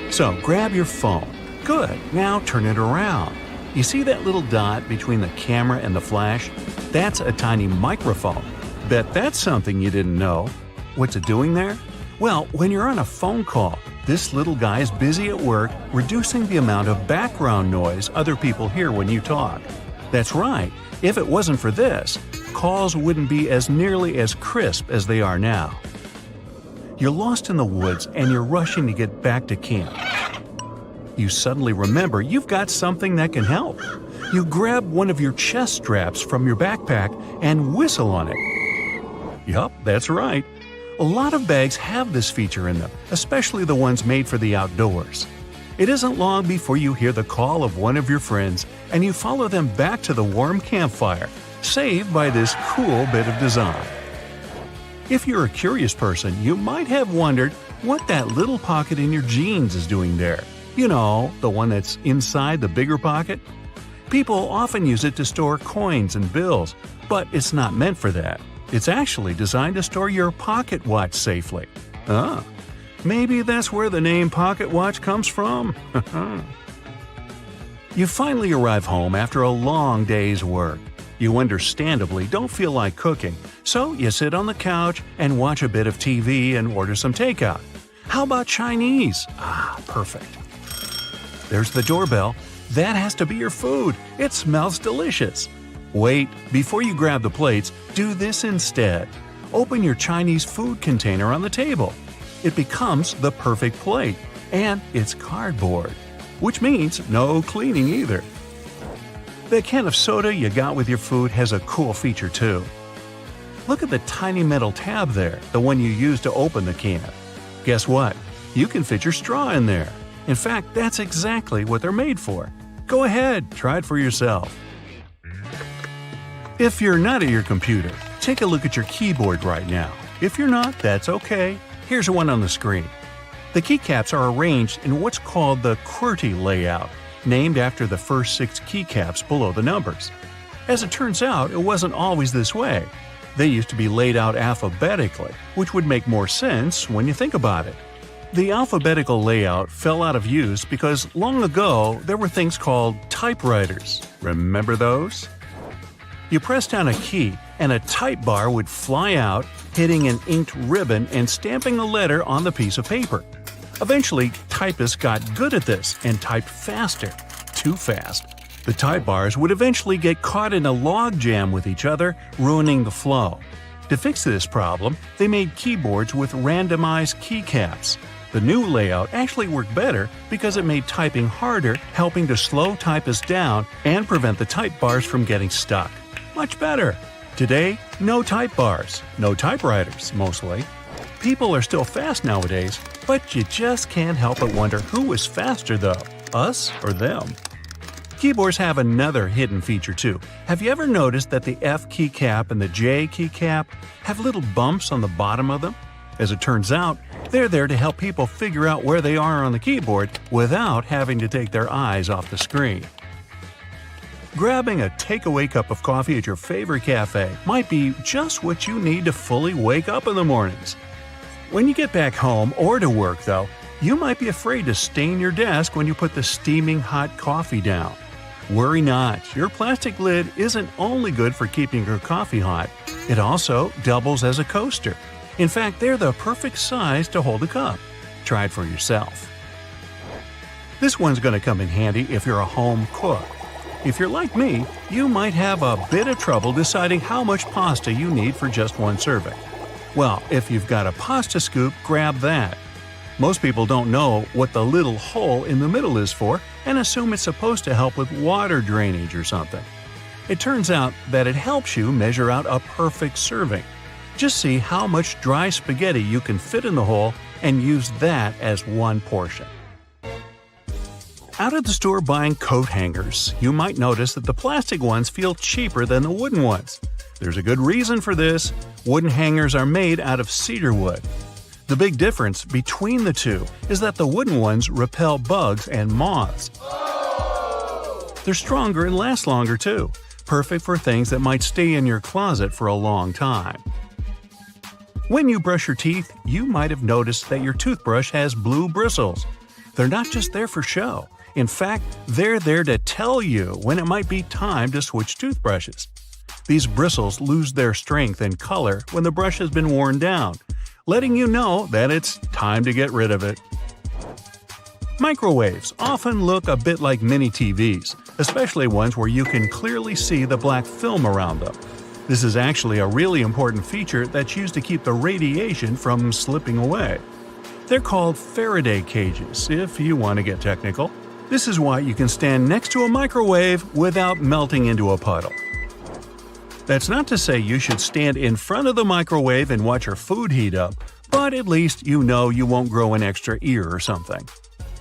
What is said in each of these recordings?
So grab your phone. Good, now turn it around. You see that little dot between the camera and the flash? That's a tiny microphone. Bet that's something you didn't know. What's it doing there? Well, when you're on a phone call, this little guy is busy at work reducing the amount of background noise other people hear when you talk. That's right, if it wasn't for this, calls wouldn't be as nearly as crisp as they are now. You're lost in the woods and you're rushing to get back to camp. You suddenly remember you've got something that can help. You grab one of your chest straps from your backpack and whistle on it. Yup, that's right. A lot of bags have this feature in them, especially the ones made for the outdoors. It isn't long before you hear the call of one of your friends and you follow them back to the warm campfire, saved by this cool bit of design. If you're a curious person, you might have wondered what that little pocket in your jeans is doing there. You know, the one that's inside the bigger pocket? People often use it to store coins and bills, but it's not meant for that. It's actually designed to store your pocket watch safely. Ah, maybe that's where the name pocket watch comes from? You finally arrive home after a long day's work. You understandably don't feel like cooking, so you sit on the couch and watch a bit of TV and order some takeout. How about Chinese? Ah, perfect. There's the doorbell. That has to be your food. It smells delicious. Wait, before you grab the plates, do this instead. Open your Chinese food container on the table. It becomes the perfect plate, and it's cardboard, which means no cleaning either. The can of soda you got with your food has a cool feature too. Look at the tiny metal tab there, the one you use to open the can. Guess what? You can fit your straw in there. In fact, that's exactly what they're made for. Go ahead, try it for yourself. If you're not at your computer, take a look at your keyboard right now. If you're not, that's okay. Here's one on the screen. The keycaps are arranged in what's called the QWERTY layout, named after the first 6 keycaps below the numbers. As it turns out, it wasn't always this way. They used to be laid out alphabetically, which would make more sense when you think about it. The alphabetical layout fell out of use because long ago there were things called typewriters. Remember those? You press down a key and a type bar would fly out, hitting an inked ribbon and stamping a letter on the piece of paper. Eventually, typists got good at this and typed faster. Too fast. The type bars would eventually get caught in a logjam with each other, ruining the flow. To fix this problem, they made keyboards with randomized keycaps. The new layout actually worked better because it made typing harder, helping to slow typists down and prevent the type bars from getting stuck. Much better. Today, no type bars, no typewriters, mostly. People are still fast nowadays, but you just can't help but wonder who is faster though, us or them. Keyboards have another hidden feature too. Have you ever noticed that the F keycap and the J keycap have little bumps on the bottom of them? As it turns out, they're there to help people figure out where they are on the keyboard without having to take their eyes off the screen. Grabbing a takeaway cup of coffee at your favorite cafe might be just what you need to fully wake up in the mornings. When you get back home or to work, though, you might be afraid to stain your desk when you put the steaming hot coffee down. Worry not, your plastic lid isn't only good for keeping your coffee hot, it also doubles as a coaster. In fact, they're the perfect size to hold a cup. Try it for yourself. This one's going to come in handy if you're a home cook. If you're like me, you might have a bit of trouble deciding how much pasta you need for just one serving. Well, if you've got a pasta scoop, grab that. Most people don't know what the little hole in the middle is for and assume it's supposed to help with water drainage or something. It turns out that it helps you measure out a perfect serving. Just see how much dry spaghetti you can fit in the hole and use that as one portion. Out at the store buying coat hangers, you might notice that the plastic ones feel cheaper than the wooden ones. There's a good reason for this. Wooden hangers are made out of cedar wood. The big difference between the two is that the wooden ones repel bugs and moths. They're stronger and last longer too, perfect for things that might stay in your closet for a long time. When you brush your teeth, you might have noticed that your toothbrush has blue bristles. They're not just there for show. In fact, they're there to tell you when it might be time to switch toothbrushes. These bristles lose their strength and color when the brush has been worn down, letting you know that it's time to get rid of it. Microwaves often look a bit like mini TVs, especially ones where you can clearly see the black film around them. This is actually a really important feature that's used to keep the radiation from slipping away. They're called Faraday cages, if you want to get technical. This is why you can stand next to a microwave without melting into a puddle. That's not to say you should stand in front of the microwave and watch your food heat up, but at least you know you won't grow an extra ear or something.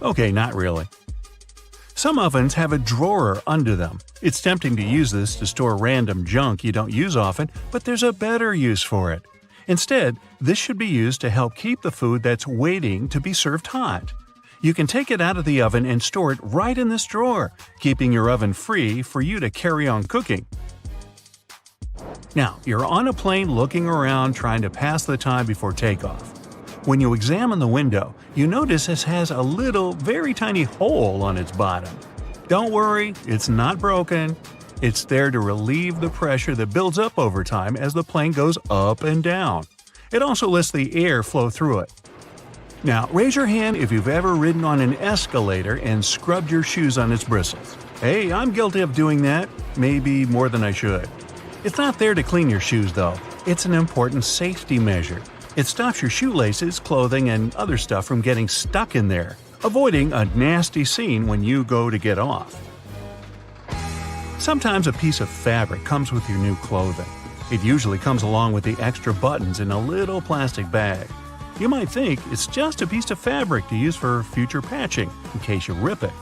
Okay, not really. Some ovens have a drawer under them. It's tempting to use this to store random junk you don't use often, but there's a better use for it. Instead, this should be used to help keep the food that's waiting to be served hot. You can take it out of the oven and store it right in this drawer, keeping your oven free for you to carry on cooking. Now, you're on a plane looking around trying to pass the time before takeoff. When you examine the window, you notice it has a little, very tiny hole on its bottom. Don't worry, it's not broken. It's there to relieve the pressure that builds up over time as the plane goes up and down. It also lets the air flow through it. Now, raise your hand if you've ever ridden on an escalator and scrubbed your shoes on its bristles. Hey, I'm guilty of doing that, maybe more than I should. It's not there to clean your shoes, though. It's an important safety measure. It stops your shoelaces, clothing, and other stuff from getting stuck in there, avoiding a nasty scene when you go to get off. Sometimes a piece of fabric comes with your new clothing. It usually comes along with the extra buttons in a little plastic bag. You might think it's just a piece of fabric to use for future patching, in case you rip it.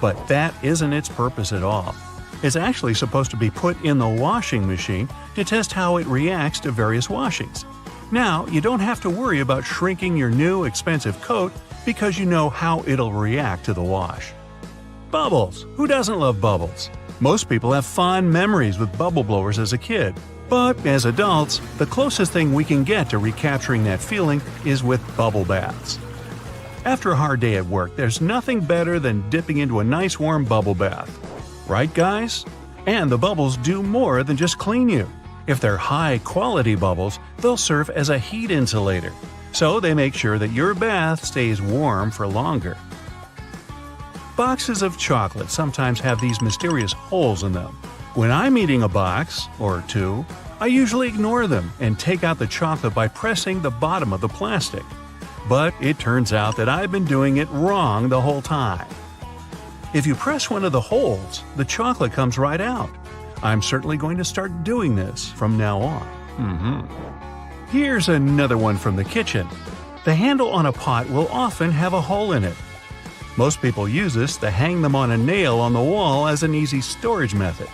But that isn't its purpose at all. It's actually supposed to be put in the washing machine to test how it reacts to various washings. Now, you don't have to worry about shrinking your new, expensive coat because you know how it'll react to the wash. Bubbles! Who doesn't love bubbles? Most people have fond memories with bubble blowers as a kid. But as adults, the closest thing we can get to recapturing that feeling is with bubble baths. After a hard day at work, there's nothing better than dipping into a nice warm bubble bath. Right, guys? And the bubbles do more than just clean you. If they're high-quality bubbles, they'll serve as a heat insulator, so they make sure that your bath stays warm for longer. Boxes of chocolate sometimes have these mysterious holes in them. When I'm eating a box, or two, I usually ignore them and take out the chocolate by pressing the bottom of the plastic. But it turns out that I've been doing it wrong the whole time. If you press one of the holes, the chocolate comes right out. I'm certainly going to start doing this from now on. Here's another one from the kitchen. The handle on a pot will often have a hole in it. Most people use this to hang them on a nail on the wall as an easy storage method.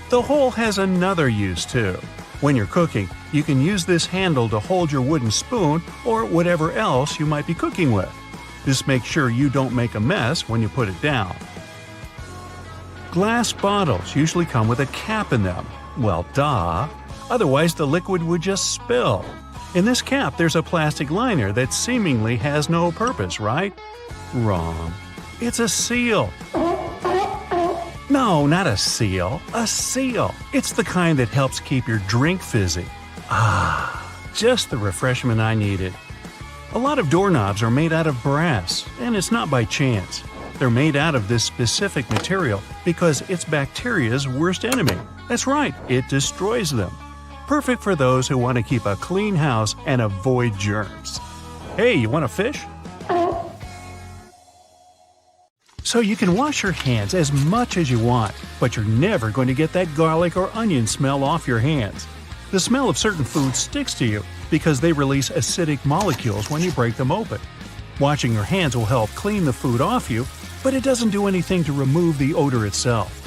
The hole has another use too. When you're cooking, you can use this handle to hold your wooden spoon or whatever else you might be cooking with. This makes sure you don't make a mess when you put it down. Glass bottles usually come with a cap in them. Well, duh. Otherwise, the liquid would just spill. In this cap, there's a plastic liner that seemingly has no purpose, right? Wrong. It's a seal. No, not a seal. A seal. It's the kind that helps keep your drink fizzy. Just the refreshment I needed. A lot of doorknobs are made out of brass, and it's not by chance. They're made out of this specific material because it's bacteria's worst enemy. That's right, it destroys them. Perfect for those who want to keep a clean house and avoid germs. Hey, you want a fish? So you can wash your hands as much as you want, but you're never going to get that garlic or onion smell off your hands. The smell of certain foods sticks to you because they release acidic molecules when you break them open. Washing your hands will help clean the food off you, but it doesn't do anything to remove the odor itself.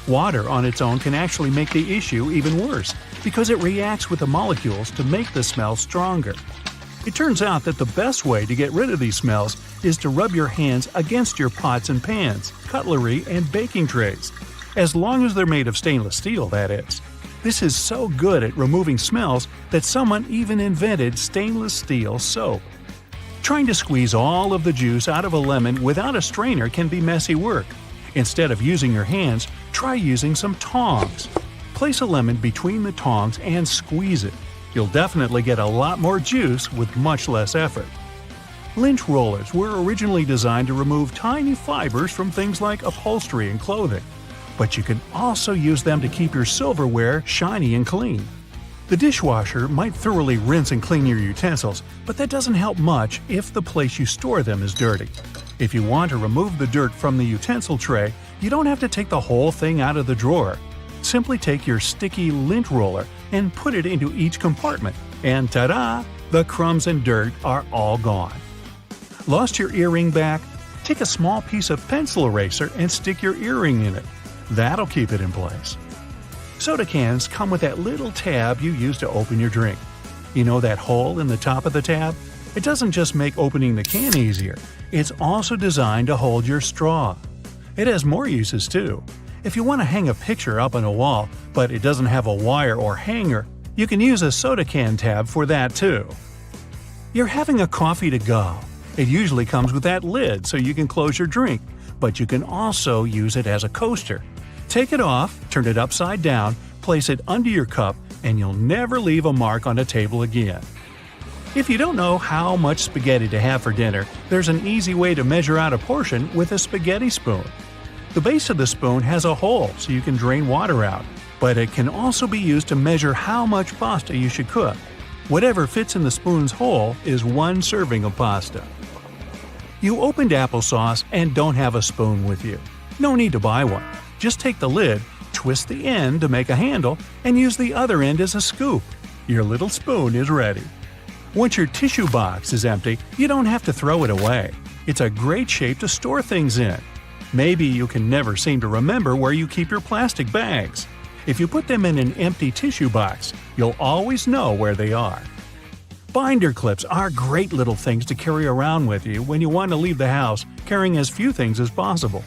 Water on its own can actually make the issue even worse because it reacts with the molecules to make the smell stronger. It turns out that the best way to get rid of these smells is to rub your hands against your pots and pans, cutlery, and baking trays. As long as they're made of stainless steel, that is. This is so good at removing smells that someone even invented stainless steel soap. Trying to squeeze all of the juice out of a lemon without a strainer can be messy work. Instead of using your hands, try using some tongs. Place a lemon between the tongs and squeeze it. You'll definitely get a lot more juice with much less effort. Lint rollers were originally designed to remove tiny fibers from things like upholstery and clothing, but you can also use them to keep your silverware shiny and clean. The dishwasher might thoroughly rinse and clean your utensils, but that doesn't help much if the place you store them is dirty. If you want to remove the dirt from the utensil tray, you don't have to take the whole thing out of the drawer. Simply take your sticky lint roller and put it into each compartment, and ta-da! The crumbs and dirt are all gone. Lost your earring back? Take a small piece of pencil eraser and stick your earring in it. That'll keep it in place. Soda cans come with that little tab you use to open your drink. You know that hole in the top of the tab? It doesn't just make opening the can easier, it's also designed to hold your straw. It has more uses too. If you want to hang a picture up on a wall, but it doesn't have a wire or hanger, you can use a soda can tab for that too. You're having a coffee to go. It usually comes with that lid so you can close your drink, but you can also use it as a coaster. Take it off, turn it upside down, place it under your cup, and you'll never leave a mark on a table again. If you don't know how much spaghetti to have for dinner, there's an easy way to measure out a portion with a spaghetti spoon. The base of the spoon has a hole so you can drain water out, but it can also be used to measure how much pasta you should cook. Whatever fits in the spoon's hole is 1 serving of pasta. You opened applesauce and don't have a spoon with you. No need to buy one. Just take the lid, twist the end to make a handle, and use the other end as a scoop. Your little spoon is ready. Once your tissue box is empty, you don't have to throw it away. It's a great shape to store things in. Maybe you can never seem to remember where you keep your plastic bags. If you put them in an empty tissue box, you'll always know where they are. Binder clips are great little things to carry around with you when you want to leave the house carrying as few things as possible.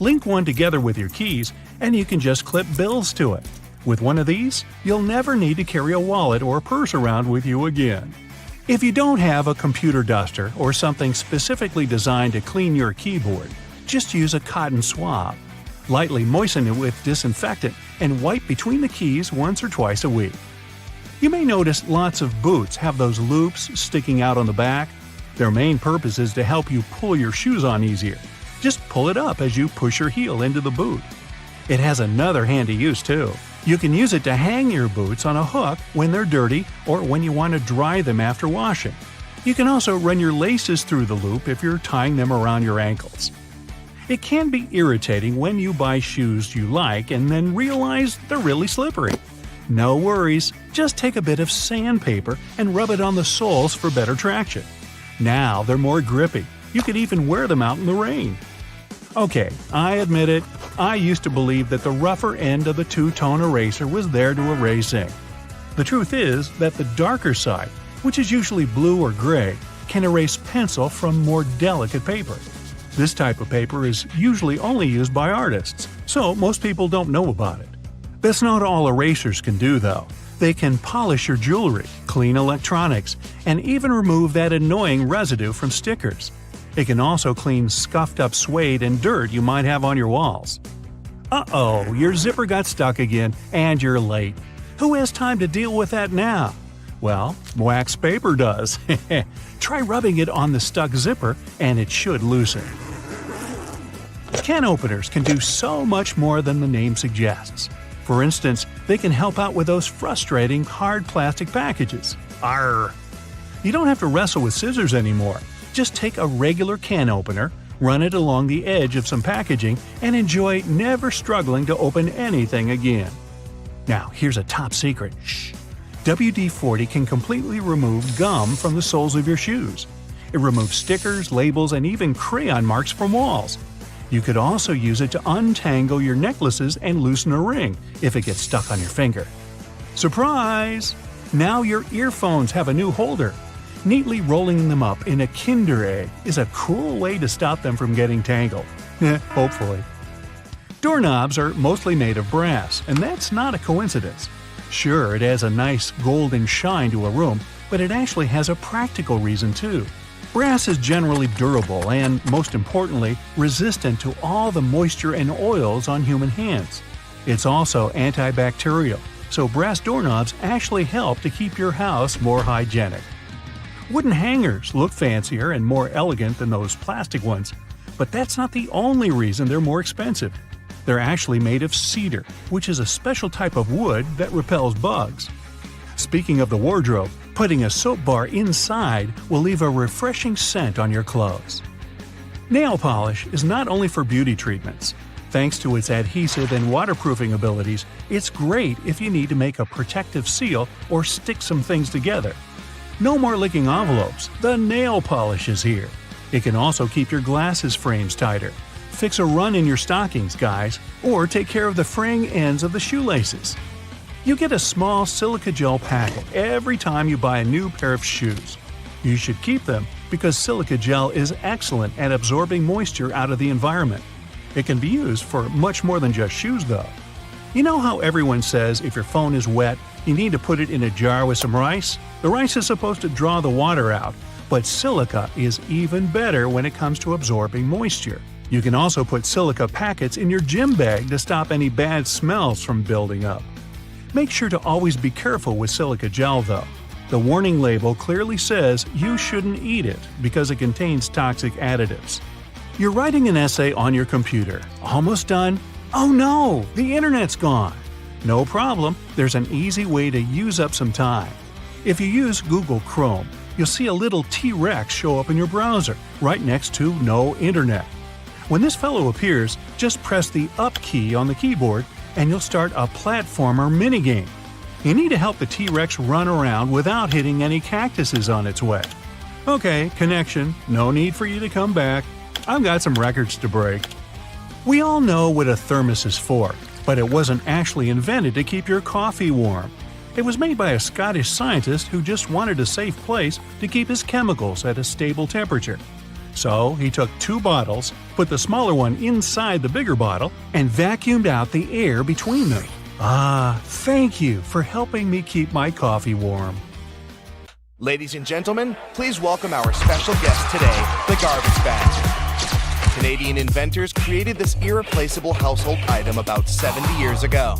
Link one together with your keys, and you can just clip bills to it. With one of these, you'll never need to carry a wallet or purse around with you again. If you don't have a computer duster or something specifically designed to clean your keyboard, just use a cotton swab. Lightly moisten it with disinfectant and wipe between the keys once or twice a week. You may notice lots of boots have those loops sticking out on the back. Their main purpose is to help you pull your shoes on easier. Just pull it up as you push your heel into the boot. It has another handy use too. You can use it to hang your boots on a hook when they're dirty or when you want to dry them after washing. You can also run your laces through the loop if you're tying them around your ankles. It can be irritating when you buy shoes you like and then realize they're really slippery. No worries, just take a bit of sandpaper and rub it on the soles for better traction. Now they're more grippy. You could even wear them out in the rain. Okay, I admit it, I used to believe that the rougher end of the two-tone eraser was there to erase ink. The truth is that the darker side, which is usually blue or gray, can erase pencil from more delicate paper. This type of paper is usually only used by artists, so most people don't know about it. That's not all erasers can do though. They can polish your jewelry, clean electronics, and even remove that annoying residue from stickers. It can also clean scuffed up suede and dirt you might have on your walls. Uh-oh, your zipper got stuck again, and you're late. Who has time to deal with that now? Well, wax paper does. Try rubbing it on the stuck zipper, and it should loosen. Can openers can do so much more than the name suggests. For instance, they can help out with those frustrating hard plastic packages. Arrgh! You don't have to wrestle with scissors anymore. Just take a regular can opener, run it along the edge of some packaging, and enjoy never struggling to open anything again. Now, here's a top secret. Shh! WD-40 can completely remove gum from the soles of your shoes. It removes stickers, labels, and even crayon marks from walls. You could also use it to untangle your necklaces and loosen a ring if it gets stuck on your finger. Surprise! Now your earphones have a new holder. Neatly rolling them up in a Kinder Egg is a cool way to stop them from getting tangled. Hopefully. Doorknobs are mostly made of brass, and that's not a coincidence. Sure, it adds a nice golden shine to a room, but it actually has a practical reason too. Brass is generally durable and, most importantly, resistant to all the moisture and oils on human hands. It's also antibacterial, so brass doorknobs actually help to keep your house more hygienic. Wooden hangers look fancier and more elegant than those plastic ones, but that's not the only reason they're more expensive. They're actually made of cedar, which is a special type of wood that repels bugs. Speaking of the wardrobe, putting a soap bar inside will leave a refreshing scent on your clothes. Nail polish is not only for beauty treatments. Thanks to its adhesive and waterproofing abilities, it's great if you need to make a protective seal or stick some things together. No more licking envelopes, the nail polish is here. It can also keep your glasses frames tighter. Fix a run in your stockings, guys, or take care of the fraying ends of the shoelaces. You get a small silica gel packet every time you buy a new pair of shoes. You should keep them because silica gel is excellent at absorbing moisture out of the environment. It can be used for much more than just shoes, though. You know how everyone says if your phone is wet, you need to put it in a jar with some rice? The rice is supposed to draw the water out, but silica is even better when it comes to absorbing moisture. You can also put silica packets in your gym bag to stop any bad smells from building up. Make sure to always be careful with silica gel, though. The warning label clearly says you shouldn't eat it because it contains toxic additives. You're writing an essay on your computer. Almost done? Oh no, the internet's gone. No problem, there's an easy way to use up some time. If you use Google Chrome, you'll see a little T-Rex show up in your browser, right next to No Internet. When this fellow appears, just press the Up key on the keyboard and you'll start a platformer minigame. You need to help the T-Rex run around without hitting any cactuses on its way. Okay, connection, no need for you to come back. I've got some records to break. We all know what a thermos is for, but it wasn't actually invented to keep your coffee warm. It was made by a Scottish scientist who just wanted a safe place to keep his chemicals at a stable temperature. So he took 2 bottles, put the smaller one inside the bigger bottle, and vacuumed out the air between them. Ah, thank you for helping me keep my coffee warm. Ladies and gentlemen, please welcome our special guest today, the garbage bag. Canadian inventors created this irreplaceable household item about 70 years ago.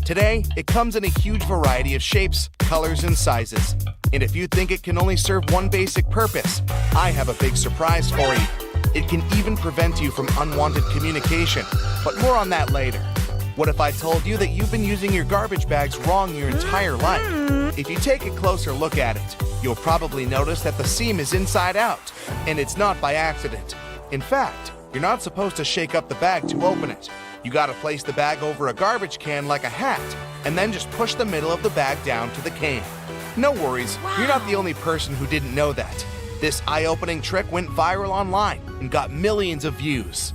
Today, it comes in a huge variety of shapes, colors, and sizes. And if you think it can only serve one basic purpose, I have a big surprise for you. It can even prevent you from unwanted communication, but more on that later. What if I told you that you've been using your garbage bags wrong your entire life? If you take a closer look at it, you'll probably notice that the seam is inside out, and it's not by accident. In fact, you're not supposed to shake up the bag to open it. You gotta place the bag over a garbage can like a hat, and then just push the middle of the bag down to the can. No worries, You're not the only person who didn't know that. This eye-opening trick went viral online and got millions of views.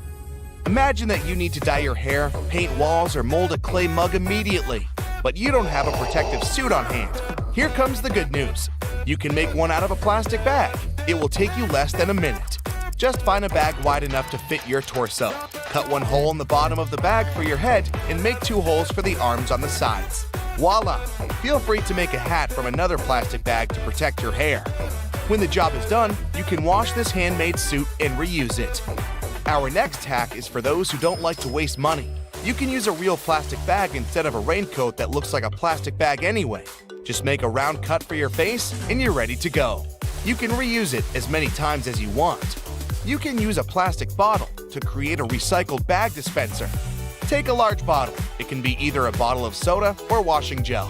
Imagine that you need to dye your hair, paint walls, or mold a clay mug immediately, but you don't have a protective suit on hand. Here comes the good news. You can make one out of a plastic bag. It will take you less than a minute. Just find a bag wide enough to fit your torso. Cut one hole in the bottom of the bag for your head and make 2 holes for the arms on the sides. Voila! Feel free to make a hat from another plastic bag to protect your hair. When the job is done, you can wash this handmade suit and reuse it. Our next hack is for those who don't like to waste money. You can use a real plastic bag instead of a raincoat that looks like a plastic bag anyway. Just make a round cut for your face and you're ready to go. You can reuse it as many times as you want. You can use a plastic bottle to create a recycled bag dispenser. Take a large bottle. It can be either a bottle of soda or washing gel.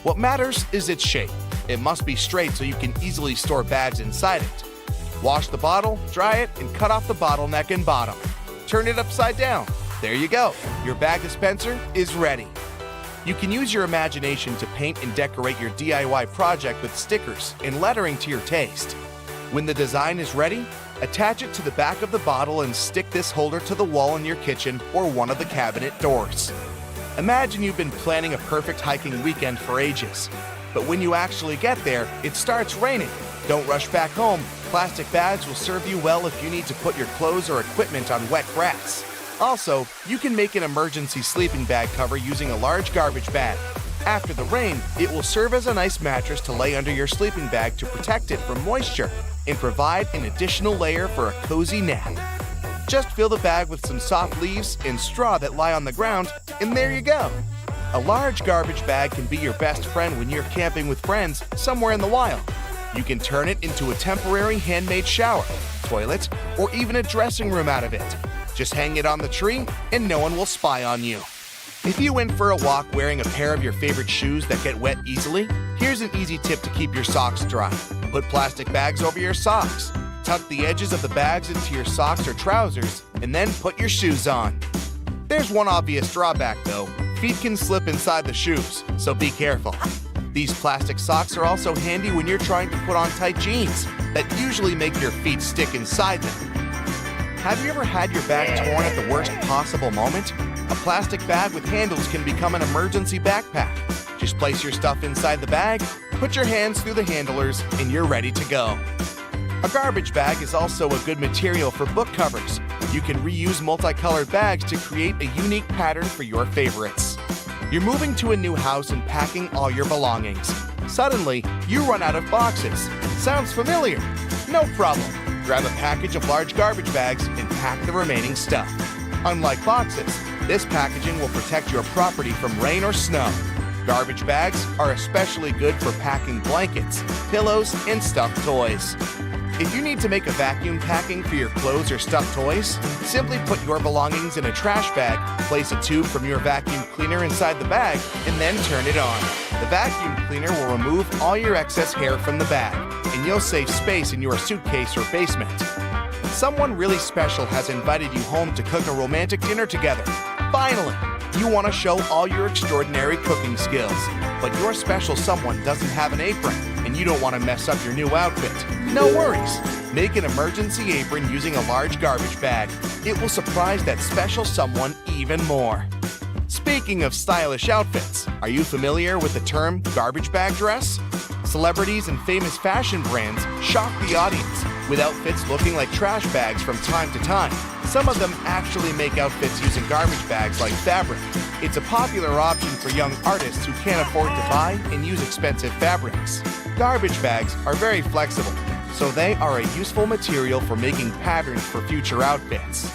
What matters is its shape. It must be straight so you can easily store bags inside it. Wash the bottle, dry it, and cut off the bottleneck and bottom. Turn it upside down. There you go. Your bag dispenser is ready. You can use your imagination to paint and decorate your DIY project with stickers and lettering to your taste. When the design is ready, attach it to the back of the bottle and stick this holder to the wall in your kitchen or one of the cabinet doors. Imagine you've been planning a perfect hiking weekend for ages. But when you actually get there, it starts raining. Don't rush back home. Plastic bags will serve you well if you need to put your clothes or equipment on wet grass. Also, you can make an emergency sleeping bag cover using a large garbage bag. After the rain, it will serve as a nice mattress to lay under your sleeping bag to protect it from moisture and provide an additional layer for a cozy nap. Just fill the bag with some soft leaves and straw that lie on the ground, and there you go. A large garbage bag can be your best friend when you're camping with friends somewhere in the wild. You can turn it into a temporary handmade shower, toilet, or even a dressing room out of it. Just hang it on the tree and no one will spy on you. If you went for a walk wearing a pair of your favorite shoes that get wet easily, here's an easy tip to keep your socks dry. Put plastic bags over your socks. Tuck the edges of the bags into your socks or trousers, and then put your shoes on. There's one obvious drawback though. Feet can slip inside the shoes, so be careful. These plastic socks are also handy when you're trying to put on tight jeans that usually make your feet stick inside them. Have you ever had your bag torn at the worst possible moment? A plastic bag with handles can become an emergency backpack. Just place your stuff inside the bag, put your hands through the handlers, and you're ready to go. A garbage bag is also a good material for book covers. You can reuse multicolored bags to create a unique pattern for your favorites. You're moving to a new house and packing all your belongings. Suddenly, you run out of boxes. Sounds familiar? No problem. Grab a package of large garbage bags and pack the remaining stuff. Unlike boxes, this packaging will protect your property from rain or snow. Garbage bags are especially good for packing blankets, pillows, and stuffed toys. If you need to make a vacuum packing for your clothes or stuffed toys, simply put your belongings in a trash bag, place a tube from your vacuum cleaner inside the bag, and then turn it on. The vacuum cleaner will remove all your excess hair from the bag, and you'll save space in your suitcase or basement. Someone really special has invited you home to cook a romantic dinner together. Finally, you want to show all your extraordinary cooking skills, but your special someone doesn't have an apron, and you don't want to mess up your new outfit. No worries. Make an emergency apron using a large garbage bag. It will surprise that special someone even more. Speaking of stylish outfits, are you familiar with the term garbage bag dress? Celebrities and famous fashion brands shock the audience with outfits looking like trash bags from time to time. Some of them actually make outfits using garbage bags like fabric. It's a popular option for young artists who can't afford to buy and use expensive fabrics. Garbage bags are very flexible, so they are a useful material for making patterns for future outfits.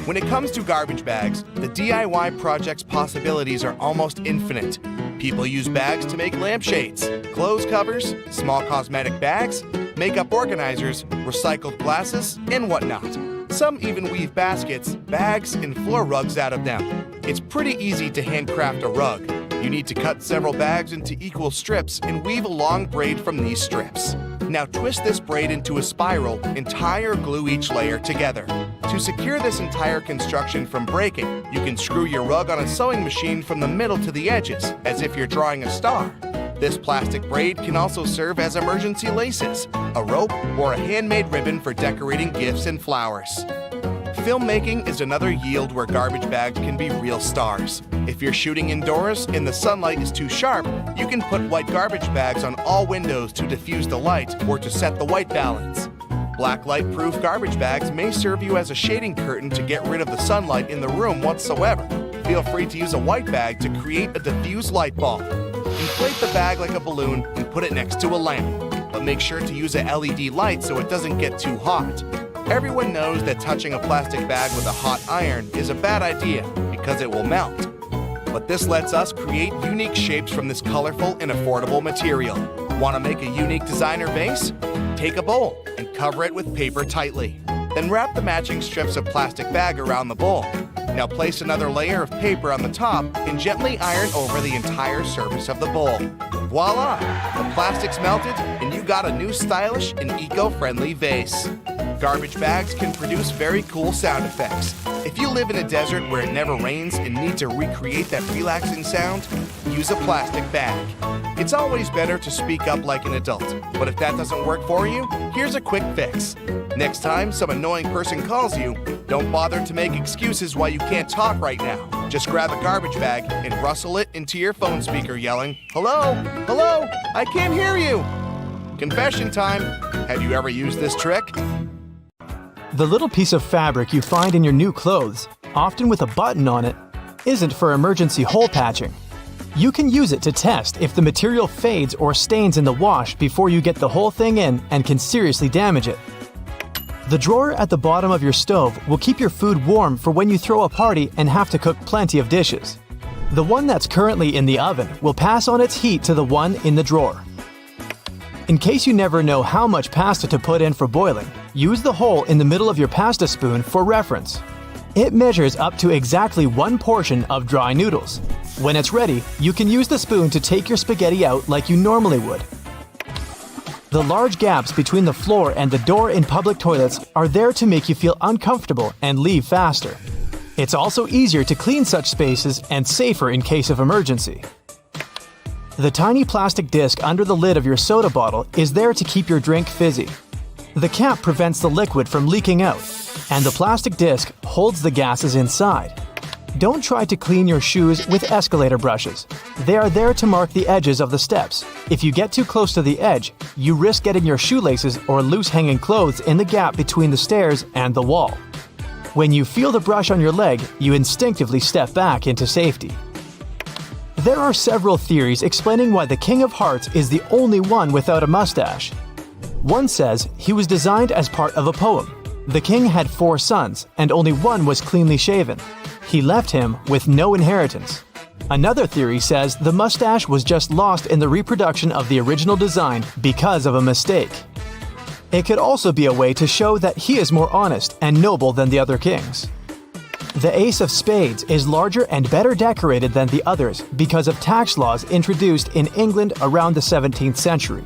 When it comes to garbage bags, the DIY project's possibilities are almost infinite. People use bags to make lampshades, clothes covers, small cosmetic bags, makeup organizers, recycled glasses, and whatnot. Some even weave baskets, bags, and floor rugs out of them. It's pretty easy to handcraft a rug. You need to cut several bags into equal strips and weave a long braid from these strips. Now twist this braid into a spiral and tie or glue each layer together. To secure this entire construction from breaking, you can screw your rug on a sewing machine from the middle to the edges, as if you're drawing a star. This plastic braid can also serve as emergency laces, a rope, or a handmade ribbon for decorating gifts and flowers. Filmmaking is another yield where garbage bags can be real stars. If you're shooting indoors and the sunlight is too sharp, you can put white garbage bags on all windows to diffuse the light or to set the white balance. Black light-proof garbage bags may serve you as a shading curtain to get rid of the sunlight in the room whatsoever. Feel free to use a white bag to create a diffuse light bulb. Inflate the bag like a balloon and put it next to a lamp, but make sure to use a LED light so it doesn't get too hot. Everyone knows that touching a plastic bag with a hot iron is a bad idea because it will melt. But this lets us create unique shapes from this colorful and affordable material. Want to make a unique designer vase? Take a bowl and cover it with paper tightly. Then wrap the matching strips of plastic bag around the bowl. Now place another layer of paper on the top and gently iron over the entire surface of the bowl. Voila! The plastic's melted and you got a new stylish and eco-friendly vase. Garbage bags can produce very cool sound effects. If you live in a desert where it never rains and need to recreate that relaxing sound, use a plastic bag. It's always better to speak up like an adult, but if that doesn't work for you, here's a quick fix. Next time some annoying person calls you, don't bother to make excuses why you can't talk right now. Just grab a garbage bag and rustle it into your phone speaker yelling, "Hello? Hello? I can't hear you!" Confession time. Have you ever used this trick? The little piece of fabric you find in your new clothes, often with a button on it, isn't for emergency hole patching. You can use it to test if the material fades or stains in the wash before you get the whole thing in and can seriously damage it. The drawer at the bottom of your stove will keep your food warm for when you throw a party and have to cook plenty of dishes. The one that's currently in the oven will pass on its heat to the one in the drawer. In case you never know how much pasta to put in for boiling, use the hole in the middle of your pasta spoon for reference. It measures up to exactly 1 portion of dry noodles. When it's ready, you can use the spoon to take your spaghetti out like you normally would. The large gaps between the floor and the door in public toilets are there to make you feel uncomfortable and leave faster. It's also easier to clean such spaces and safer in case of emergency. The tiny plastic disc under the lid of your soda bottle is there to keep your drink fizzy. The cap prevents the liquid from leaking out, and the plastic disc holds the gases inside. Don't try to clean your shoes with escalator brushes. They are there to mark the edges of the steps. If you get too close to the edge, you risk getting your shoelaces or loose hanging clothes in the gap between the stairs and the wall. When you feel the brush on your leg, you instinctively step back into safety. There are several theories explaining why the King of Hearts is the only one without a mustache. One says he was designed as part of a poem. The king had 4 sons, and only one was cleanly shaven. He left him with no inheritance. Another theory says the mustache was just lost in the reproduction of the original design because of a mistake. It could also be a way to show that he is more honest and noble than the other kings. The Ace of Spades is larger and better decorated than the others because of tax laws introduced in England around the 17th century.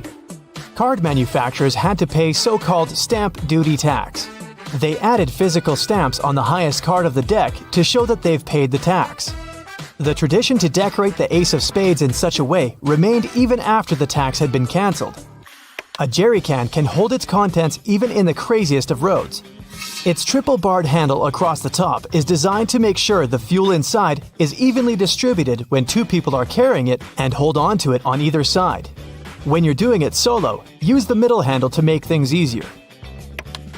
Card manufacturers had to pay so-called stamp duty tax. They added physical stamps on the highest card of the deck to show that they've paid the tax. The tradition to decorate the Ace of Spades in such a way remained even after the tax had been cancelled. A jerry can hold its contents even in the craziest of roads. Its triple-barred handle across the top is designed to make sure the fuel inside is evenly distributed when 2 people are carrying it and hold on to it on either side. When you're doing it solo, use the middle handle to make things easier.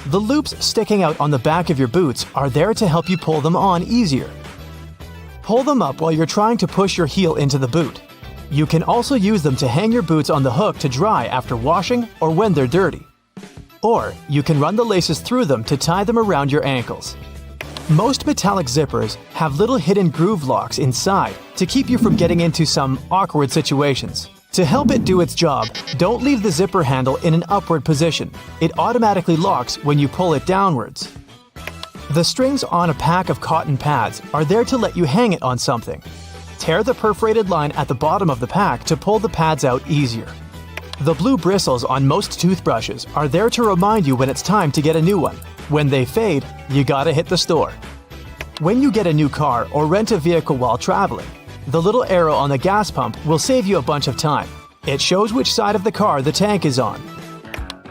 The loops sticking out on the back of your boots are there to help you pull them on easier. Pull them up while you're trying to push your heel into the boot. You can also use them to hang your boots on the hook to dry after washing or when they're dirty. Or you can run the laces through them to tie them around your ankles. Most metallic zippers have little hidden groove locks inside to keep you from getting into some awkward situations. To help it do its job, don't leave the zipper handle in an upward position. It automatically locks when you pull it downwards. The strings on a pack of cotton pads are there to let you hang it on something. Tear the perforated line at the bottom of the pack to pull the pads out easier. The blue bristles on most toothbrushes are there to remind you when it's time to get a new one. When they fade, you gotta hit the store. When you get a new car or rent a vehicle while traveling, the little arrow on the gas pump will save you a bunch of time. It shows which side of the car the tank is on.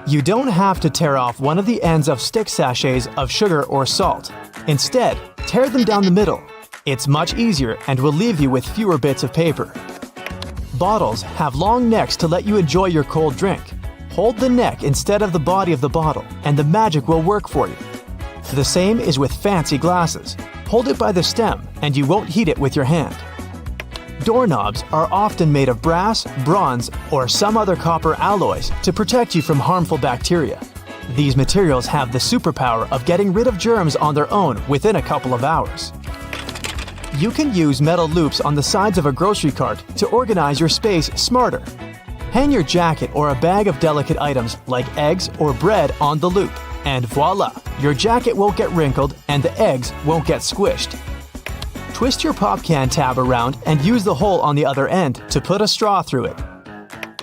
You don't have to tear off one of the ends of stick sachets of sugar or salt. Instead, tear them down the middle. It's much easier and will leave you with fewer bits of paper. Bottles have long necks to let you enjoy your cold drink. Hold the neck instead of the body of the bottle, and the magic will work for you. The same is with fancy glasses. Hold it by the stem, and you won't heat it with your hand. Doorknobs are often made of brass, bronze, or some other copper alloys to protect you from harmful bacteria. These materials have the superpower of getting rid of germs on their own within a couple of hours. You can use metal loops on the sides of a grocery cart to organize your space smarter. Hang your jacket or a bag of delicate items like eggs or bread on the loop, and voila! Your jacket won't get wrinkled and the eggs won't get squished. Twist your pop can tab around and use the hole on the other end to put a straw through it.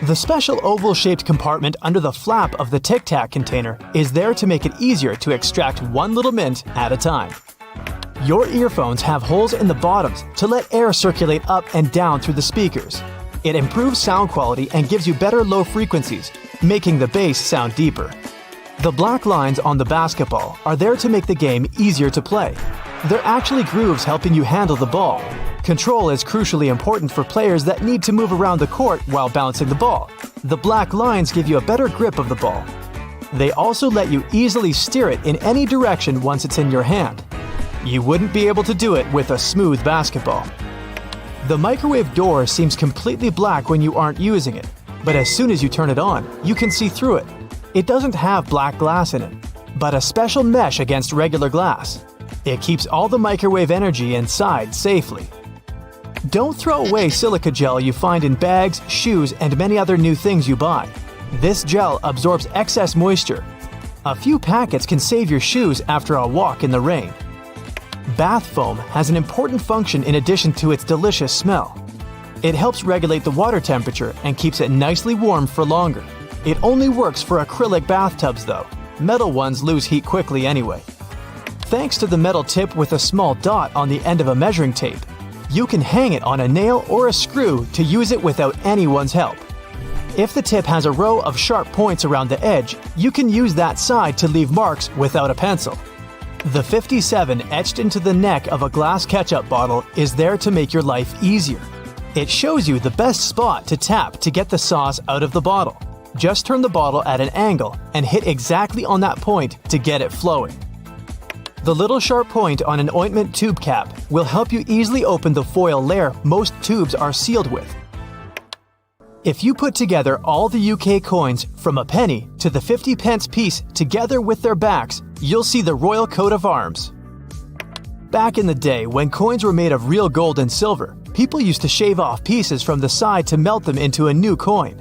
The special oval-shaped compartment under the flap of the Tic Tac container is there to make it easier to extract one little mint at a time. Your earphones have holes in the bottoms to let air circulate up and down through the speakers. It improves sound quality and gives you better low frequencies, making the bass sound deeper. The black lines on the basketball are there to make the game easier to play. They're actually grooves helping you handle the ball. Control is crucially important for players that need to move around the court while bouncing the ball. The black lines give you a better grip of the ball. They also let you easily steer it in any direction once it's in your hand. You wouldn't be able to do it with a smooth basketball. The microwave door seems completely black when you aren't using it, but as soon as you turn it on, you can see through it. It doesn't have black glass in it, but a special mesh against regular glass. It keeps all the microwave energy inside safely. Don't throw away silica gel you find in bags, shoes, and many other new things you buy. This gel absorbs excess moisture. A few packets can save your shoes after a walk in the rain. Bath foam has an important function in addition to its delicious smell. It helps regulate the water temperature and keeps it nicely warm for longer. It only works for acrylic bathtubs though. Metal ones lose heat quickly anyway. Thanks to the metal tip with a small dot on the end of a measuring tape, you can hang it on a nail or a screw to use it without anyone's help. If the tip has a row of sharp points around the edge, you can use that side to leave marks without a pencil. The 57 etched into the neck of a glass ketchup bottle is there to make your life easier. It shows you the best spot to tap to get the sauce out of the bottle. Just turn the bottle at an angle and hit exactly on that point to get it flowing. The little sharp point on an ointment tube cap will help you easily open the foil layer most tubes are sealed with. If you put together all the UK coins from a penny to the 50p piece together with their backs, you'll see the royal coat of arms. Back in the day, when coins were made of real gold and silver, people used to shave off pieces from the side to melt them into a new coin.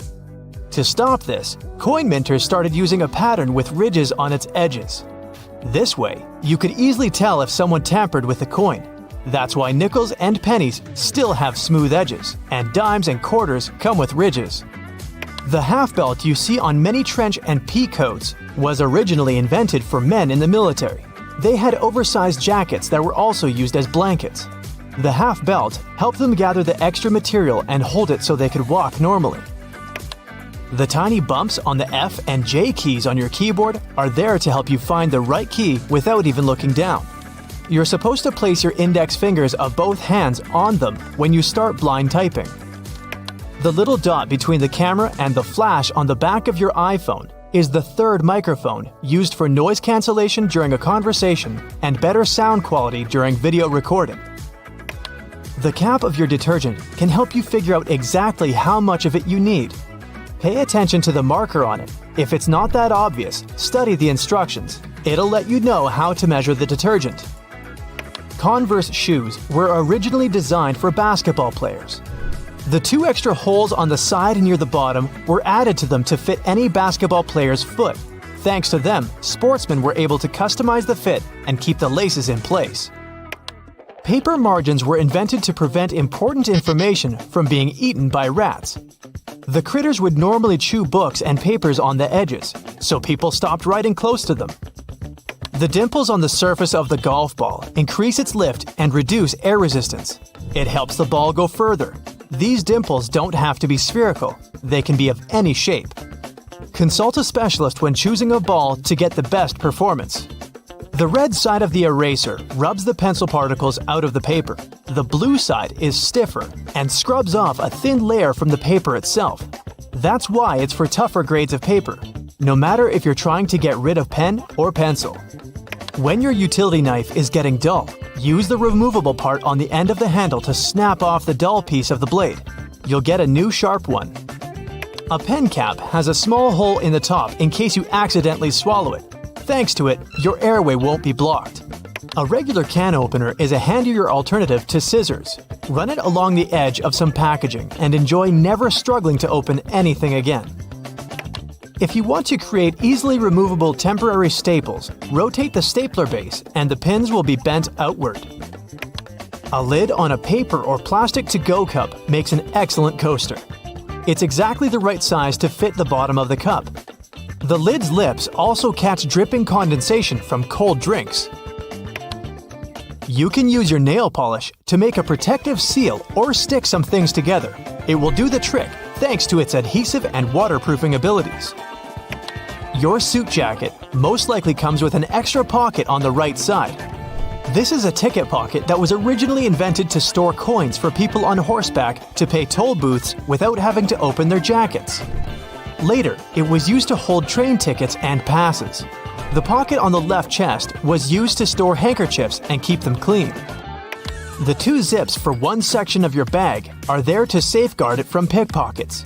To stop this, coin minters started using a pattern with ridges on its edges. This way, you could easily tell if someone tampered with the coin. That's why nickels and pennies still have smooth edges, and dimes and quarters come with ridges. The half belt you see on many trench and pea coats was originally invented for men in the military. They had oversized jackets that were also used as blankets. The half belt helped them gather the extra material and hold it so they could walk normally. The tiny bumps on the F and J keys on your keyboard are there to help you find the right key without even looking down. You're supposed to place your index fingers of both hands on them when you start blind typing. The little dot between the camera and the flash on the back of your iPhone is the third microphone used for noise cancellation during a conversation and better sound quality during video recording. The cap of your detergent can help you figure out exactly how much of it you need. Pay attention to the marker on it. If it's not that obvious, study the instructions. It'll let you know how to measure the detergent. Converse shoes were originally designed for basketball players. The 2 extra holes on the side near the bottom were added to them to fit any basketball player's foot. Thanks to them, sportsmen were able to customize the fit and keep the laces in place. Paper margins were invented to prevent important information from being eaten by rats. The critters would normally chew books and papers on the edges, so people stopped writing close to them. The dimples on the surface of the golf ball increase its lift and reduce air resistance. It helps the ball go further. These dimples don't have to be spherical. They can be of any shape. Consult a specialist when choosing a ball to get the best performance. The red side of the eraser rubs the pencil particles out of the paper. The blue side is stiffer and scrubs off a thin layer from the paper itself. That's why it's for tougher grades of paper, no matter if you're trying to get rid of pen or pencil. When your utility knife is getting dull, use the removable part on the end of the handle to snap off the dull piece of the blade. You'll get a new sharp one. A pen cap has a small hole in the top in case you accidentally swallow it. Thanks to it, your airway won't be blocked. A regular can opener is a handier alternative to scissors. Run it along the edge of some packaging and enjoy never struggling to open anything again. If you want to create easily removable temporary staples, rotate the stapler base and the pins will be bent outward. A lid on a paper or plastic to-go cup makes an excellent coaster. It's exactly the right size to fit the bottom of the cup. The lid's lips also catch dripping condensation from cold drinks. You can use your nail polish to make a protective seal or stick some things together. It will do the trick thanks to its adhesive and waterproofing abilities. Your suit jacket most likely comes with an extra pocket on the right side. This is a ticket pocket that was originally invented to store coins for people on horseback to pay toll booths without having to open their jackets. Later, it was used to hold train tickets and passes. The pocket on the left chest was used to store handkerchiefs and keep them clean. The two zips for one section of your bag are there to safeguard it from pickpockets.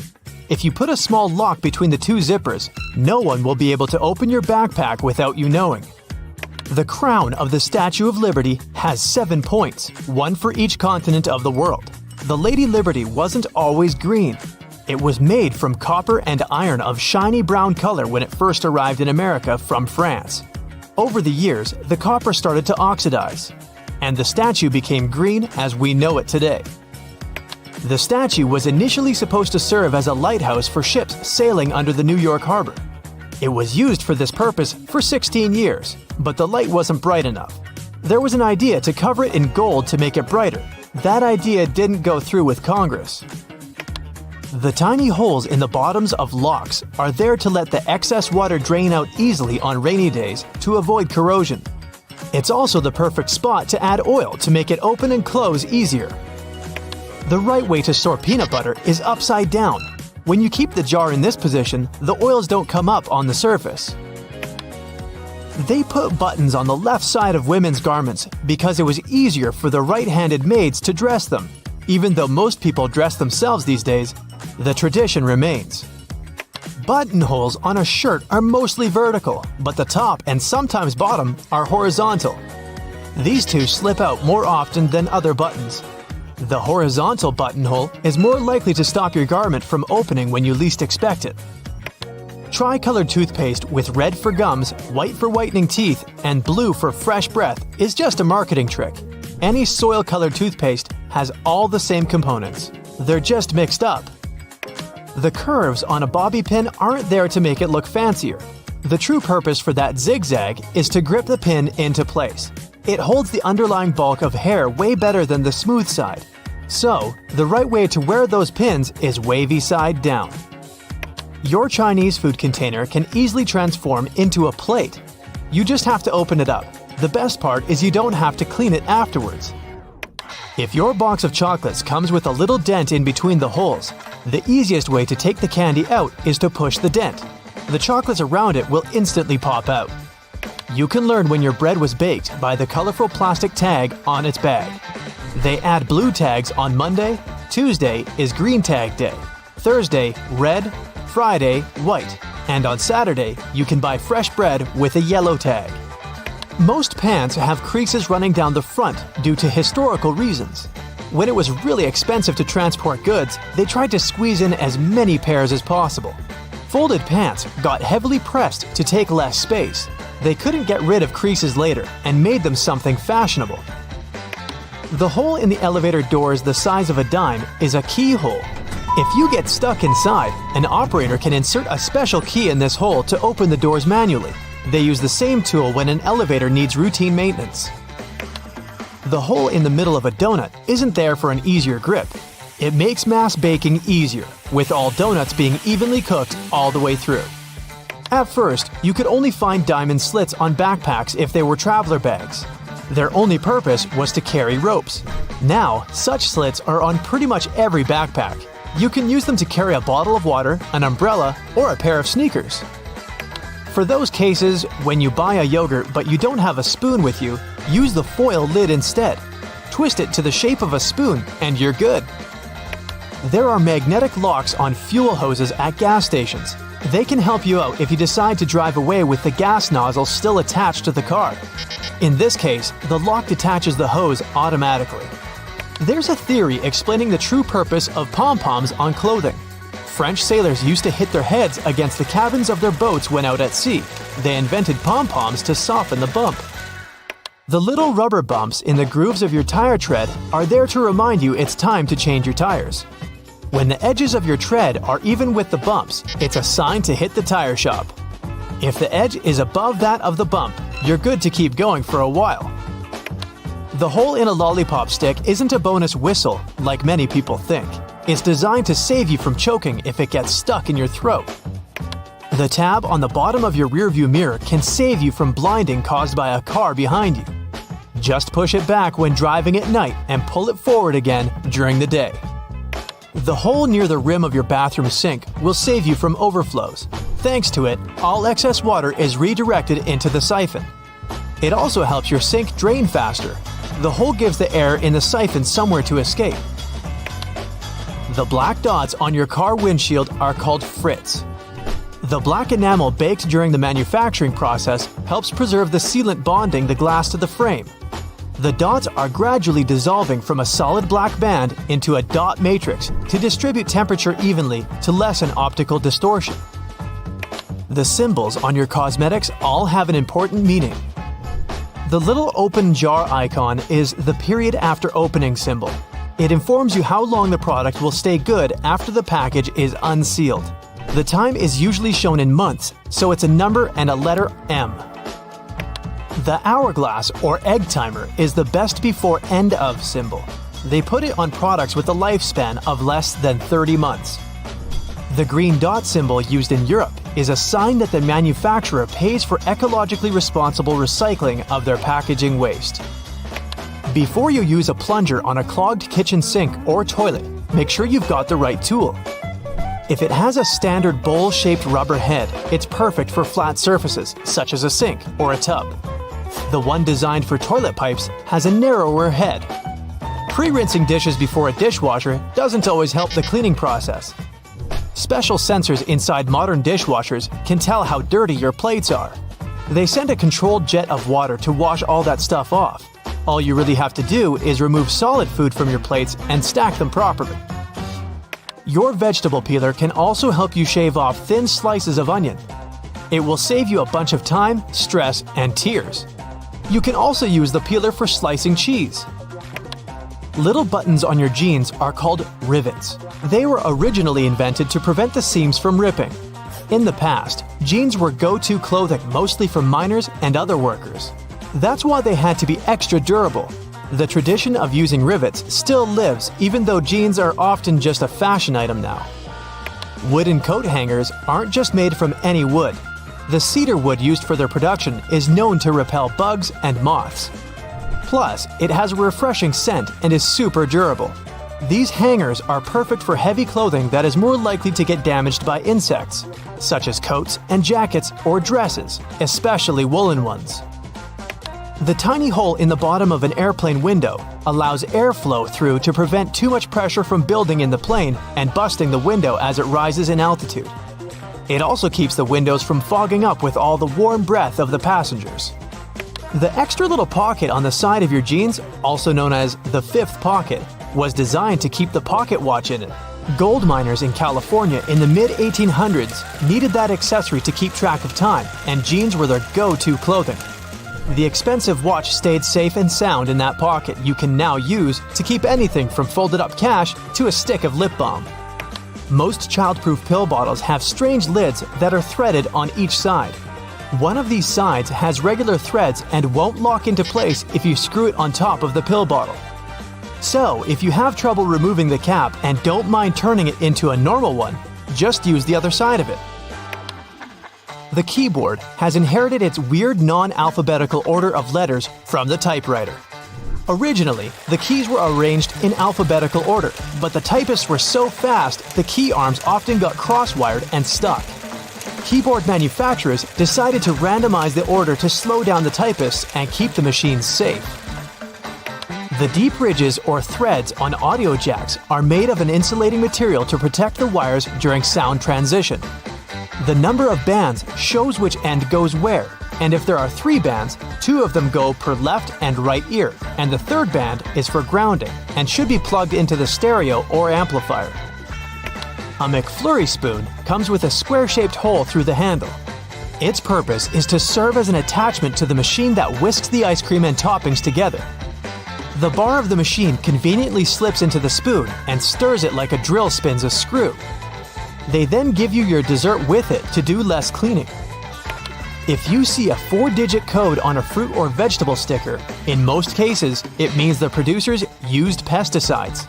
If you put a small lock between the two zippers, no one will be able to open your backpack without you knowing. The crown of the Statue of Liberty has 7 points, one for each continent of the world. The Lady Liberty wasn't always green. It was made from copper and iron of shiny brown color when it first arrived in America from France. Over the years, the copper started to oxidize, and the statue became green as we know it today. The statue was initially supposed to serve as a lighthouse for ships sailing under the New York harbor. It was used for this purpose for 16 years, but the light wasn't bright enough. There was an idea to cover it in gold to make it brighter. That idea didn't go through with Congress. The tiny holes in the bottoms of locks are there to let the excess water drain out easily on rainy days to avoid corrosion. It's also the perfect spot to add oil to make it open and close easier. The right way to store peanut butter is upside down. When you keep the jar in this position, the oils don't come up on the surface. They put buttons on the left side of women's garments because it was easier for the right-handed maids to dress them. Even though most people dress themselves these days, the tradition remains. Buttonholes on a shirt are mostly vertical, but the top and sometimes bottom are horizontal. These two slip out more often than other buttons. The horizontal buttonhole is more likely to stop your garment from opening when you least expect it. Tri-colored toothpaste with red for gums, white for whitening teeth, and blue for fresh breath is just a marketing trick. Any soil-colored toothpaste has all the same components. They're just mixed up. The curves on a bobby pin aren't there to make it look fancier. The true purpose for that zigzag is to grip the pin into place. It holds the underlying bulk of hair way better than the smooth side. So, the right way to wear those pins is wavy side down. Your Chinese food container can easily transform into a plate. You just have to open it up. The best part is you don't have to clean it afterwards. If your box of chocolates comes with a little dent in between the holes, the easiest way to take the candy out is to push the dent. The chocolates around it will instantly pop out. You can learn when your bread was baked by the colorful plastic tag on its bag. They add blue tags on Monday, Tuesday is green tag day, Thursday, red, Friday, white, and on Saturday, you can buy fresh bread with a yellow tag. Most pants have creases running down the front due to historical reasons. When it was really expensive to transport goods, they tried to squeeze in as many pairs as possible. Folded pants got heavily pressed to take less space. They couldn't get rid of creases later and made them something fashionable. The hole in the elevator doors the size of a dime is a keyhole. If you get stuck inside, an operator can insert a special key in this hole to open the doors manually. They use the same tool when an elevator needs routine maintenance. The hole in the middle of a donut isn't there for an easier grip. It makes mass baking easier, with all donuts being evenly cooked all the way through. At first, you could only find diamond slits on backpacks if they were traveler bags. Their only purpose was to carry ropes. Now, such slits are on pretty much every backpack. You can use them to carry a bottle of water, an umbrella, or a pair of sneakers. For those cases when you buy a yogurt but you don't have a spoon with you, use the foil lid instead. Twist it to the shape of a spoon and you're good. There are magnetic locks on fuel hoses at gas stations. They can help you out if you decide to drive away with the gas nozzle still attached to the car. In this case, the lock detaches the hose automatically. There's a theory explaining the true purpose of pom-poms on clothing. French sailors used to hit their heads against the cabins of their boats when out at sea. They invented pom-poms to soften the bump. The little rubber bumps in the grooves of your tire tread are there to remind you it's time to change your tires. When the edges of your tread are even with the bumps, it's a sign to hit the tire shop. If the edge is above that of the bump, you're good to keep going for a while. The hole in a lollipop stick isn't a bonus whistle, like many people think. It's designed to save you from choking if it gets stuck in your throat. The tab on the bottom of your rearview mirror can save you from blinding caused by a car behind you. Just push it back when driving at night and pull it forward again during the day. The hole near the rim of your bathroom sink will save you from overflows. Thanks to it, all excess water is redirected into the siphon. It also helps your sink drain faster. The hole gives the air in the siphon somewhere to escape. The black dots on your car windshield are called frits. The black enamel baked during the manufacturing process helps preserve the sealant bonding the glass to the frame. The dots are gradually dissolving from a solid black band into a dot matrix to distribute temperature evenly to lessen optical distortion. The symbols on your cosmetics all have an important meaning. The little open jar icon is the period after opening symbol. It informs you how long the product will stay good after the package is unsealed. The time is usually shown in months, so it's a number and a letter M. The hourglass or egg timer is the best before end of symbol. They put it on products with a lifespan of less than 30 months. The green dot symbol used in Europe is a sign that the manufacturer pays for ecologically responsible recycling of their packaging waste. Before you use a plunger on a clogged kitchen sink or toilet, make sure you've got the right tool. If it has a standard bowl-shaped rubber head, it's perfect for flat surfaces, such as a sink or a tub. The one designed for toilet pipes has a narrower head. Pre-rinsing dishes before a dishwasher doesn't always help the cleaning process. Special sensors inside modern dishwashers can tell how dirty your plates are. They send a controlled jet of water to wash all that stuff off. All you really have to do is remove solid food from your plates and stack them properly. Your vegetable peeler can also help you shave off thin slices of onion. It will save you a bunch of time, stress, and tears. You can also use the peeler for slicing cheese. Little buttons on your jeans are called rivets. They were originally invented to prevent the seams from ripping. In the past, jeans were go-to clothing mostly for miners and other workers. That's why they had to be extra durable. The tradition of using rivets still lives even though jeans are often just a fashion item now. Wooden coat hangers aren't just made from any wood. The cedar wood used for their production is known to repel bugs and moths. Plus, it has a refreshing scent and is super durable. These hangers are perfect for heavy clothing that is more likely to get damaged by insects, such as coats and jackets or dresses, especially woolen ones. The tiny hole in the bottom of an airplane window allows airflow through to prevent too much pressure from building in the plane and busting the window as it rises in altitude. It also keeps the windows from fogging up with all the warm breath of the passengers. The extra little pocket on the side of your jeans, also known as the fifth pocket, was designed to keep the pocket watch in it. Gold miners in California in the mid-1800s needed that accessory to keep track of time, and jeans were their go-to clothing. The expensive watch stayed safe and sound in that pocket you can now use to keep anything from folded-up cash to a stick of lip balm. Most child-proof pill bottles have strange lids that are threaded on each side. One of these sides has regular threads and won't lock into place if you screw it on top of the pill bottle. So, if you have trouble removing the cap and don't mind turning it into a normal one, just use the other side of it. The keyboard has inherited its weird non-alphabetical order of letters from the typewriter. Originally, the keys were arranged in alphabetical order, but the typists were so fast the key arms often got cross-wired and stuck. Keyboard manufacturers decided to randomize the order to slow down the typists and keep the machines safe. The deep ridges or threads on audio jacks are made of an insulating material to protect the wires during sound transition. The number of bands shows which end goes where, and if there are 3 bands, 2 of them go per left and right ear, and the third band is for grounding and should be plugged into the stereo or amplifier. A McFlurry spoon comes with a square-shaped hole through the handle. Its purpose is to serve as an attachment to the machine that whisks the ice cream and toppings together. The bar of the machine conveniently slips into the spoon and stirs it like a drill spins a screw. They then give you your dessert with it to do less cleaning. If you see a 4-digit code on a fruit or vegetable sticker, in most cases, it means the producers used pesticides.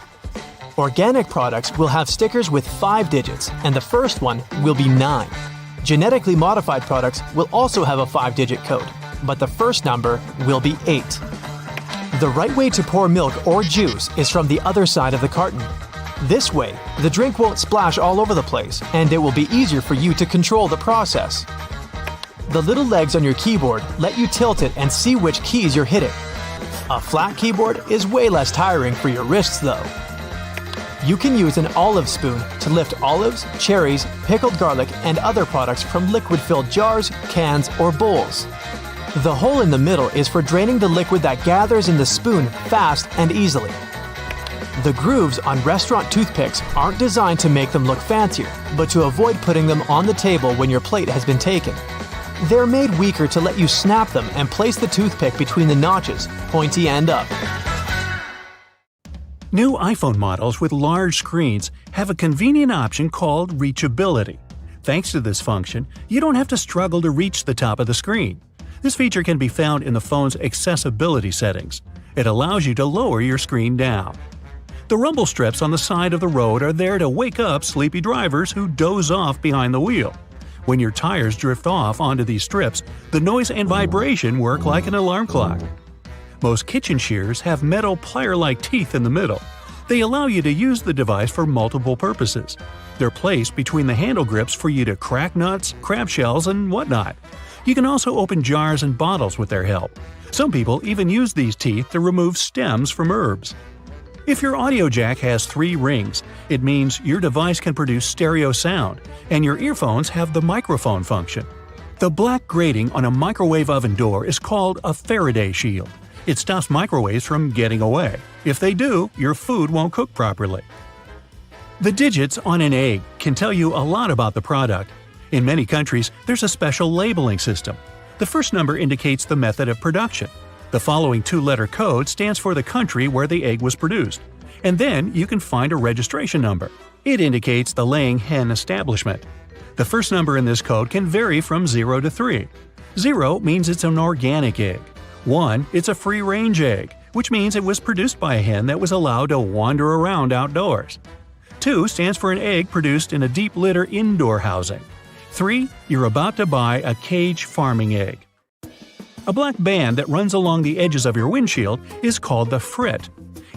Organic products will have stickers with 5 digits, and the first one will be 9. Genetically modified products will also have a 5-digit code, but the first number will be 8. The right way to pour milk or juice is from the other side of the carton. This way, the drink won't splash all over the place, and it will be easier for you to control the process. The little legs on your keyboard let you tilt it and see which keys you're hitting. A flat keyboard is way less tiring for your wrists though. You can use an olive spoon to lift olives, cherries, pickled garlic, and other products from liquid-filled jars, cans, or bowls. The hole in the middle is for draining the liquid that gathers in the spoon fast and easily. The grooves on restaurant toothpicks aren't designed to make them look fancier, but to avoid putting them on the table when your plate has been taken. They're made weaker to let you snap them and place the toothpick between the notches, pointy end up. New iPhone models with large screens have a convenient option called reachability. Thanks to this function, you don't have to struggle to reach the top of the screen. This feature can be found in the phone's accessibility settings. It allows you to lower your screen down. The rumble strips on the side of the road are there to wake up sleepy drivers who doze off behind the wheel. When your tires drift off onto these strips, the noise and vibration work like an alarm clock. Most kitchen shears have metal plier-like teeth in the middle. They allow you to use the device for multiple purposes. They're placed between the handle grips for you to crack nuts, crab shells, and whatnot. You can also open jars and bottles with their help. Some people even use these teeth to remove stems from herbs. If your audio jack has 3 rings, it means your device can produce stereo sound, and your earphones have the microphone function. The black grating on a microwave oven door is called a Faraday shield. It stops microwaves from getting away. If they do, your food won't cook properly. The digits on an egg can tell you a lot about the product. In many countries, there's a special labeling system. The first number indicates the method of production. The following 2-letter code stands for the country where the egg was produced. And then you can find a registration number. It indicates the laying hen establishment. The first number in this code can vary from 0 to 3. 0 means it's an organic egg. 1, it's a free-range egg, which means it was produced by a hen that was allowed to wander around outdoors. 2 stands for an egg produced in a deep litter indoor housing. 3, you're about to buy a cage farming egg. A black band that runs along the edges of your windshield is called the frit.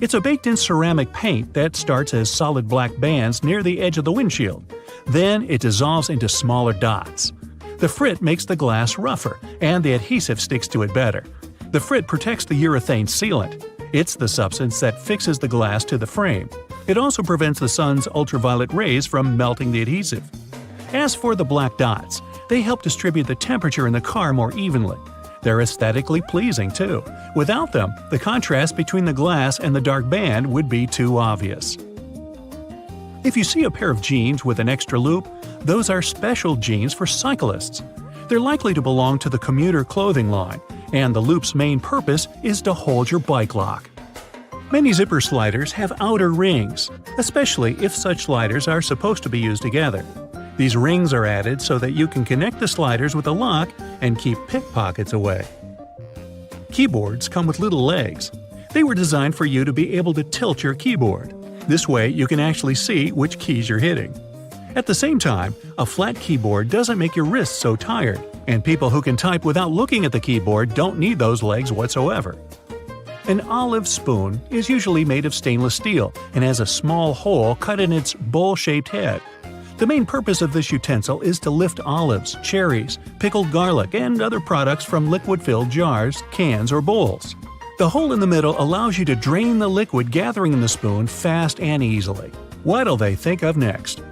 It's a baked-in ceramic paint that starts as solid black bands near the edge of the windshield. Then it dissolves into smaller dots. The frit makes the glass rougher, and the adhesive sticks to it better. The frit protects the urethane sealant. It's the substance that fixes the glass to the frame. It also prevents the sun's ultraviolet rays from melting the adhesive. As for the black dots, they help distribute the temperature in the car more evenly. They're aesthetically pleasing, too. Without them, the contrast between the glass and the dark band would be too obvious. If you see a pair of jeans with an extra loop, those are special jeans for cyclists. They're likely to belong to the commuter clothing line, and the loop's main purpose is to hold your bike lock. Many zipper sliders have outer rings, especially if such sliders are supposed to be used together. These rings are added so that you can connect the sliders with a lock and keep pickpockets away. Keyboards come with little legs. They were designed for you to be able to tilt your keyboard. This way you can actually see which keys you're hitting. At the same time, a flat keyboard doesn't make your wrists so tired, and people who can type without looking at the keyboard don't need those legs whatsoever. An olive spoon is usually made of stainless steel and has a small hole cut in its bowl-shaped head. The main purpose of this utensil is to lift olives, cherries, pickled garlic, and other products from liquid-filled jars, cans, or bowls. The hole in the middle allows you to drain the liquid gathering in the spoon fast and easily. What'll they think of next?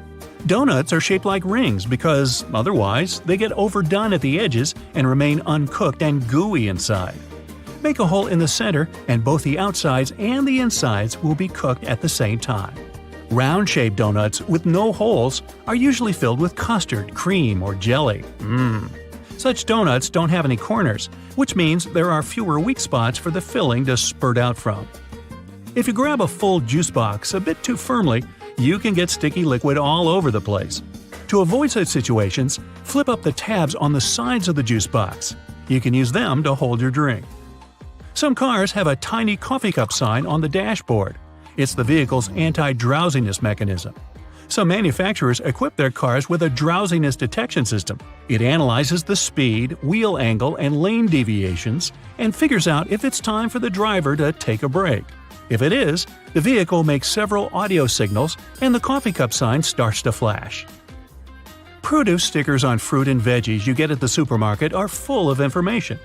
Donuts are shaped like rings because, otherwise, they get overdone at the edges and remain uncooked and gooey inside. Make a hole in the center, and both the outsides and the insides will be cooked at the same time. Round-shaped donuts with no holes are usually filled with custard, cream, or jelly. Such donuts don't have any corners, which means there are fewer weak spots for the filling to spurt out from. If you grab a full juice box a bit too firmly, you can get sticky liquid all over the place. To avoid such situations, flip up the tabs on the sides of the juice box. You can use them to hold your drink. Some cars have a tiny coffee cup sign on the dashboard. It's the vehicle's anti-drowsiness mechanism. Some manufacturers equip their cars with a drowsiness detection system. It analyzes the speed, wheel angle, and lane deviations and figures out if it's time for the driver to take a break. If it is, the vehicle makes several audio signals and the coffee cup sign starts to flash. Produce stickers on fruit and veggies you get at the supermarket are full of information.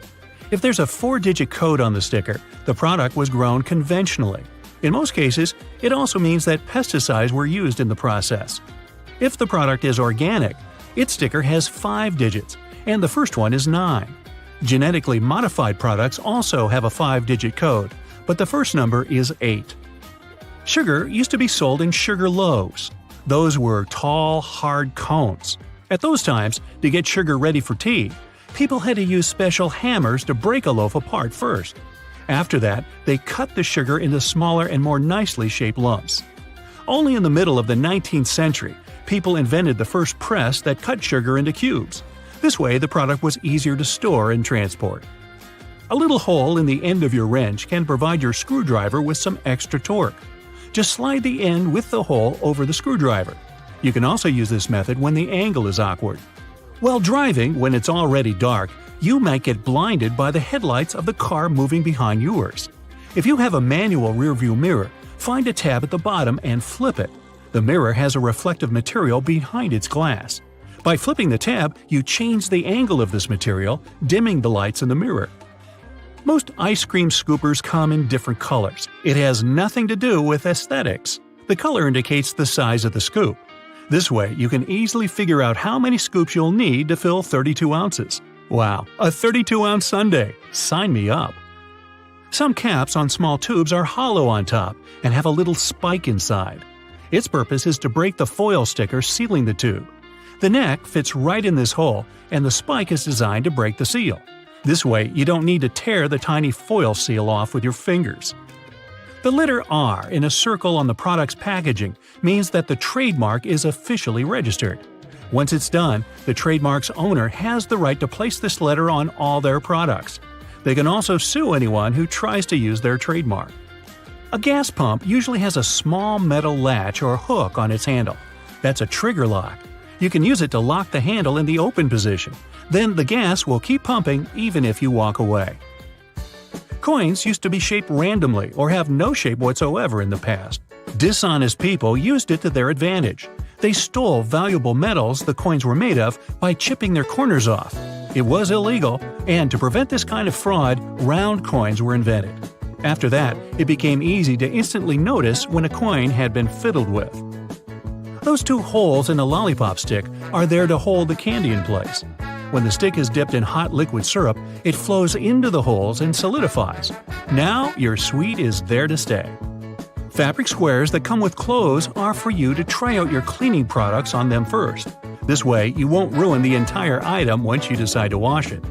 If there's a 4-digit code on the sticker, the product was grown conventionally. In most cases, it also means that pesticides were used in the process. If the product is organic, its sticker has 5 digits, and the first one is 9. Genetically modified products also have a 5-digit code, but the first number is 8. Sugar used to be sold in sugar loaves. Those were tall, hard cones. At those times, to get sugar ready for tea, people had to use special hammers to break a loaf apart first. After that, they cut the sugar into smaller and more nicely shaped lumps. Only in the middle of the 19th century, people invented the first press that cut sugar into cubes. This way, the product was easier to store and transport. A little hole in the end of your wrench can provide your screwdriver with some extra torque. Just slide the end with the hole over the screwdriver. You can also use this method when the angle is awkward. While driving, when it's already dark, you might get blinded by the headlights of the car moving behind yours. If you have a manual rearview mirror, find a tab at the bottom and flip it. The mirror has a reflective material behind its glass. By flipping the tab, you change the angle of this material, dimming the lights in the mirror. Most ice cream scoopers come in different colors. It has nothing to do with aesthetics. The color indicates the size of the scoop. This way, you can easily figure out how many scoops you'll need to fill 32 ounces. Wow, a 32-ounce sundae! Sign me up! Some caps on small tubes are hollow on top and have a little spike inside. Its purpose is to break the foil sticker sealing the tube. The neck fits right in this hole, and the spike is designed to break the seal. This way, you don't need to tear the tiny foil seal off with your fingers. The letter R in a circle on the product's packaging means that the trademark is officially registered. Once it's done, the trademark's owner has the right to place this letter on all their products. They can also sue anyone who tries to use their trademark. A gas pump usually has a small metal latch or hook on its handle. That's a trigger lock. You can use it to lock the handle in the open position. Then the gas will keep pumping even if you walk away. Coins used to be shaped randomly or have no shape whatsoever in the past. Dishonest people used it to their advantage. They stole valuable metals the coins were made of by chipping their corners off. It was illegal, and to prevent this kind of fraud, round coins were invented. After that, it became easy to instantly notice when a coin had been fiddled with. Those 2 holes in a lollipop stick are there to hold the candy in place. When the stick is dipped in hot liquid syrup, it flows into the holes and solidifies. Now your sweet is there to stay. Fabric squares that come with clothes are for you to try out your cleaning products on them first. This way, you won't ruin the entire item once you decide to wash it.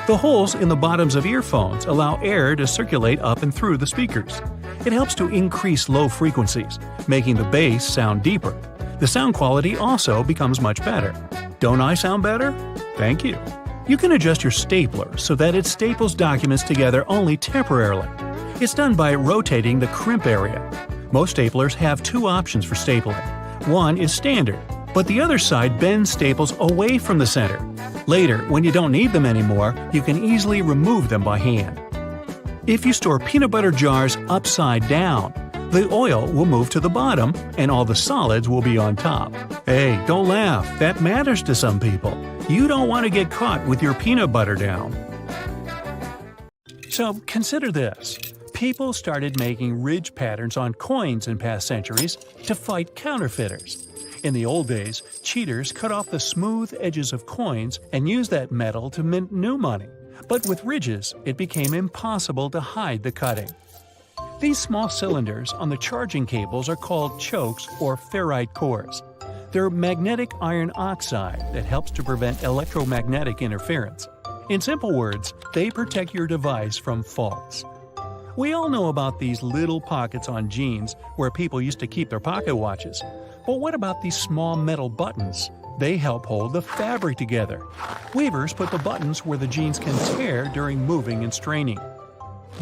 The holes in the bottoms of earphones allow air to circulate up and through the speakers. It helps to increase low frequencies, making the bass sound deeper. The sound quality also becomes much better. Don't I sound better? Thank you. You can adjust your stapler so that it staples documents together only temporarily. It's done by rotating the crimp area. Most staplers have 2 options for stapling. One is standard, but the other side bends staples away from the center. Later, when you don't need them anymore, you can easily remove them by hand. If you store peanut butter jars upside down, the oil will move to the bottom and all the solids will be on top. Hey, don't laugh, that matters to some people. You don't want to get caught with your peanut butter down. So consider this. People started making ridge patterns on coins in past centuries to fight counterfeiters. In the old days, cheaters cut off the smooth edges of coins and used that metal to mint new money. But with ridges, it became impossible to hide the cutting. These small cylinders on the charging cables are called chokes or ferrite cores. They're magnetic iron oxide that helps to prevent electromagnetic interference. In simple words, they protect your device from faults. We all know about these little pockets on jeans where people used to keep their pocket watches. But what about these small metal buttons? They help hold the fabric together. Weavers put the buttons where the jeans can tear during moving and straining.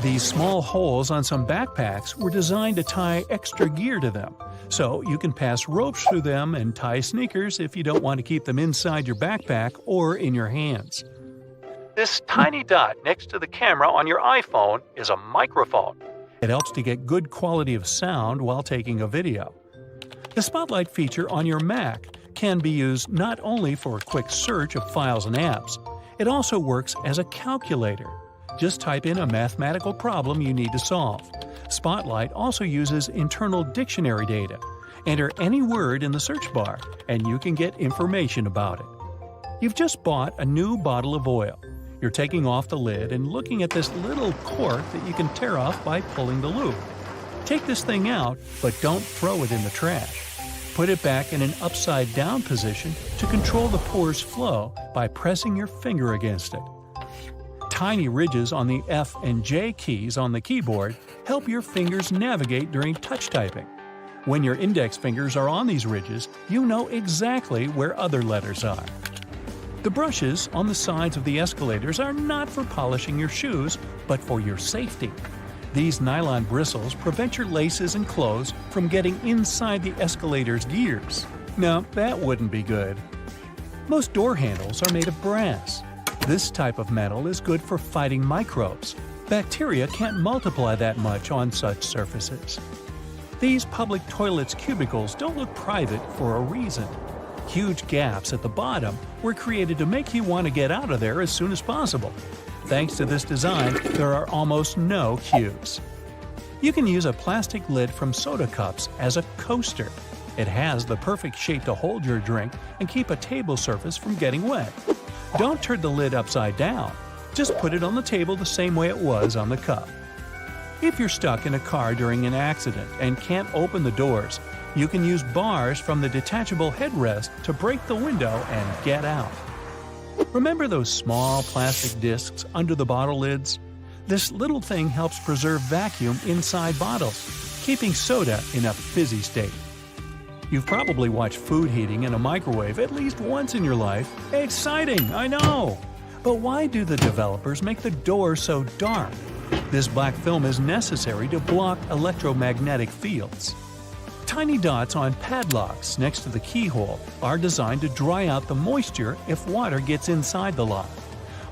These small holes on some backpacks were designed to tie extra gear to them, so you can pass ropes through them and tie sneakers if you don't want to keep them inside your backpack or in your hands. This tiny dot next to the camera on your iPhone is a microphone. It helps to get good quality of sound while taking a video. The spotlight feature on your Mac can be used not only for a quick search of files and apps, it also works as a calculator. Just type in a mathematical problem you need to solve. Spotlight also uses internal dictionary data. Enter any word in the search bar, and you can get information about it. You've just bought a new bottle of oil. You're taking off the lid and looking at this little cork that you can tear off by pulling the loop. Take this thing out, but don't throw it in the trash. Put it back in an upside-down position to control the pour's flow by pressing your finger against it. Tiny ridges on the F and J keys on the keyboard help your fingers navigate during touch typing. When your index fingers are on these ridges, you know exactly where other letters are. The brushes on the sides of the escalators are not for polishing your shoes, but for your safety. These nylon bristles prevent your laces and clothes from getting inside the escalator's gears. Now, that wouldn't be good. Most door handles are made of brass. This type of metal is good for fighting microbes. Bacteria can't multiply that much on such surfaces. These public toilets' cubicles don't look private for a reason. Huge gaps at the bottom were created to make you want to get out of there as soon as possible. Thanks to this design, there are almost no queues. You can use a plastic lid from soda cups as a coaster. It has the perfect shape to hold your drink and keep a table surface from getting wet. Don't turn the lid upside down. Just put it on the table the same way it was on the cup. If you're stuck in a car during an accident and can't open the doors, you can use bars from the detachable headrest to break the window and get out. Remember those small plastic discs under the bottle lids? This little thing helps preserve vacuum inside bottles, keeping soda in a fizzy state. You've probably watched food heating in a microwave at least once in your life. Exciting, I know! But why do the developers make the door so dark? This black film is necessary to block electromagnetic fields. Tiny dots on padlocks next to the keyhole are designed to dry out the moisture if water gets inside the lock.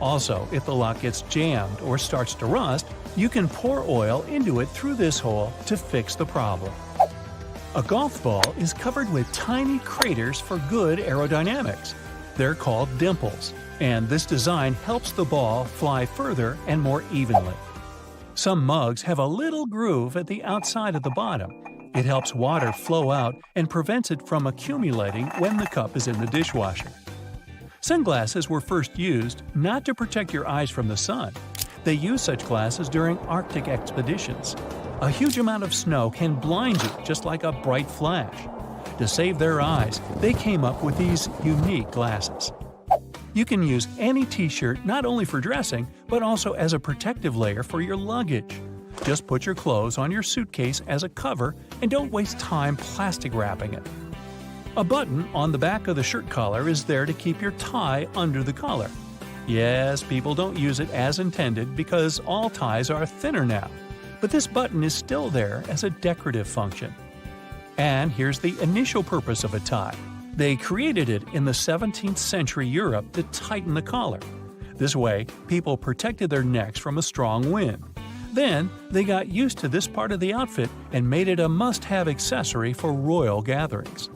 Also, if the lock gets jammed or starts to rust, you can pour oil into it through this hole to fix the problem. A golf ball is covered with tiny craters for good aerodynamics. They're called dimples, and this design helps the ball fly further and more evenly. Some mugs have a little groove at the outside of the bottom. It helps water flow out and prevents it from accumulating when the cup is in the dishwasher. Sunglasses were first used not to protect your eyes from the sun. They use such glasses during Arctic expeditions. A huge amount of snow can blind you just like a bright flash. To save their eyes, they came up with these unique glasses. You can use any t-shirt not only for dressing, but also as a protective layer for your luggage. Just put your clothes on your suitcase as a cover and don't waste time plastic wrapping it. A button on the back of the shirt collar is there to keep your tie under the collar. Yes, people don't use it as intended because all ties are thinner now, but this button is still there as a decorative function. And here's the initial purpose of a tie. They created it in the 17th century Europe to tighten the collar. This way, people protected their necks from a strong wind. Then, they got used to this part of the outfit and made it a must-have accessory for royal gatherings.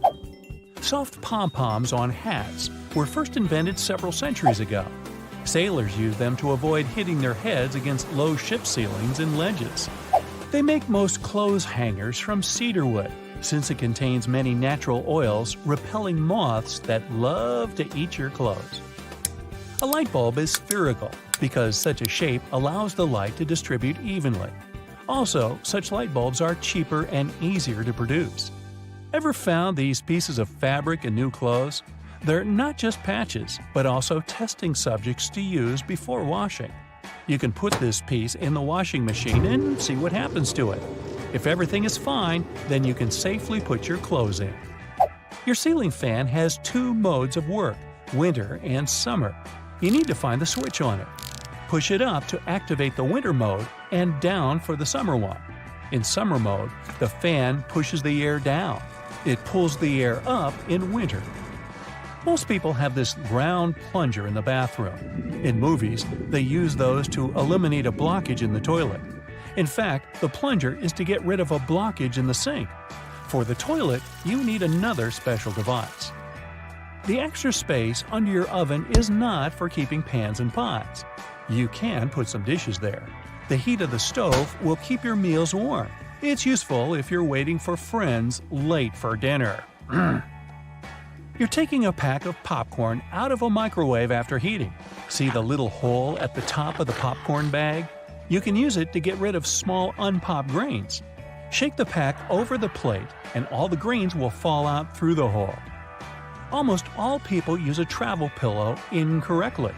Soft pom-poms on hats were first invented several centuries ago. Sailors used them to avoid hitting their heads against low ship ceilings and ledges. They make most clothes hangers from cedar wood, since it contains many natural oils repelling moths that love to eat your clothes. A light bulb is spherical because such a shape allows the light to distribute evenly. Also, such light bulbs are cheaper and easier to produce. Ever found these pieces of fabric in new clothes? They're not just patches, but also testing subjects to use before washing. You can put this piece in the washing machine and see what happens to it. If everything is fine, then you can safely put your clothes in. Your ceiling fan has two modes of work, winter and summer. You need to find the switch on it. Push it up to activate the winter mode and down for the summer one. In summer mode, the fan pushes the air down. It pulls the air up in winter. Most people have this round plunger in the bathroom. In movies, they use those to eliminate a blockage in the toilet. In fact, the plunger is to get rid of a blockage in the sink. For the toilet, you need another special device. The extra space under your oven is not for keeping pans and pots. You can put some dishes there. The heat of the stove will keep your meals warm. It's useful if you're waiting for friends late for dinner. You're taking a pack of popcorn out of a microwave after heating. See the little hole at the top of the popcorn bag? You can use it to get rid of small unpopped grains. Shake the pack over the plate and all the grains will fall out through the hole. Almost all people use a travel pillow incorrectly.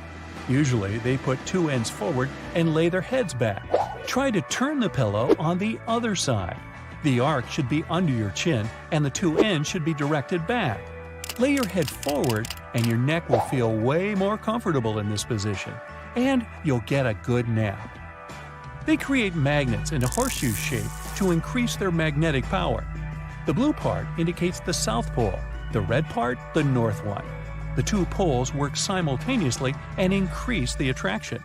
Usually they put two ends forward and lay their heads back. Try to turn the pillow on the other side. The arc should be under your chin and the two ends should be directed back. Lay your head forward and your neck will feel way more comfortable in this position, and you'll get a good nap. They create magnets in a horseshoe shape to increase their magnetic power. The blue part indicates the south pole, the red part the north one. The two poles work simultaneously and increase the attraction.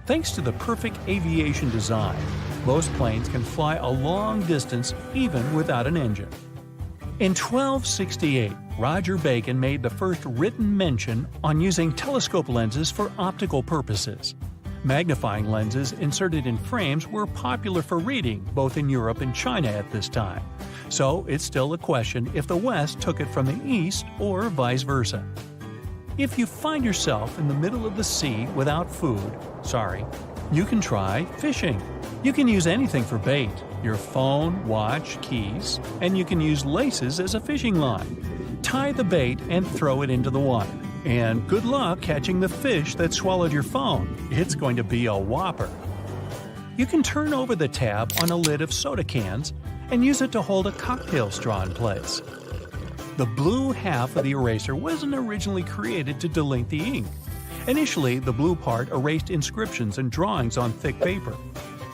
Thanks to the perfect aviation design, most planes can fly a long distance even without an engine. In 1268, Roger Bacon made the first written mention on using telescope lenses for optical purposes. Magnifying lenses inserted in frames were popular for reading both in Europe and China at this time, so it's still a question if the West took it from the East or vice versa. If you find yourself in the middle of the sea without food, you can try fishing. You can use anything for bait, your phone, watch, keys, and you can use laces as a fishing line. Tie the bait and throw it into the water. And good luck catching the fish that swallowed your phone. It's going to be a whopper. You can turn over the tab on a lid of soda cans and use it to hold a cocktail straw in place. The blue half of the eraser wasn't originally created to delink the ink. Initially, the blue part erased inscriptions and drawings on thick paper.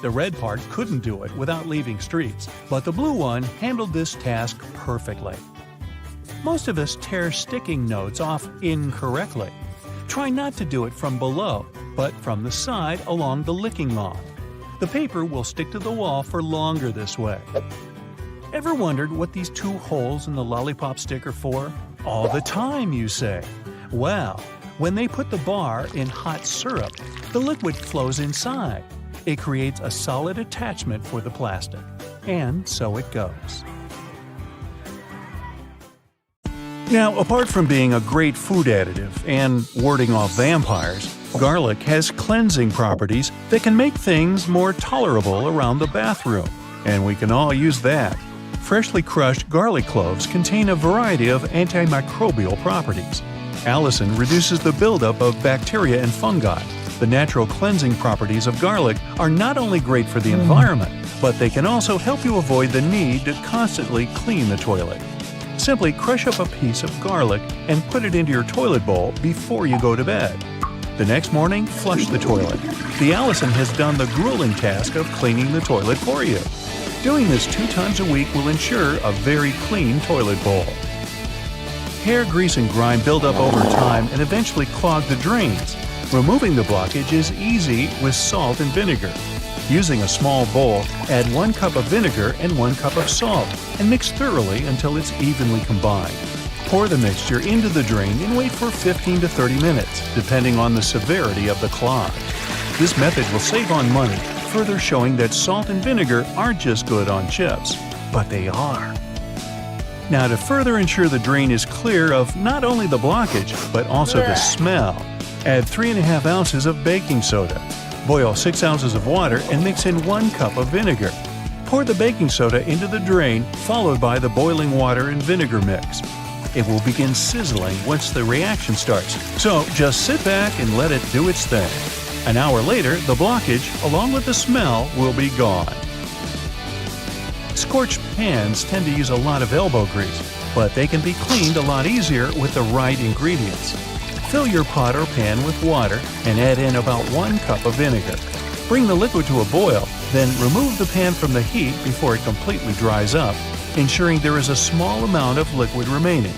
The red part couldn't do it without leaving streaks, but the blue one handled this task perfectly. Most of us tear sticking notes off incorrectly. Try not to do it from below, but from the side along the licking log. The paper will stick to the wall for longer this way. Ever wondered what these two holes in the lollipop stick are for? All the time, you say. Well, when they put the bar in hot syrup, the liquid flows inside. It creates a solid attachment for the plastic. And so it goes. Now, apart from being a great food additive and warding off vampires, garlic has cleansing properties that can make things more tolerable around the bathroom. And we can all use that. Freshly crushed garlic cloves contain a variety of antimicrobial properties. Allicin reduces the buildup of bacteria and fungi. The natural cleansing properties of garlic are not only great for the environment, but they can also help you avoid the need to constantly clean the toilet. Simply crush up a piece of garlic and put it into your toilet bowl before you go to bed. The next morning, flush the toilet. The Allicin has done the grueling task of cleaning the toilet for you. Doing this 2 times a week will ensure a very clean toilet bowl. Hair grease and grime build up over time and eventually clog the drains. Removing the blockage is easy with salt and vinegar. Using a small bowl, add 1 cup of vinegar and 1 cup of salt and mix thoroughly until it's evenly combined. Pour the mixture into the drain and wait for 15 to 30 minutes, depending on the severity of the clog. This method will save on money, further showing that salt and vinegar aren't just good on chips, but they are. Now, to further ensure the drain is clear of not only the blockage, but also the smell, add 3½ ounces of baking soda. Boil 6 ounces of water and mix in 1 cup of vinegar. Pour the baking soda into the drain, followed by the boiling water and vinegar mix. It will begin sizzling once the reaction starts, so just sit back and let it do its thing. An hour later, the blockage, along with the smell, will be gone. Scorched pans tend to use a lot of elbow grease, but they can be cleaned a lot easier with the right ingredients. Fill your pot or pan with water and add in about 1 cup of vinegar. Bring the liquid to a boil, then remove the pan from the heat before it completely dries up, ensuring there is a small amount of liquid remaining.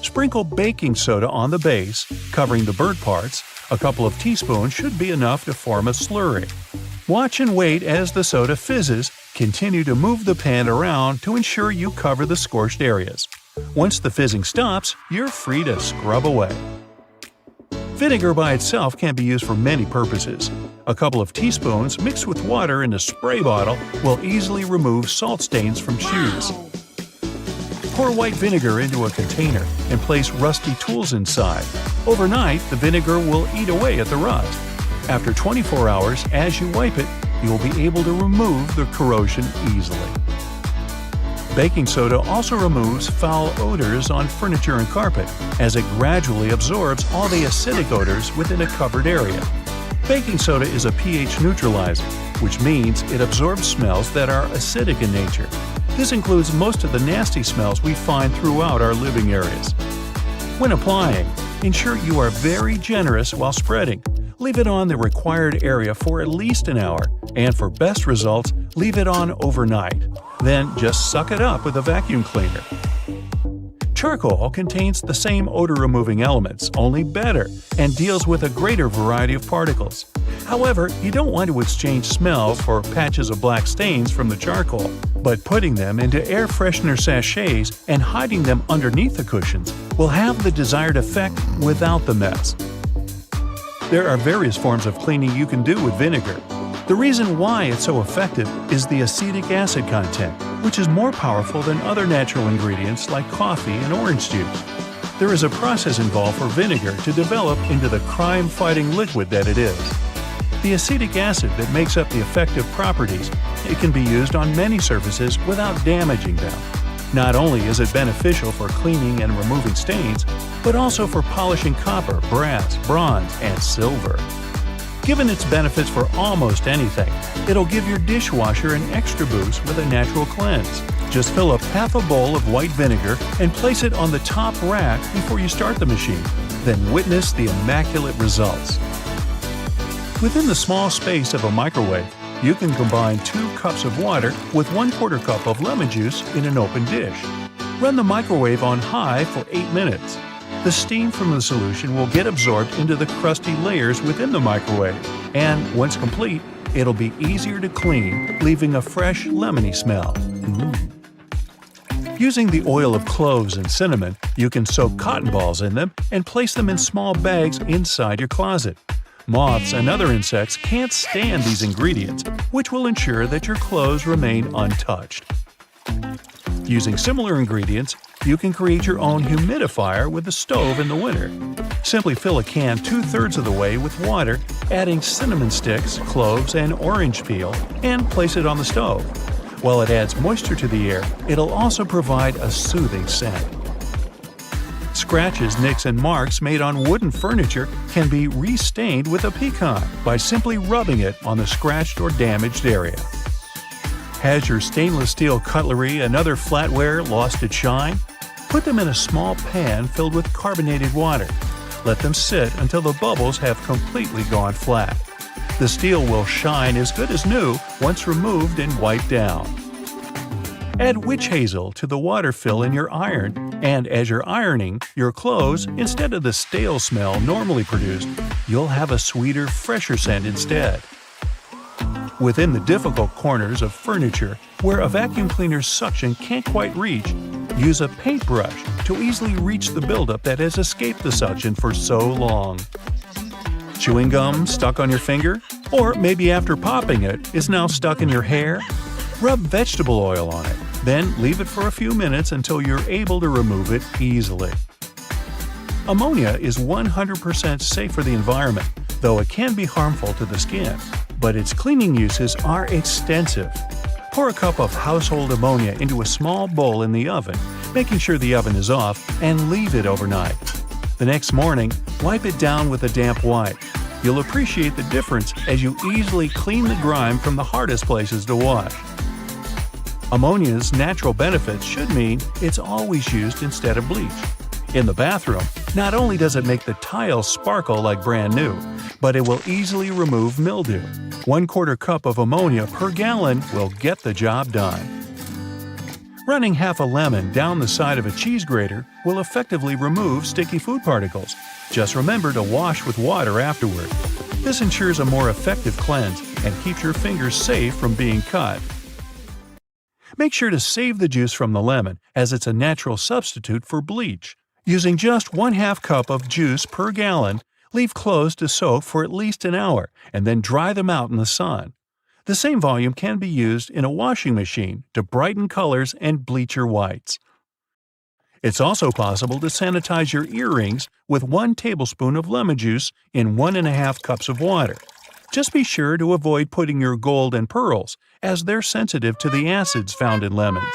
Sprinkle baking soda on the base, covering the burnt parts. A couple of teaspoons should be enough to form a slurry. Watch and wait as the soda fizzes. Continue to move the pan around to ensure you cover the scorched areas. Once the fizzing stops, you're free to scrub away. Vinegar by itself can be used for many purposes. A couple of teaspoons mixed with water in a spray bottle will easily remove salt stains from shoes. Pour white vinegar into a container and place rusty tools inside. Overnight, the vinegar will eat away at the rust. After 24 hours, as you wipe it, you will be able to remove the corrosion easily. Baking soda also removes foul odors on furniture and carpet, as it gradually absorbs all the acidic odors within a covered area. Baking soda is a pH neutralizer, which means it absorbs smells that are acidic in nature. This includes most of the nasty smells we find throughout our living areas. When applying, ensure you are very generous while spreading. Leave it on the required area for at least an hour, and for best results, leave it on overnight. Then just suck it up with a vacuum cleaner. Charcoal contains the same odor-removing elements, only better, and deals with a greater variety of particles. However, you don't want to exchange smells for patches of black stains from the charcoal, but putting them into air freshener sachets and hiding them underneath the cushions will have the desired effect without the mess. There are various forms of cleaning you can do with vinegar. The reason why it's so effective is the acetic acid content, which is more powerful than other natural ingredients like coffee and orange juice. There is a process involved for vinegar to develop into the crime-fighting liquid that it is. The acetic acid that makes up the effective properties, it can be used on many surfaces without damaging them. Not only is it beneficial for cleaning and removing stains, but also for polishing copper, brass, bronze, and silver. Given its benefits for almost anything, it'll give your dishwasher an extra boost with a natural cleanse. Just fill up half a bowl of white vinegar and place it on the top rack before you start the machine. Then witness the immaculate results. Within the small space of a microwave, you can combine 2 cups of water with 1/4 cup of lemon juice in an open dish. Run the microwave on high for 8 minutes. The steam from the solution will get absorbed into the crusty layers within the microwave, and once complete, it'll be easier to clean, leaving a fresh, lemony smell. Using the oil of cloves and cinnamon, you can soak cotton balls in them and place them in small bags inside your closet. Moths and other insects can't stand these ingredients, which will ensure that your clothes remain untouched. Using similar ingredients, you can create your own humidifier with the stove in the winter. Simply fill a can 2/3 of the way with water, adding cinnamon sticks, cloves, and orange peel, and place it on the stove. While it adds moisture to the air, it'll also provide a soothing scent. Scratches, nicks, and marks made on wooden furniture can be restained with a pecan by simply rubbing it on the scratched or damaged area. Has your stainless steel cutlery and other flatware lost its shine? Put them in a small pan filled with carbonated water. Let them sit until the bubbles have completely gone flat. The steel will shine as good as new once removed and wiped down. Add witch hazel to the water fill in your iron, and as you're ironing your clothes, instead of the stale smell normally produced, you'll have a sweeter, fresher scent instead. Within the difficult corners of furniture where a vacuum cleaner's suction can't quite reach, use a paintbrush to easily reach the buildup that has escaped the suction for so long. Chewing gum stuck on your finger? Or maybe after popping it, is now stuck in your hair? Rub vegetable oil on it, then leave it for a few minutes until you're able to remove it easily. Ammonia is 100% safe for the environment, though it can be harmful to the skin. But its cleaning uses are extensive. Pour a cup of household ammonia into a small bowl in the oven, making sure the oven is off, and leave it overnight. The next morning, wipe it down with a damp wipe. You'll appreciate the difference as you easily clean the grime from the hardest places to wash. Ammonia's natural benefits should mean it's always used instead of bleach. In the bathroom, not only does it make the tiles sparkle like brand new, but it will easily remove mildew. 1/4 cup of ammonia per gallon will get the job done. Running half a lemon down the side of a cheese grater will effectively remove sticky food particles. Just remember to wash with water afterward. This ensures a more effective cleanse and keeps your fingers safe from being cut. Make sure to save the juice from the lemon, as it's a natural substitute for bleach. Using just 1/2 cup of juice per gallon, leave clothes to soak for at least an hour, and then dry them out in the sun. The same volume can be used in a washing machine to brighten colors and bleach your whites. It's also possible to sanitize your earrings with 1 tablespoon of lemon juice in 1½ cups of water. Just be sure to avoid putting your gold and pearls, as they're sensitive to the acids found in lemons.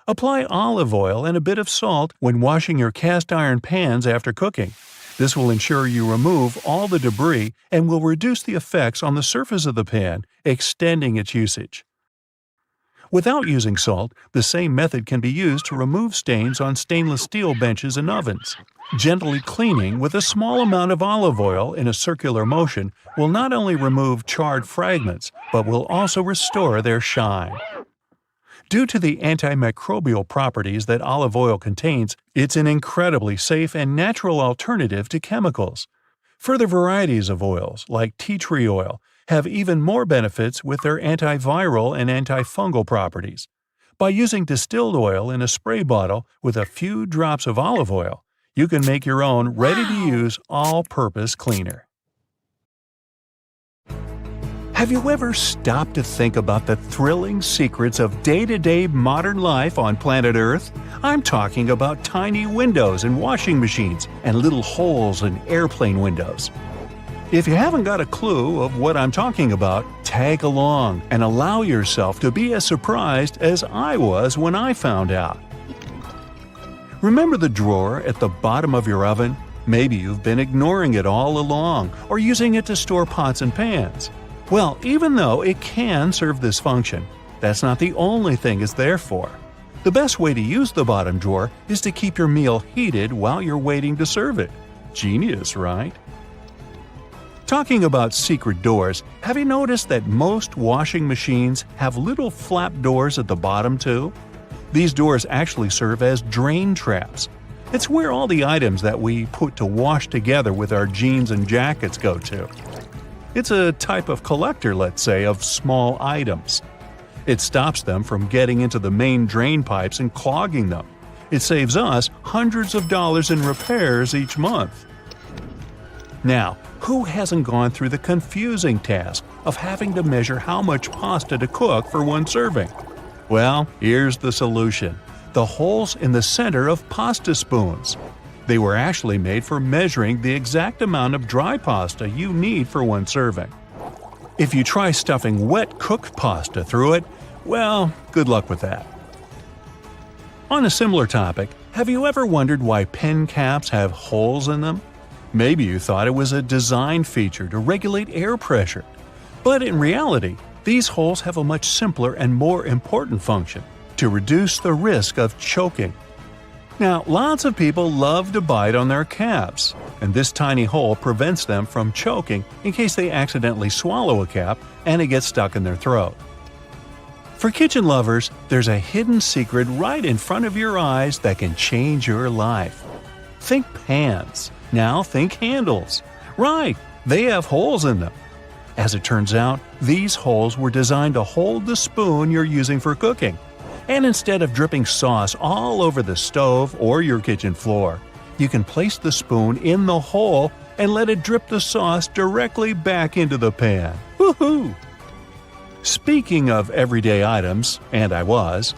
Apply olive oil and a bit of salt when washing your cast iron pans after cooking. This will ensure you remove all the debris and will reduce the effects on the surface of the pan, extending its usage. Without using salt, the same method can be used to remove stains on stainless steel benches and ovens. Gently cleaning with a small amount of olive oil in a circular motion will not only remove charred fragments, but will also restore their shine. Due to the antimicrobial properties that olive oil contains, it's an incredibly safe and natural alternative to chemicals. Further varieties of oils, like tea tree oil, have even more benefits with their antiviral and antifungal properties. By using distilled oil in a spray bottle with a few drops of olive oil, you can make your own ready-to-use all-purpose cleaner. Have you ever stopped to think about the thrilling secrets of day-to-day modern life on planet Earth? I'm talking about tiny windows in washing machines and little holes in airplane windows. If you haven't got a clue of what I'm talking about, tag along and allow yourself to be as surprised as I was when I found out. Remember the drawer at the bottom of your oven? Maybe you've been ignoring it all along or using it to store pots and pans. Well, even though it can serve this function, that's not the only thing it's there for. The best way to use the bottom drawer is to keep your meal heated while you're waiting to serve it. Genius, right? Talking about secret doors, have you noticed that most washing machines have little flap doors at the bottom too? These doors actually serve as drain traps. It's where all the items that we put to wash together with our jeans and jackets go to. It's a type of collector, let's say, of small items. It stops them from getting into the main drain pipes and clogging them. It saves us hundreds of dollars in repairs each month. Now, who hasn't gone through the confusing task of having to measure how much pasta to cook for one serving? Well, here's the solution: the holes in the center of pasta spoons. They were actually made for measuring the exact amount of dry pasta you need for one serving. If you try stuffing wet cooked pasta through it, well, good luck with that. On a similar topic, have you ever wondered why pen caps have holes in them? Maybe you thought it was a design feature to regulate air pressure. But in reality, these holes have a much simpler and more important function: to reduce the risk of choking. Now, lots of people love to bite on their caps, and this tiny hole prevents them from choking in case they accidentally swallow a cap and it gets stuck in their throat. For kitchen lovers, there's a hidden secret right in front of your eyes that can change your life. Think pans. Now think handles. Right, they have holes in them. As it turns out, these holes were designed to hold the spoon you're using for cooking. And instead of dripping sauce all over the stove or your kitchen floor, you can place the spoon in the hole and let it drip the sauce directly back into the pan. Woohoo! Speaking of everyday items, and I was,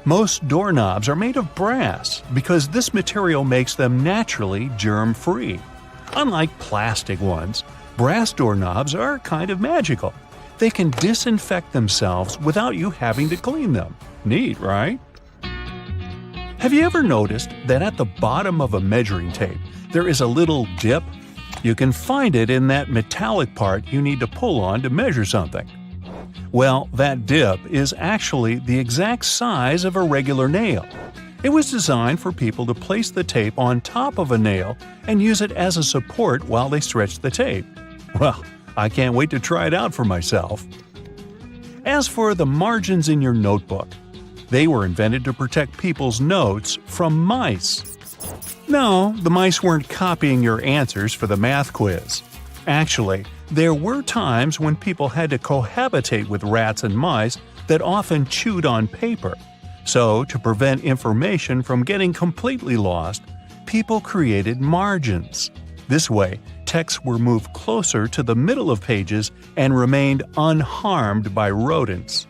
most doorknobs are made of brass because this material makes them naturally germ-free. Unlike plastic ones, brass doorknobs are kind of magical. They can disinfect themselves without you having to clean them. Neat, right? Have you ever noticed that at the bottom of a measuring tape there is a little dip? You can find it in that metallic part you need to pull on to measure something. Well, that dip is actually the exact size of a regular nail. It was designed for people to place the tape on top of a nail and use it as a support while they stretch the tape. Well, I can't wait to try it out for myself. As for the margins in your notebook, they were invented to protect people's notes from mice. No, the mice weren't copying your answers for the math quiz. Actually, there were times when people had to cohabitate with rats and mice that often chewed on paper. So, to prevent information from getting completely lost, people created margins. This way, texts were moved closer to the middle of pages and remained unharmed by rodents.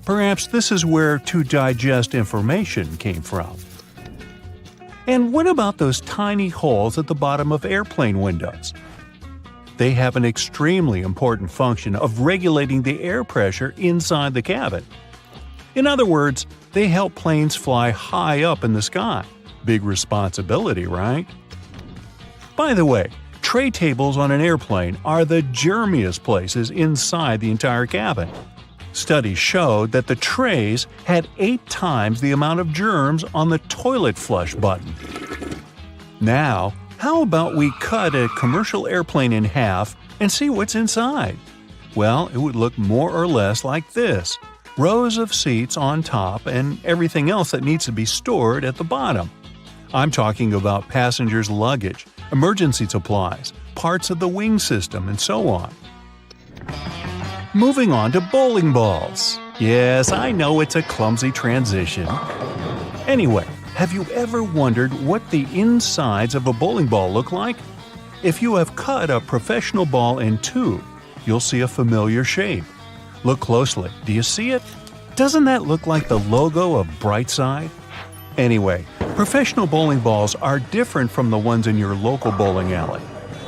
Perhaps this is where to digest information came from. And what about those tiny holes at the bottom of airplane windows? They have an extremely important function of regulating the air pressure inside the cabin. In other words, they help planes fly high up in the sky. Big responsibility, right? By the way, tray tables on an airplane are the germiest places inside the entire cabin. Studies showed that the trays had 8 times the amount of germs on the toilet flush button. Now, how about we cut a commercial airplane in half and see what's inside? Well, it would look more or less like this: rows of seats on top and everything else that needs to be stored at the bottom. I'm talking about passengers' luggage, emergency supplies, parts of the wing system, and so on. Moving on to bowling balls. Yes, I know it's a clumsy transition. Anyway, have you ever wondered what the insides of a bowling ball look like? If you have cut a professional ball in two, you'll see a familiar shape. Look closely. Do you see it? Doesn't that look like the logo of Brightside? Anyway, professional bowling balls are different from the ones in your local bowling alley.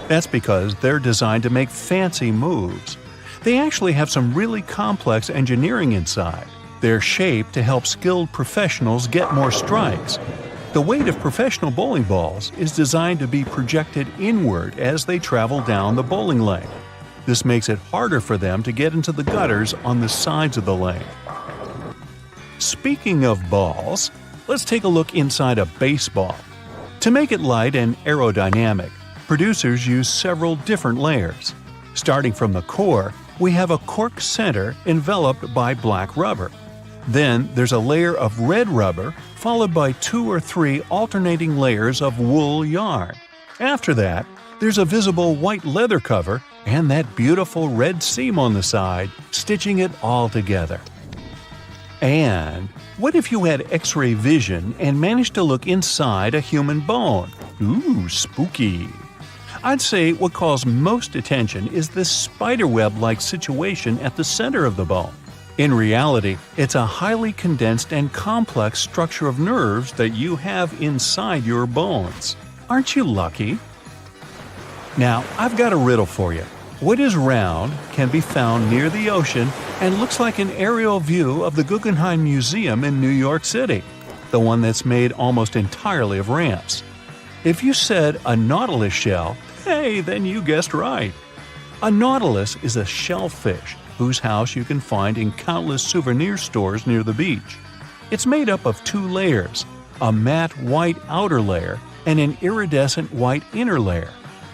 That's because they're designed to make fancy moves. They actually have some really complex engineering inside. They're shaped to help skilled professionals get more strikes. The weight of professional bowling balls is designed to be projected inward as they travel down the bowling lane. This makes it harder for them to get into the gutters on the sides of the lane. Speaking of balls, let's take a look inside a baseball. To make it light and aerodynamic, producers use several different layers. Starting from the core, we have a cork center enveloped by black rubber. Then there's a layer of red rubber, followed by 2 or 3 alternating layers of wool yarn. After that, there's a visible white leather cover and that beautiful red seam on the side, stitching it all together. And what if you had X-ray vision and managed to look inside a human bone? Ooh, spooky! I'd say what calls most attention is this spiderweb-like situation at the center of the bone. In reality, it's a highly condensed and complex structure of nerves that you have inside your bones. Aren't you lucky? Now, I've got a riddle for you. What is round, can be found near the ocean, and looks like an aerial view of the Guggenheim Museum in New York City, the one that's made almost entirely of ramps? If you said a nautilus shell, hey, then you guessed right. A nautilus is a shellfish whose house you can find in countless souvenir stores near the beach. It's made up of 2 layers, a matte white outer layer and an iridescent white inner layer.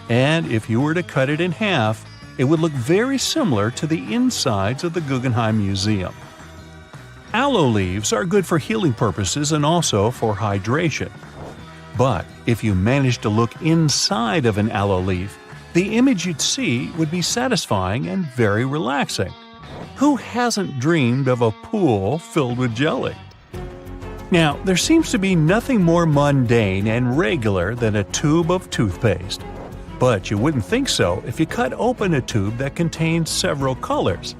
And if you were to cut it in half, it would look very similar to the insides of the Guggenheim Museum. Aloe leaves are good for healing purposes and also for hydration. But if you managed to look inside of an aloe leaf, the image you'd see would be satisfying and very relaxing. Who hasn't dreamed of a pool filled with jelly? Now, there seems to be nothing more mundane and regular than a tube of toothpaste. But you wouldn't think so if you cut open a tube that contains several colors.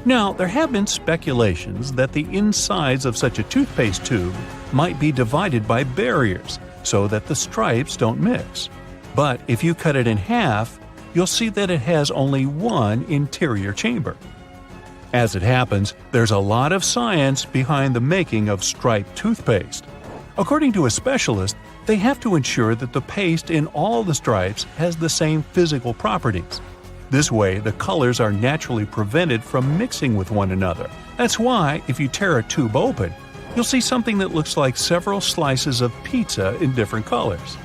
Now, there have been speculations that the insides of such a toothpaste tube might be divided by barriers so that the stripes don't mix. But if you cut it in half, you'll see that it has only one interior chamber. As it happens, there's a lot of science behind the making of striped toothpaste. According to a specialist, they have to ensure that the paste in all the stripes has the same physical properties. This way, the colors are naturally prevented from mixing with one another. That's why, if you tear a tube open, you'll see something that looks like several slices of pizza in different colors.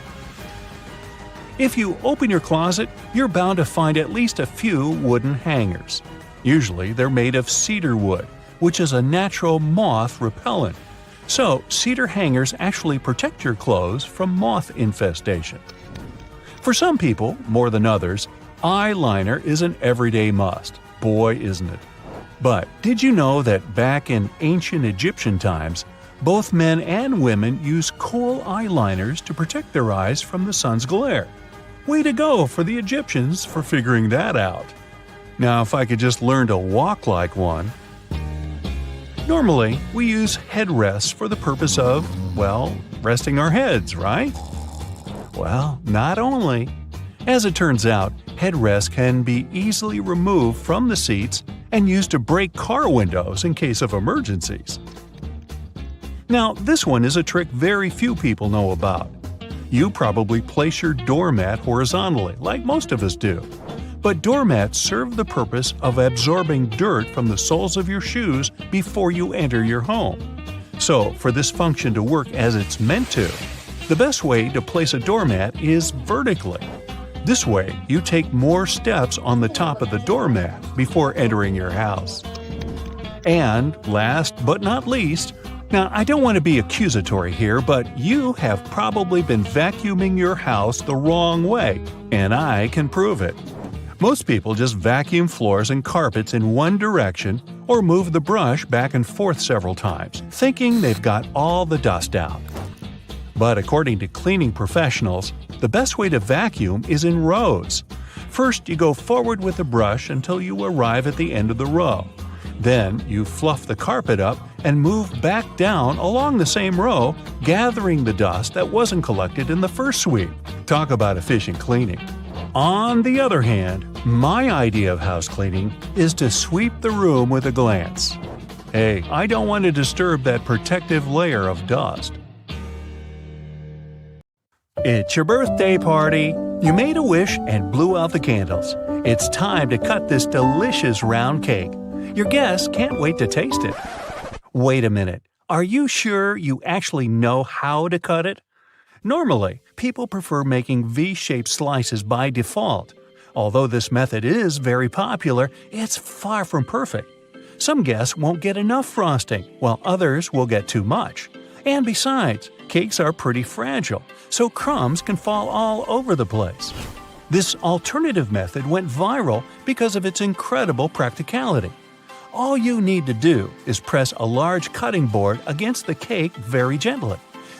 If you open your closet, you're bound to find at least a few wooden hangers. Usually, they're made of cedar wood, which is a natural moth repellent. So, cedar hangers actually protect your clothes from moth infestation. For some people, more than others, eyeliner is an everyday must. Boy, isn't it. But did you know that back in ancient Egyptian times, both men and women used kohl eyeliners to protect their eyes from the sun's glare? Way to go for the Egyptians for figuring that out. Now, if I could just learn to walk like one. Normally, we use headrests for the purpose of, well, resting our heads, right? Well, not only. As it turns out, headrests can be easily removed from the seats and used to break car windows in case of emergencies. Now, this one is a trick very few people know about. You probably place your doormat horizontally, like most of us do. But doormats serve the purpose of absorbing dirt from the soles of your shoes before you enter your home. So, for this function to work as it's meant to, the best way to place a doormat is vertically. This way, you take more steps on the top of the doormat before entering your house. And last but not least, now I don't want to be accusatory here, but you have probably been vacuuming your house the wrong way, and I can prove it. Most people just vacuum floors and carpets in one direction or move the brush back and forth several times, thinking they've got all the dust out. But according to cleaning professionals, the best way to vacuum is in rows. First, you go forward with the brush until you arrive at the end of the row. Then, you fluff the carpet up and move back down along the same row, gathering the dust that wasn't collected in the first sweep. Talk about efficient cleaning. On the other hand, my idea of house cleaning is to sweep the room with a glance. Hey, I don't want to disturb that protective layer of dust. It's your birthday party. You made a wish and blew out the candles. It's time to cut this delicious round cake. Your guests can't wait to taste it. Wait a minute. Are you sure you actually know how to cut it? Normally, people prefer making V-shaped slices by default. Although this method is very popular, it's far from perfect. Some guests won't get enough frosting, while others will get too much. And besides, cakes are pretty fragile, so crumbs can fall all over the place. This alternative method went viral because of its incredible practicality. All you need to do is press a large cutting board against the cake very gently.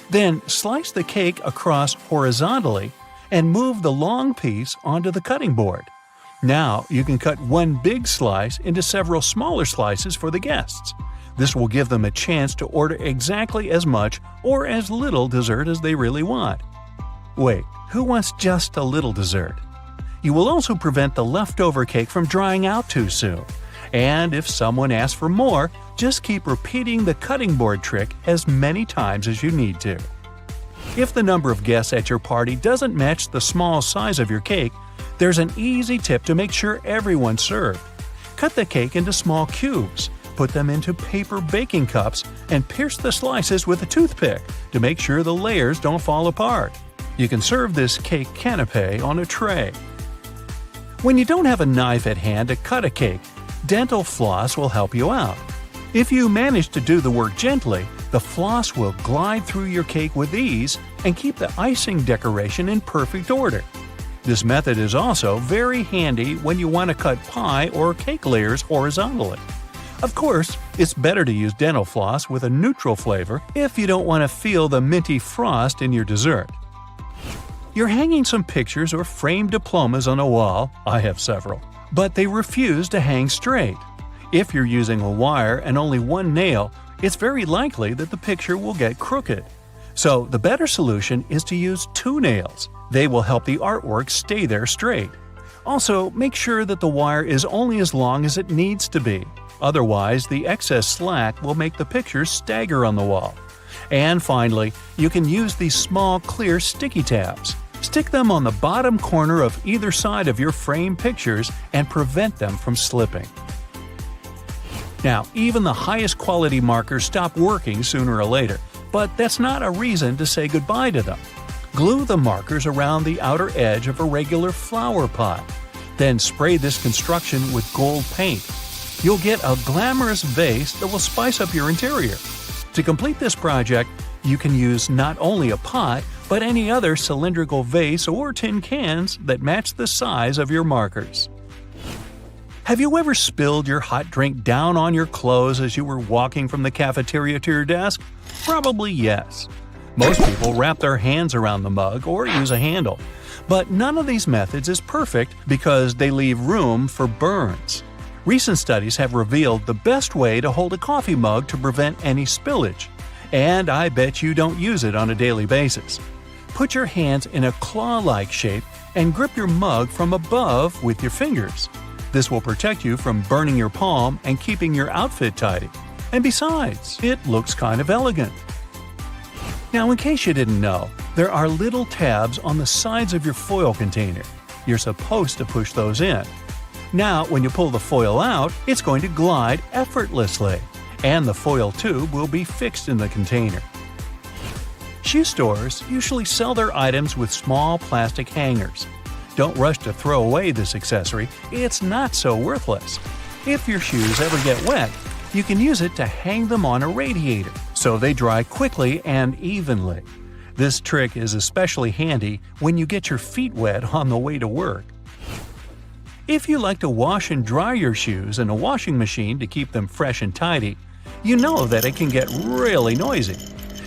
Then slice the cake across horizontally and move the long piece onto the cutting board. Now you can cut one big slice into several smaller slices for the guests. This will give them a chance to order exactly as much or as little dessert as they really want. Wait, who wants just a little dessert? You will also prevent the leftover cake from drying out too soon. And if someone asks for more, just keep repeating the cutting board trick as many times as you need to. If the number of guests at your party doesn't match the small size of your cake, there's an easy tip to make sure everyone's served. Cut the cake into small cubes, put them into paper baking cups, and pierce the slices with a toothpick to make sure the layers don't fall apart. You can serve this cake canapé on a tray. When you don't have a knife at hand to cut a cake, dental floss will help you out. If you manage to do the work gently, the floss will glide through your cake with ease and keep the icing decoration in perfect order. This method is also very handy when you want to cut pie or cake layers horizontally. Of course, it's better to use dental floss with a neutral flavor if you don't want to feel the minty frost in your dessert. You're hanging some pictures or framed diplomas on a wall, I have several, but they refuse to hang straight. If you're using a wire and only one nail, it's very likely that the picture will get crooked. So the better solution is to use two nails. They will help the artwork stay there straight. Also, make sure that the wire is only as long as it needs to be. Otherwise, the excess slack will make the picture stagger on the wall. And finally, you can use these small clear sticky tabs. Stick them on the bottom corner of either side of your framed pictures and prevent them from slipping. Now, even the highest quality markers stop working sooner or later, but that's not a reason to say goodbye to them. Glue the markers around the outer edge of a regular flower pot. Then spray this construction with gold paint. You'll get a glamorous vase that will spice up your interior. To complete this project, you can use not only a pot, but any other cylindrical vase or tin cans that match the size of your markers. Have you ever spilled your hot drink down on your clothes as you were walking from the cafeteria to your desk? Probably yes. Most people wrap their hands around the mug or use a handle. But none of these methods is perfect because they leave room for burns. Recent studies have revealed the best way to hold a coffee mug to prevent any spillage. And I bet you don't use it on a daily basis. Put your hands in a claw-like shape and grip your mug from above with your fingers. This will protect you from burning your palm and keeping your outfit tidy. And besides, it looks kind of elegant. Now, in case you didn't know, there are little tabs on the sides of your foil container. You're supposed to push those in. Now, when you pull the foil out, it's going to glide effortlessly, and the foil tube will be fixed in the container. Shoe stores usually sell their items with small plastic hangers. Don't rush to throw away this accessory, it's not so worthless. If your shoes ever get wet, you can use it to hang them on a radiator, so they dry quickly and evenly. This trick is especially handy when you get your feet wet on the way to work. If you like to wash and dry your shoes in a washing machine to keep them fresh and tidy, you know that it can get really noisy.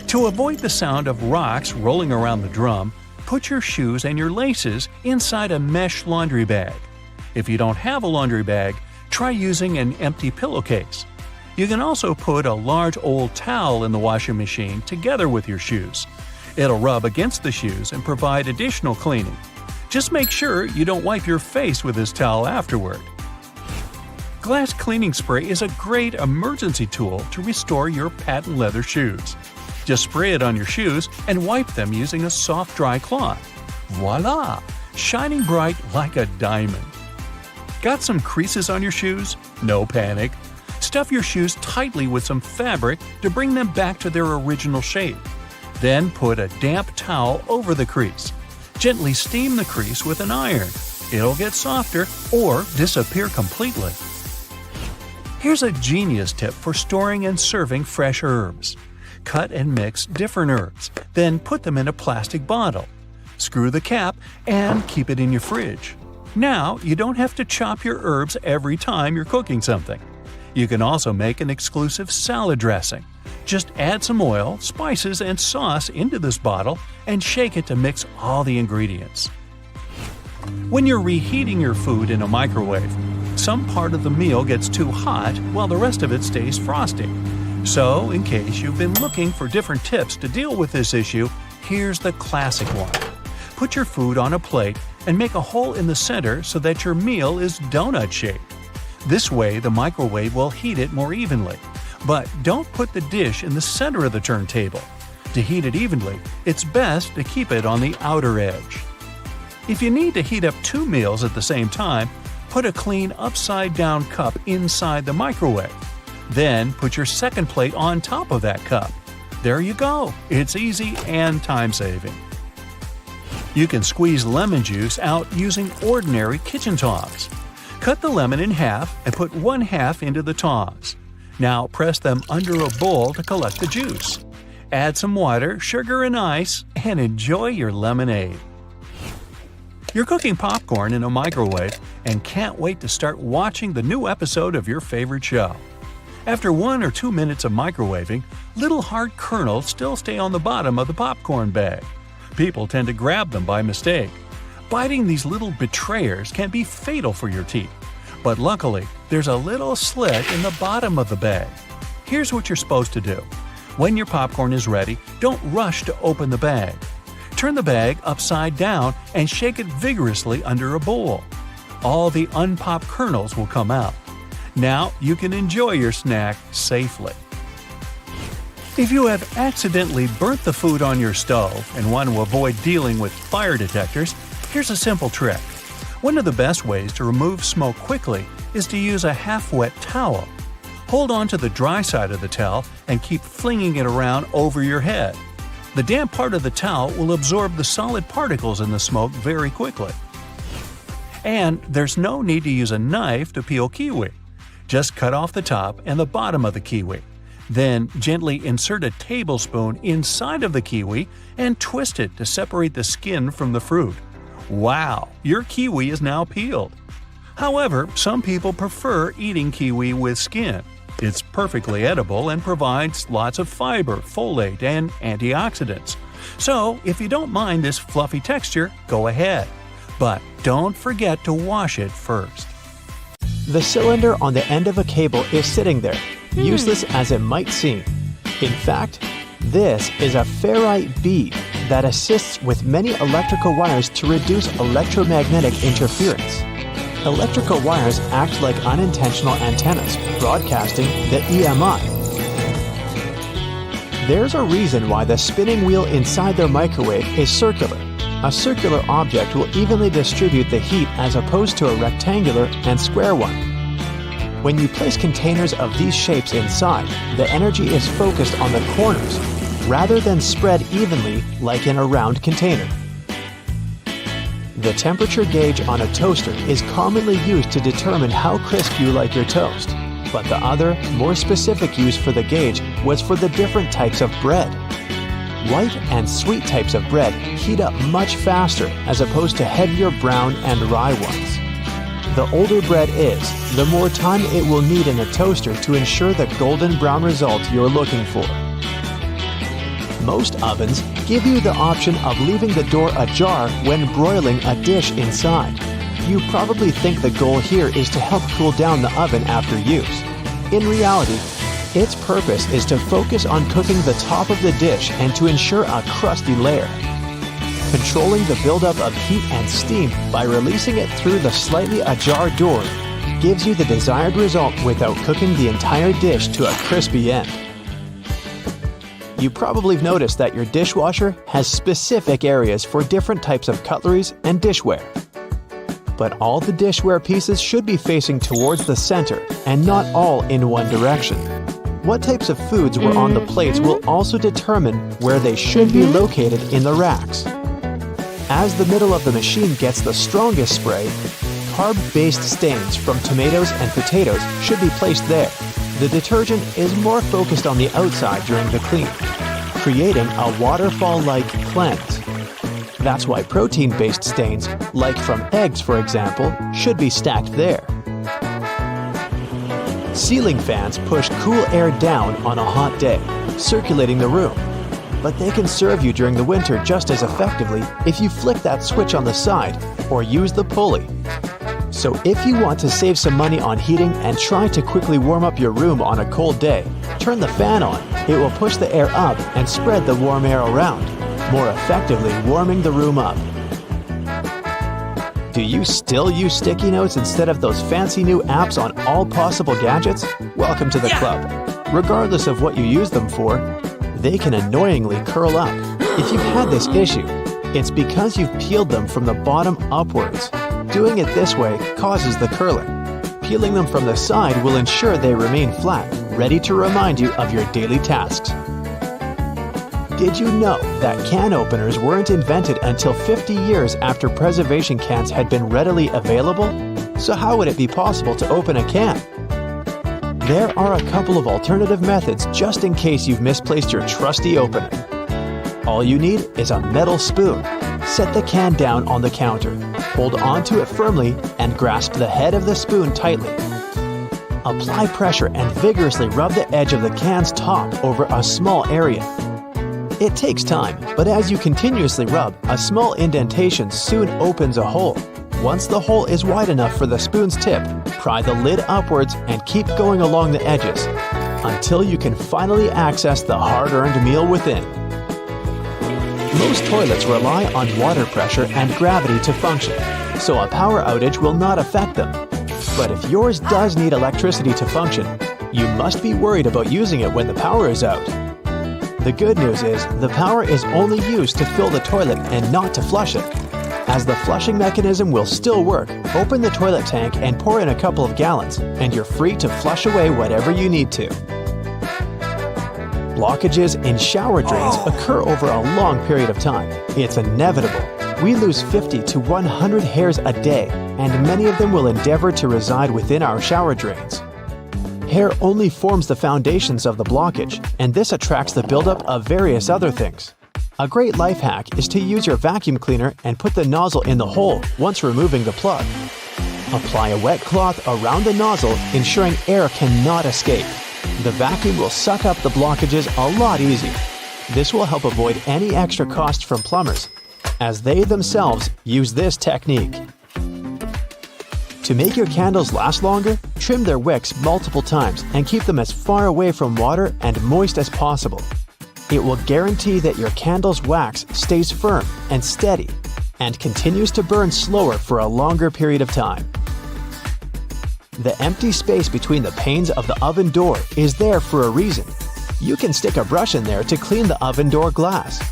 To avoid the sound of rocks rolling around the drum, put your shoes and your laces inside a mesh laundry bag. If you don't have a laundry bag, try using an empty pillowcase. You can also put a large old towel in the washing machine together with your shoes. It'll rub against the shoes and provide additional cleaning. Just make sure you don't wipe your face with this towel afterward. Glass cleaning spray is a great emergency tool to restore your patent leather shoes. Just spray it on your shoes and wipe them using a soft dry cloth. Voila! Shining bright like a diamond. Got some creases on your shoes? No panic. Stuff your shoes tightly with some fabric to bring them back to their original shape. Then put a damp towel over the crease. Gently steam the crease with an iron. It'll get softer or disappear completely. Here's a genius tip for storing and serving fresh herbs. Cut and mix different herbs, then put them in a plastic bottle. Screw the cap and keep it in your fridge. Now, you don't have to chop your herbs every time you're cooking something. You can also make an exclusive salad dressing. Just add some oil, spices, and sauce into this bottle and shake it to mix all the ingredients. When you're reheating your food in a microwave, some part of the meal gets too hot while the rest of it stays frosty. So, in case you've been looking for different tips to deal with this issue, here's the classic one. Put your food on a plate and make a hole in the center so that your meal is donut-shaped. This way, the microwave will heat it more evenly. But don't put the dish in the center of the turntable. To heat it evenly, it's best to keep it on the outer edge. If you need to heat up 2 meals at the same time, put a clean upside-down cup inside the microwave. Then put your second plate on top of that cup. There you go. It's easy and time-saving. You can squeeze lemon juice out using ordinary kitchen tongs. Cut the lemon in half and put 1/2 into the tongs. Now press them under a bowl to collect the juice. Add some water, sugar, and ice, and enjoy your lemonade. You're cooking popcorn in a microwave and can't wait to start watching the new episode of your favorite show. After 1 or 2 minutes of microwaving, little hard kernels still stay on the bottom of the popcorn bag. People tend to grab them by mistake. Biting these little betrayers can be fatal for your teeth. But luckily, there's a little slit in the bottom of the bag. Here's what you're supposed to do. When your popcorn is ready, don't rush to open the bag. Turn the bag upside down and shake it vigorously under a bowl. All the unpopped kernels will come out. Now you can enjoy your snack safely. If you have accidentally burnt the food on your stove and want to avoid dealing with fire detectors, here's a simple trick. One of the best ways to remove smoke quickly is to use a half-wet towel. Hold on to the dry side of the towel and keep flinging it around over your head. The damp part of the towel will absorb the solid particles in the smoke very quickly. And there's no need to use a knife to peel kiwi. Just cut off the top and the bottom of the kiwi. Then gently insert a tablespoon inside of the kiwi and twist it to separate the skin from the fruit. Wow, your kiwi is now peeled. However, some people prefer eating kiwi with skin. It's perfectly edible and provides lots of fiber, folate, and antioxidants. So, if you don't mind this fluffy texture, go ahead. But don't forget to wash it first. The cylinder on the end of a cable is sitting there, useless as it might seem. In fact, this is a ferrite bead that assists with many electrical wires to reduce electromagnetic interference. Electrical wires act like unintentional antennas, broadcasting the EMI. There's a reason why the spinning wheel inside their microwave is circular. A circular object will evenly distribute the heat as opposed to a rectangular and square one. When you place containers of these shapes inside, the energy is focused on the corners rather than spread evenly like in a round container. The temperature gauge on a toaster is commonly used to determine how crisp you like your toast, but the other, more specific use for the gauge was for the different types of bread. White and sweet types of bread heat up much faster as opposed to heavier brown and rye ones. The older bread is, the more time it will need in a toaster to ensure the golden brown result you're looking for. Most ovens give you the option of leaving the door ajar when broiling a dish inside. You probably think the goal here is to help cool down the oven after use. In reality, its purpose is to focus on cooking the top of the dish and to ensure a crusty layer. Controlling the buildup of heat and steam by releasing it through the slightly ajar door gives you the desired result without cooking the entire dish to a crispy end. You probably have noticed that your dishwasher has specific areas for different types of cutleries and dishware. But all the dishware pieces should be facing towards the center and not all in one direction. What types of foods were on the plates will also determine where they should be located in the racks. As the middle of the machine gets the strongest spray, carb-based stains from tomatoes and potatoes should be placed there. The detergent is more focused on the outside during the clean, creating a waterfall-like cleanse. That's why protein-based stains, like from eggs for example, should be stacked there. Ceiling fans push cool air down on a hot day, circulating the room. But they can serve you during the winter just as effectively if you flick that switch on the side or use the pulley. So if you want to save some money on heating and try to quickly warm up your room on a cold day, turn the fan on. It will push the air up and spread the warm air around, more effectively warming the room up. Do you still use sticky notes instead of those fancy new apps on all possible gadgets? Welcome to the club. Regardless of what you use them for, they can annoyingly curl up. If you've had this issue, it's because you've peeled them from the bottom upwards. Doing it this way causes the curling. Peeling them from the side will ensure they remain flat, ready to remind you of your daily tasks. Did you know that can openers weren't invented until 50 years after preservation cans had been readily available? So how would it be possible to open a can? There are a couple of alternative methods just in case you've misplaced your trusty opener. All you need is a metal spoon. Set the can down on the counter, hold onto it firmly, and grasp the head of the spoon tightly. Apply pressure and vigorously rub the edge of the can's top over a small area. It takes time, but as you continuously rub, a small indentation soon opens a hole. Once the hole is wide enough for the spoon's tip, pry the lid upwards and keep going along the edges until you can finally access the hard-earned meal within. Most toilets rely on water pressure and gravity to function, so a power outage will not affect them. But if yours does need electricity to function, you must be worried about using it when the power is out. The good news is the power is only used to fill the toilet and not to flush it. As the flushing mechanism will still work, open the toilet tank and pour in a couple of gallons, and you're free to flush away whatever you need to. Blockages in shower drains occur over a long period of time. It's inevitable. We lose 50 to 100 hairs a day, and many of them will endeavor to reside within our shower drains. Hair only forms the foundations of the blockage, and this attracts the buildup of various other things. A great life hack is to use your vacuum cleaner and put the nozzle in the hole once removing the plug. Apply a wet cloth around the nozzle, ensuring air cannot escape. The vacuum will suck up the blockages a lot easier. This will help avoid any extra cost from plumbers, as they themselves use this technique. To make your candles last longer, trim their wicks multiple times and keep them as far away from water and moist as possible. It will guarantee that your candle's wax stays firm and steady and continues to burn slower for a longer period of time. The empty space between the panes of the oven door is there for a reason. You can stick a brush in there to clean the oven door glass.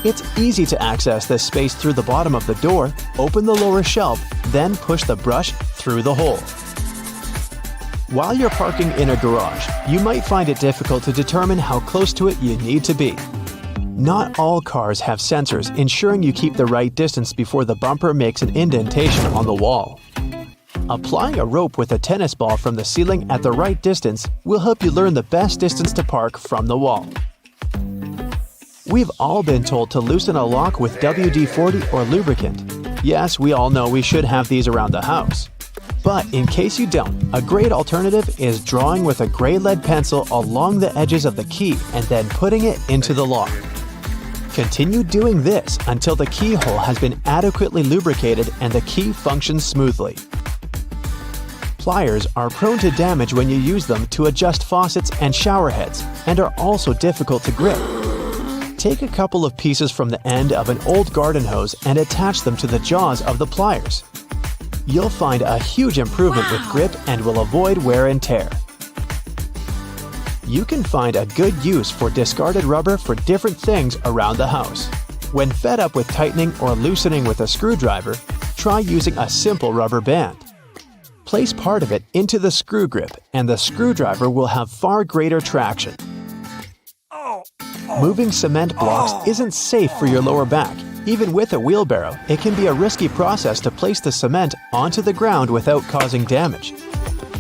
It's easy to access this space through the bottom of the door, open the lower shelf, then push the brush through the hole. While you're parking in a garage, you might find it difficult to determine how close to it you need to be. Not all cars have sensors ensuring you keep the right distance before the bumper makes an indentation on the wall. Applying a rope with a tennis ball from the ceiling at the right distance will help you learn the best distance to park from the wall. We've all been told to loosen a lock with WD-40 or lubricant. Yes, we all know we should have these around the house. But in case you don't, a great alternative is drawing with a gray lead pencil along the edges of the key and then putting it into the lock. Continue doing this until the keyhole has been adequately lubricated and the key functions smoothly. Pliers are prone to damage when you use them to adjust faucets and shower heads and are also difficult to grip. Take a couple of pieces from the end of an old garden hose and attach them to the jaws of the pliers. You'll find a huge improvement with grip and will avoid wear and tear. You can find a good use for discarded rubber for different things around the house. When fed up with tightening or loosening with a screwdriver, try using a simple rubber band. Place part of it into the screw grip and the screwdriver will have far greater traction. Moving cement blocks isn't safe for your lower back. Even with a wheelbarrow, it can be a risky process to place the cement onto the ground without causing damage.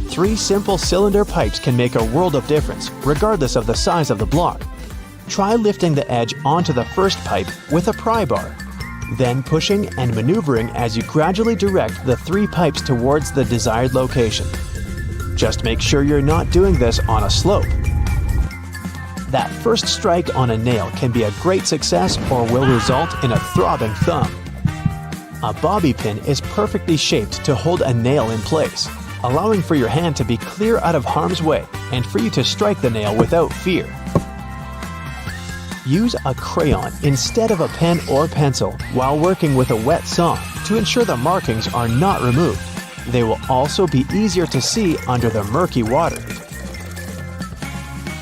3 simple cylinder pipes can make a world of difference, regardless of the size of the block. Try lifting the edge onto the first pipe with a pry bar, then pushing and maneuvering as you gradually direct the 3 pipes towards the desired location. Just make sure you're not doing this on a slope. That first strike on a nail can be a great success or will result in a throbbing thumb. A bobby pin is perfectly shaped to hold a nail in place, allowing for your hand to be clear out of harm's way and for you to strike the nail without fear. Use a crayon instead of a pen or pencil while working with a wet saw to ensure the markings are not removed. They will also be easier to see under the murky water.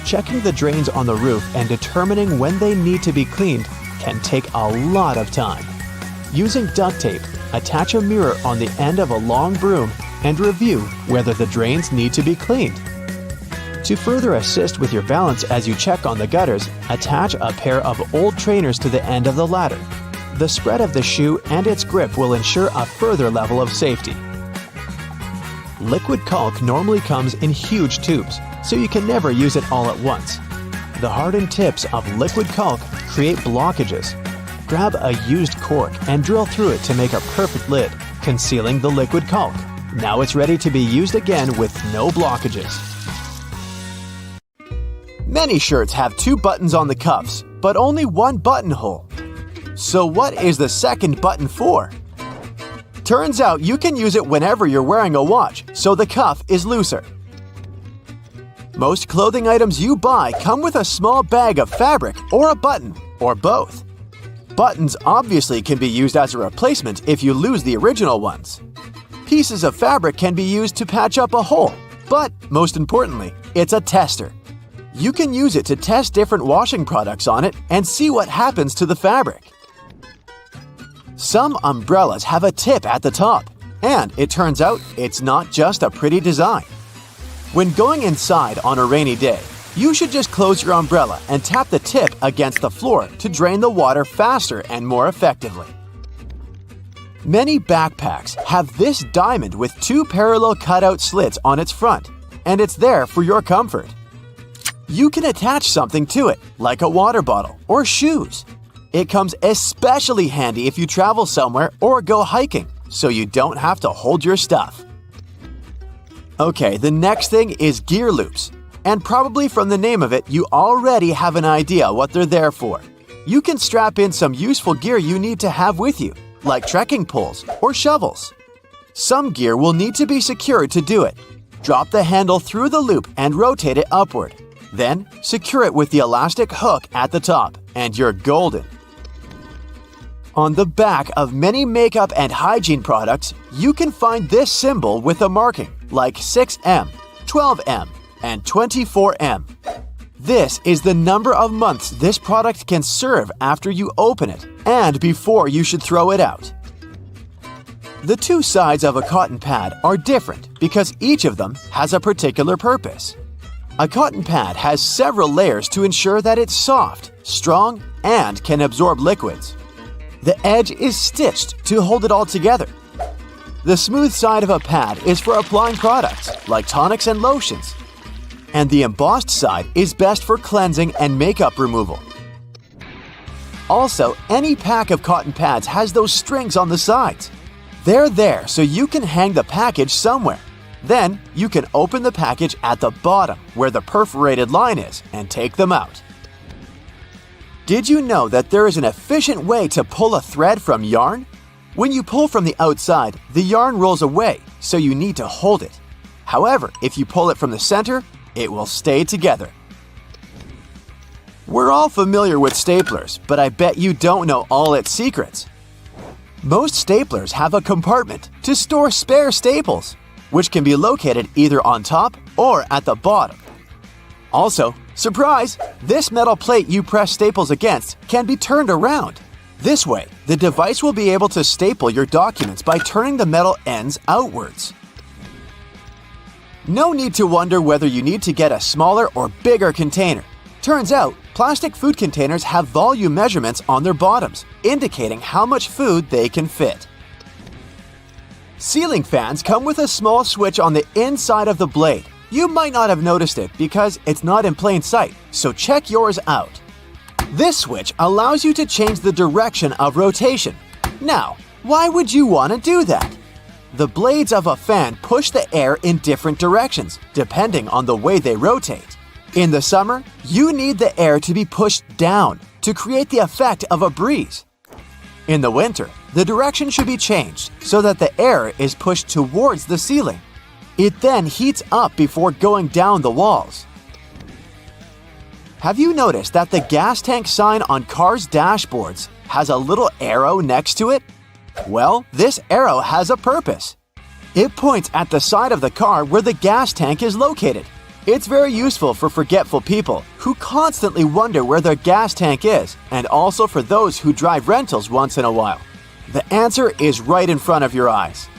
Checking the drains on the roof and determining when they need to be cleaned can take a lot of time. Using duct tape, attach a mirror on the end of a long broom and review whether the drains need to be cleaned. To further assist with your balance as you check on the gutters, attach a pair of old trainers to the end of the ladder. The spread of the shoe and its grip will ensure a further level of safety. Liquid caulk normally comes in huge tubes, so you can never use it all at once. The hardened tips of liquid caulk create blockages. Grab a used cork and drill through it to make a perfect lid, concealing the liquid caulk. Now it's ready to be used again with no blockages. Many shirts have 2 buttons on the cuffs, but only 1 buttonhole. So what is the second button for? Turns out you can use it whenever you're wearing a watch, so the cuff is looser. Most clothing items you buy come with a small bag of fabric or a button, or both. Buttons obviously can be used as a replacement if you lose the original ones. Pieces of fabric can be used to patch up a hole, but most importantly, it's a tester. You can use it to test different washing products on it and see what happens to the fabric. Some umbrellas have a tip at the top, and it turns out it's not just a pretty design. When going inside on a rainy day, you should just close your umbrella and tap the tip against the floor to drain the water faster and more effectively. Many backpacks have this diamond with 2 parallel cutout slits on its front, and it's there for your comfort. You can attach something to it, like a water bottle or shoes. It comes especially handy if you travel somewhere or go hiking, so you don't have to hold your stuff. Okay, the next thing is gear loops. And probably from the name of it, you already have an idea what they're there for. You can strap in some useful gear you need to have with you, like trekking poles or shovels. Some gear will need to be secured to do it. Drop the handle through the loop and rotate it upward. Then, secure it with the elastic hook at the top, and you're golden. On the back of many makeup and hygiene products, you can find this symbol with a marking like 6M, 12M, and 24M. This is the number of months this product can serve after you open it and before you should throw it out. The two sides of a cotton pad are different because each of them has a particular purpose. A cotton pad has several layers to ensure that it's soft, strong, and can absorb liquids. The edge is stitched to hold it all together. The smooth side of a pad is for applying products like tonics and lotions, and the embossed side is best for cleansing and makeup removal. Also, any pack of cotton pads has those strings on the sides. They're there so you can hang the package somewhere. Then, you can open the package at the bottom where the perforated line is and take them out. Did you know that there is an efficient way to pull a thread from yarn? When you pull from the outside, the yarn rolls away, so you need to hold it. However, if you pull it from the center, it will stay together. We're all familiar with staplers, but I bet you don't know all its secrets. Most staplers have a compartment to store spare staples, which can be located either on top or at the bottom. Also, surprise! This metal plate you press staples against can be turned around. This way, the device will be able to staple your documents by turning the metal ends outwards. No need to wonder whether you need to get a smaller or bigger container. Turns out, plastic food containers have volume measurements on their bottoms, indicating how much food they can fit. Ceiling fans come with a small switch on the inside of the blade. You might not have noticed it because it's not in plain sight, so check yours out. This switch allows you to change the direction of rotation. Now, why would you want to do that? The blades of a fan push the air in different directions, depending on the way they rotate. In the summer, you need the air to be pushed down to create the effect of a breeze. In the winter, the direction should be changed so that the air is pushed towards the ceiling. It then heats up before going down the walls. Have you noticed that the gas tank sign on cars' dashboards has a little arrow next to it? Well, this arrow has a purpose. It points at the side of the car where the gas tank is located. It's very useful for forgetful people who constantly wonder where their gas tank is, and also for those who drive rentals once in a while. The answer is right in front of your eyes.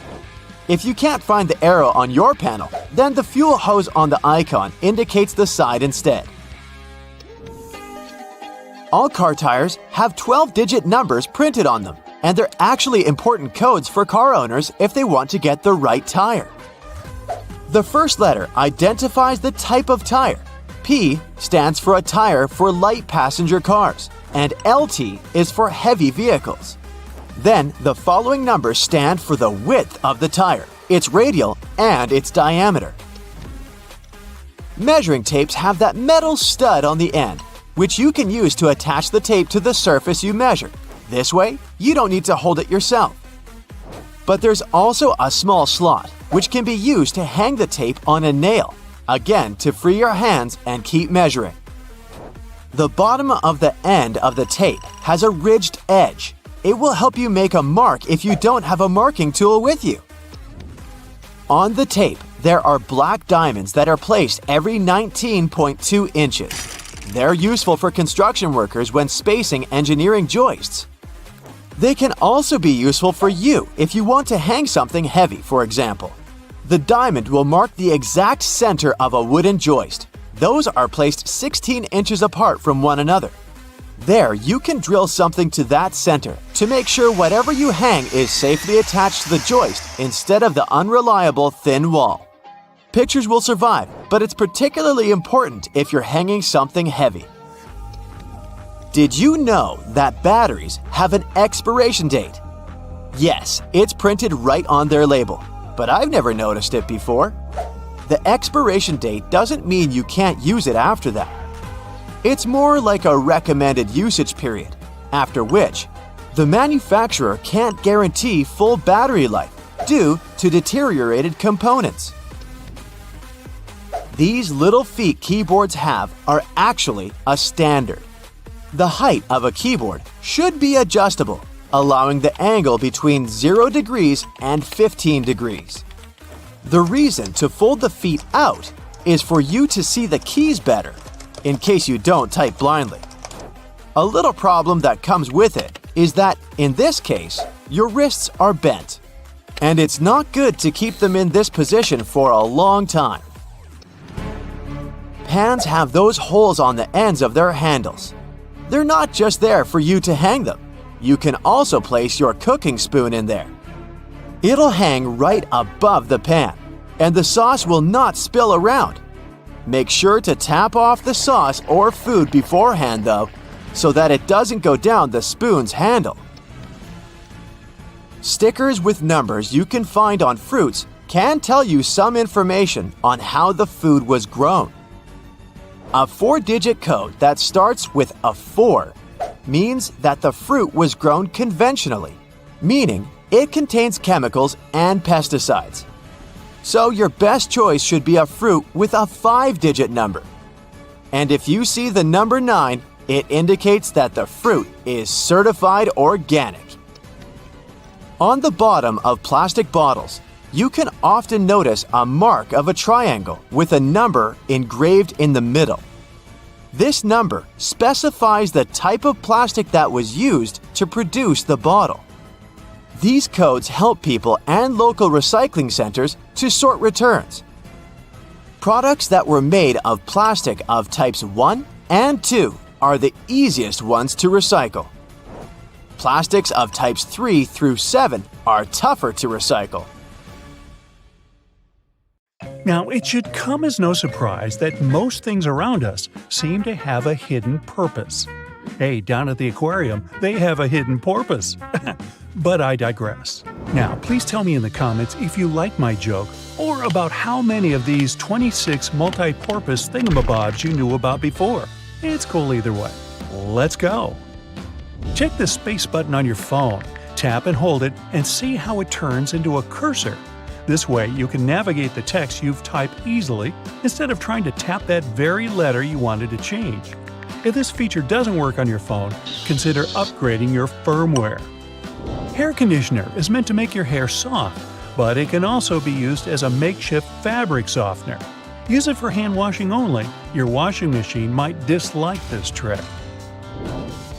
If you can't find the arrow on your panel, then the fuel hose on the icon indicates the side instead. All car tires have 12-digit numbers printed on them, and they're actually important codes for car owners if they want to get the right tire. The first letter identifies the type of tire. P stands for a tire for light passenger cars, and LT is for heavy vehicles. Then, the following numbers stand for the width of the tire, its radial, and its diameter. Measuring tapes have that metal stud on the end, which you can use to attach the tape to the surface you measure. This way, you don't need to hold it yourself. But there's also a small slot, which can be used to hang the tape on a nail, again to free your hands and keep measuring. The bottom of the end of the tape has a ridged edge. It will help you make a mark if you don't have a marking tool with you. On the tape, there are black diamonds that are placed every 19.2 inches. They're useful for construction workers when spacing engineering joists. They can also be useful for you if you want to hang something heavy, for example. The diamond will mark the exact center of a wooden joist. Those are placed 16 inches apart from one another. There, you can drill something to that center to make sure whatever you hang is safely attached to the joist instead of the unreliable thin wall. Pictures will survive, but it's particularly important if you're hanging something heavy. Did you know that batteries have an expiration date? Yes, it's printed right on their label, but I've never noticed it before. The expiration date doesn't mean you can't use it after that. It's more like a recommended usage period, after which the manufacturer can't guarantee full battery life due to deteriorated components. These little feet keyboards have are actually a standard. The height of a keyboard should be adjustable, allowing the angle between 0 degrees and 15 degrees. The reason to fold the feet out is for you to see the keys better, in case you don't type blindly. A little problem that comes with it is that, in this case, your wrists are bent, and it's not good to keep them in this position for a long time. Pans have those holes on the ends of their handles. They're not just there for you to hang them. You can also place your cooking spoon in there. It'll hang right above the pan, and the sauce will not spill around. Make sure to tap off the sauce or food beforehand, though, so that it doesn't go down the spoon's handle. Stickers with numbers you can find on fruits can tell you some information on how the food was grown. A 4-digit code that starts with a 4 means that the fruit was grown conventionally, meaning it contains chemicals and pesticides. So your best choice should be a fruit with a 5-digit number. And if you see the number 9, it indicates that the fruit is certified organic. On the bottom of plastic bottles, you can often notice a mark of a triangle with a number engraved in the middle. This number specifies the type of plastic that was used to produce the bottle. These codes help people and local recycling centers to sort returns. Products that were made of plastic of types 1 and 2 are the easiest ones to recycle. Plastics of types 3 through 7 are tougher to recycle. Now, it should come as no surprise that most things around us seem to have a hidden purpose. Hey, down at the aquarium, they have a hidden porpoise. But I digress. Now, please tell me in the comments if you like my joke or about how many of these 26 multi-porpoise thingamabobs you knew about before. It's cool either way. Let's go! Check the space button on your phone, tap and hold it, and see how it turns into a cursor. This way, you can navigate the text you've typed easily instead of trying to tap that very letter you wanted to change. If this feature doesn't work on your phone, consider upgrading your firmware. Hair conditioner is meant to make your hair soft, but it can also be used as a makeshift fabric softener. Use it for hand washing only. Your washing machine might dislike this trick.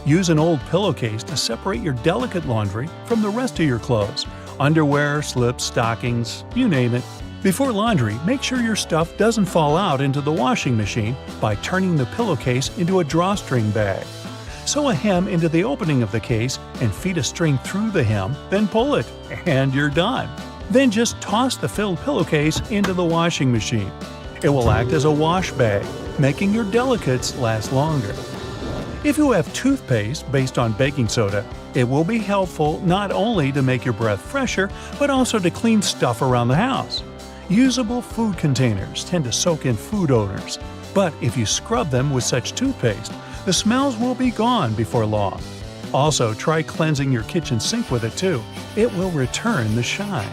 Use an old pillowcase to separate your delicate laundry from the rest of your clothes. Underwear, slips, stockings, you name it. Before laundry, make sure your stuff doesn't fall out into the washing machine by turning the pillowcase into a drawstring bag. Sew a hem into the opening of the case and feed a string through the hem, then pull it, and you're done. Then just toss the filled pillowcase into the washing machine. It will act as a wash bag, making your delicates last longer. If you have toothpaste based on baking soda, it will be helpful not only to make your breath fresher, but also to clean stuff around the house. Usable food containers tend to soak in food odors, but if you scrub them with such toothpaste, the smells will be gone before long. Also, try cleansing your kitchen sink with it too. It will return the shine.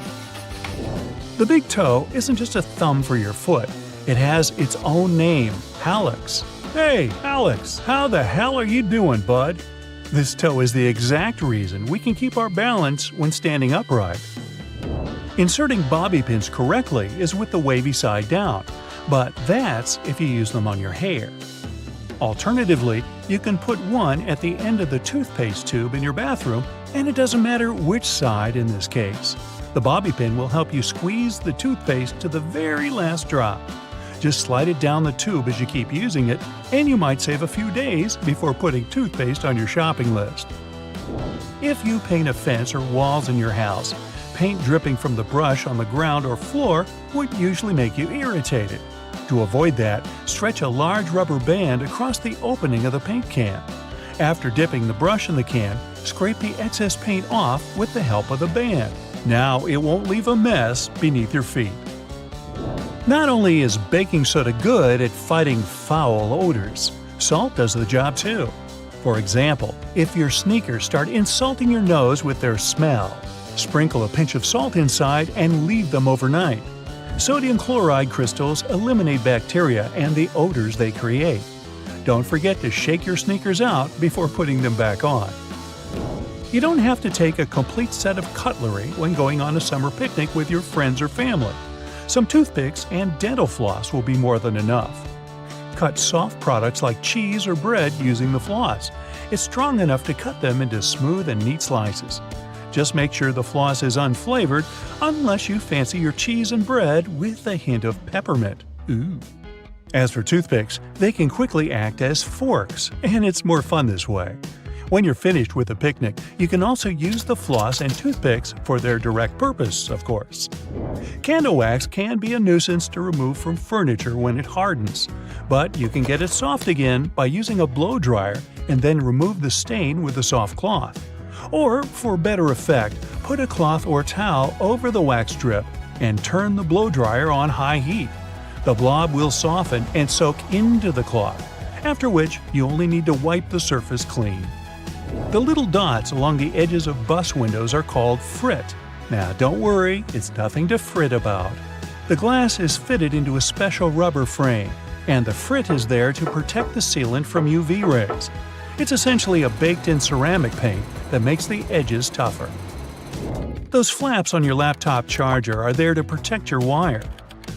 The big toe isn't just a thumb for your foot. It has its own name, hallux. Hey, Alex, how the hell are you doing, bud? This toe is the exact reason we can keep our balance when standing upright. Inserting bobby pins correctly is with the wavy side down, but that's if you use them on your hair. Alternatively, you can put one at the end of the toothpaste tube in your bathroom, and it doesn't matter which side in this case. The bobby pin will help you squeeze the toothpaste to the very last drop. Just slide it down the tube as you keep using it, and you might save a few days before putting toothpaste on your shopping list. If you paint a fence or walls in your house, paint dripping from the brush on the ground or floor would usually make you irritated. To avoid that, stretch a large rubber band across the opening of the paint can. After dipping the brush in the can, scrape the excess paint off with the help of the band. Now it won't leave a mess beneath your feet. Not only is baking soda good at fighting foul odors, salt does the job too. For example, if your sneakers start insulting your nose with their smell, sprinkle a pinch of salt inside and leave them overnight. Sodium chloride crystals eliminate bacteria and the odors they create. Don't forget to shake your sneakers out before putting them back on. You don't have to take a complete set of cutlery when going on a summer picnic with your friends or family. Some toothpicks and dental floss will be more than enough. Cut soft products like cheese or bread using the floss. It's strong enough to cut them into smooth and neat slices. Just make sure the floss is unflavored unless you fancy your cheese and bread with a hint of peppermint. Ooh. As for toothpicks, they can quickly act as forks, and it's more fun this way. When you're finished with a picnic, you can also use the floss and toothpicks for their direct purpose, of course. Candle wax can be a nuisance to remove from furniture when it hardens, but you can get it soft again by using a blow dryer and then remove the stain with a soft cloth. Or, for better effect, put a cloth or towel over the wax strip and turn the blow dryer on high heat. The blob will soften and soak into the cloth, after which you only need to wipe the surface clean. The little dots along the edges of bus windows are called frit. Now don't worry, it's nothing to fret about. The glass is fitted into a special rubber frame, and the frit is there to protect the sealant from UV rays. It's essentially a baked-in ceramic paint that makes the edges tougher. Those flaps on your laptop charger are there to protect your wire.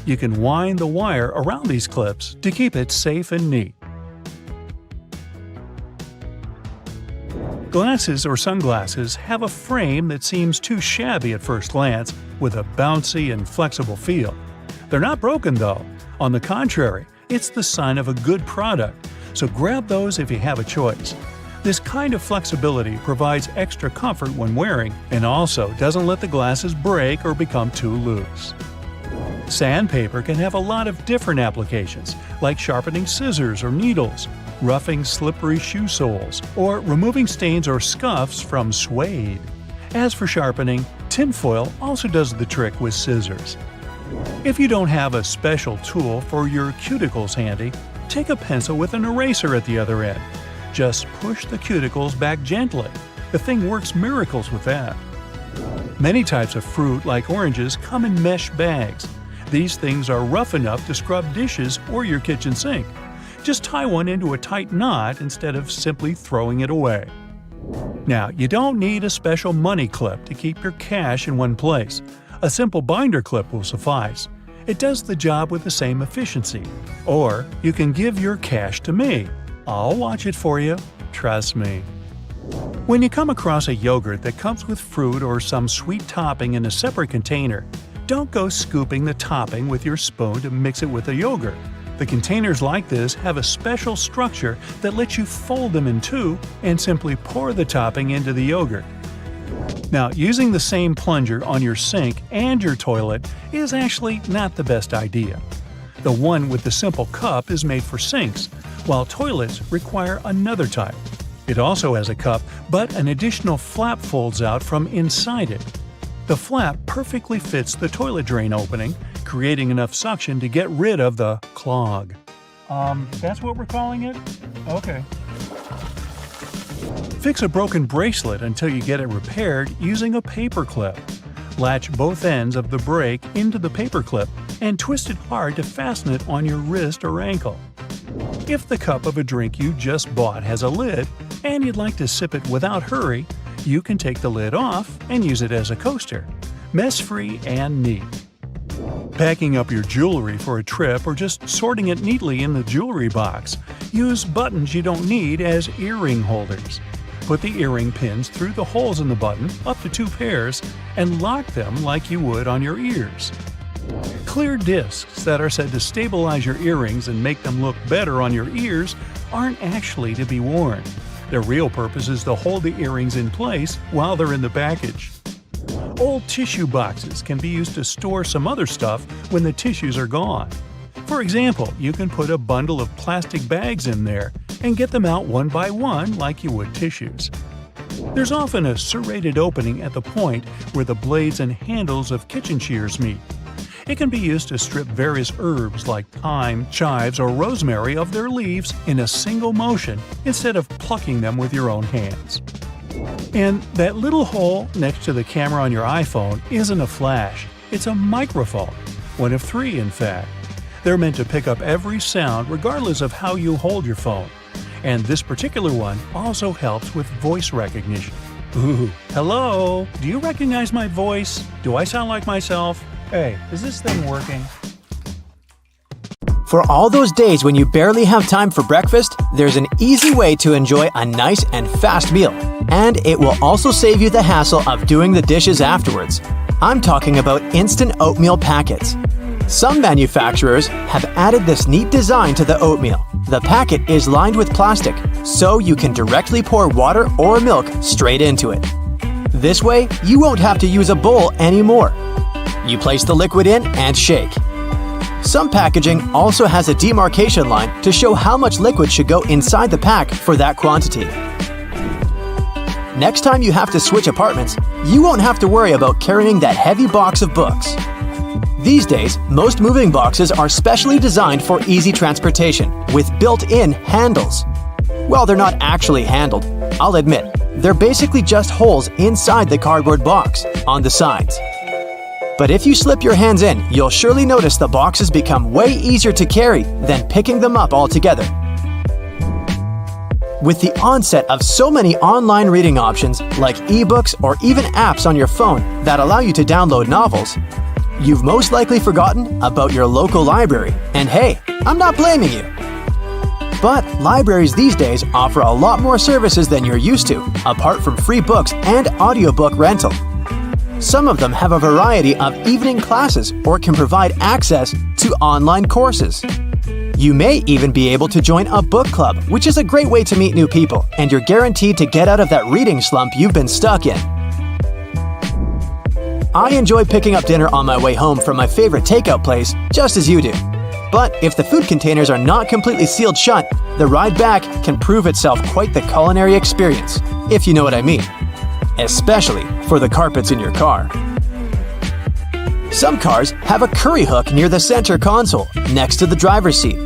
You can wind the wire around these clips to keep it safe and neat. Glasses or sunglasses have a frame that seems too shabby at first glance, with a bouncy and flexible feel. They're not broken though. On the contrary, it's the sign of a good product, so grab those if you have a choice. This kind of flexibility provides extra comfort when wearing and also doesn't let the glasses break or become too loose. Sandpaper can have a lot of different applications, like sharpening scissors or needles, roughing slippery shoe soles, or removing stains or scuffs from suede. As for sharpening, tinfoil also does the trick with scissors. If you don't have a special tool for your cuticles handy, take a pencil with an eraser at the other end. Just push the cuticles back gently. The thing works miracles with that. Many types of fruit, like oranges, come in mesh bags. These things are rough enough to scrub dishes or your kitchen sink. Just tie one into a tight knot instead of simply throwing it away. Now, you don't need a special money clip to keep your cash in one place. A simple binder clip will suffice. It does the job with the same efficiency. Or you can give your cash to me. I'll watch it for you. Trust me. When you come across a yogurt that comes with fruit or some sweet topping in a separate container, don't go scooping the topping with your spoon to mix it with the yogurt. The containers like this have a special structure that lets you fold them in two and simply pour the topping into the yogurt. Now, using the same plunger on your sink and your toilet is actually not the best idea. The one with the simple cup is made for sinks, while toilets require another type. It also has a cup, but an additional flap folds out from inside it. The flap perfectly fits the toilet drain opening, creating enough suction to get rid of the clog. That's what we're calling it? Okay. Fix a broken bracelet until you get it repaired using a paper clip. Latch both ends of the brake into the paper clip and twist it hard to fasten it on your wrist or ankle. If the cup of a drink you just bought has a lid and you'd like to sip it without hurry, you can take the lid off and use it as a coaster. Mess-free and neat. Packing up your jewelry for a trip or just sorting it neatly in the jewelry box, use buttons you don't need as earring holders. Put the earring pins through the holes in the button, up to 2 pairs, and lock them like you would on your ears. Clear discs that are said to stabilize your earrings and make them look better on your ears aren't actually to be worn. Their real purpose is to hold the earrings in place while they're in the package. Old tissue boxes can be used to store some other stuff when the tissues are gone. For example, you can put a bundle of plastic bags in there and get them out one by one like you would tissues. There's often a serrated opening at the point where the blades and handles of kitchen shears meet. It can be used to strip various herbs like thyme, chives, or rosemary of their leaves in a single motion instead of plucking them with your own hands. And that little hole next to the camera on your iPhone isn't a flash, it's a microphone. One of 3, in fact. They're meant to pick up every sound regardless of how you hold your phone. And this particular one also helps with voice recognition. Ooh, hello? Do you recognize my voice? Do I sound like myself? Hey, is this thing working? For all those days when you barely have time for breakfast, there's an easy way to enjoy a nice and fast meal. And it will also save you the hassle of doing the dishes afterwards. I'm talking about instant oatmeal packets. Some manufacturers have added this neat design to the oatmeal. The packet is lined with plastic, so you can directly pour water or milk straight into it. This way, you won't have to use a bowl anymore. You place the liquid in and shake. Some packaging also has a demarcation line to show how much liquid should go inside the pack for that quantity. Next time you have to switch apartments, you won't have to worry about carrying that heavy box of books. These days, most moving boxes are specially designed for easy transportation, with built-in handles. Well, they're not actually handled, I'll admit. They're basically just holes inside the cardboard box, on the sides. But if you slip your hands in, you'll surely notice the boxes become way easier to carry than picking them up altogether. With the onset of so many online reading options, like ebooks or even apps on your phone that allow you to download novels, you've most likely forgotten about your local library. And hey, I'm not blaming you. But libraries these days offer a lot more services than you're used to, apart from free books and audiobook rental. Some of them have a variety of evening classes or can provide access to online courses. You may even be able to join a book club, which is a great way to meet new people, and you're guaranteed to get out of that reading slump you've been stuck in. I enjoy picking up dinner on my way home from my favorite takeout place, just as you do. But if the food containers are not completely sealed shut, the ride back can prove itself quite the culinary experience, if you know what I mean. Especially for the carpets in your car. Some cars have a curry hook near the center console, next to the driver's seat.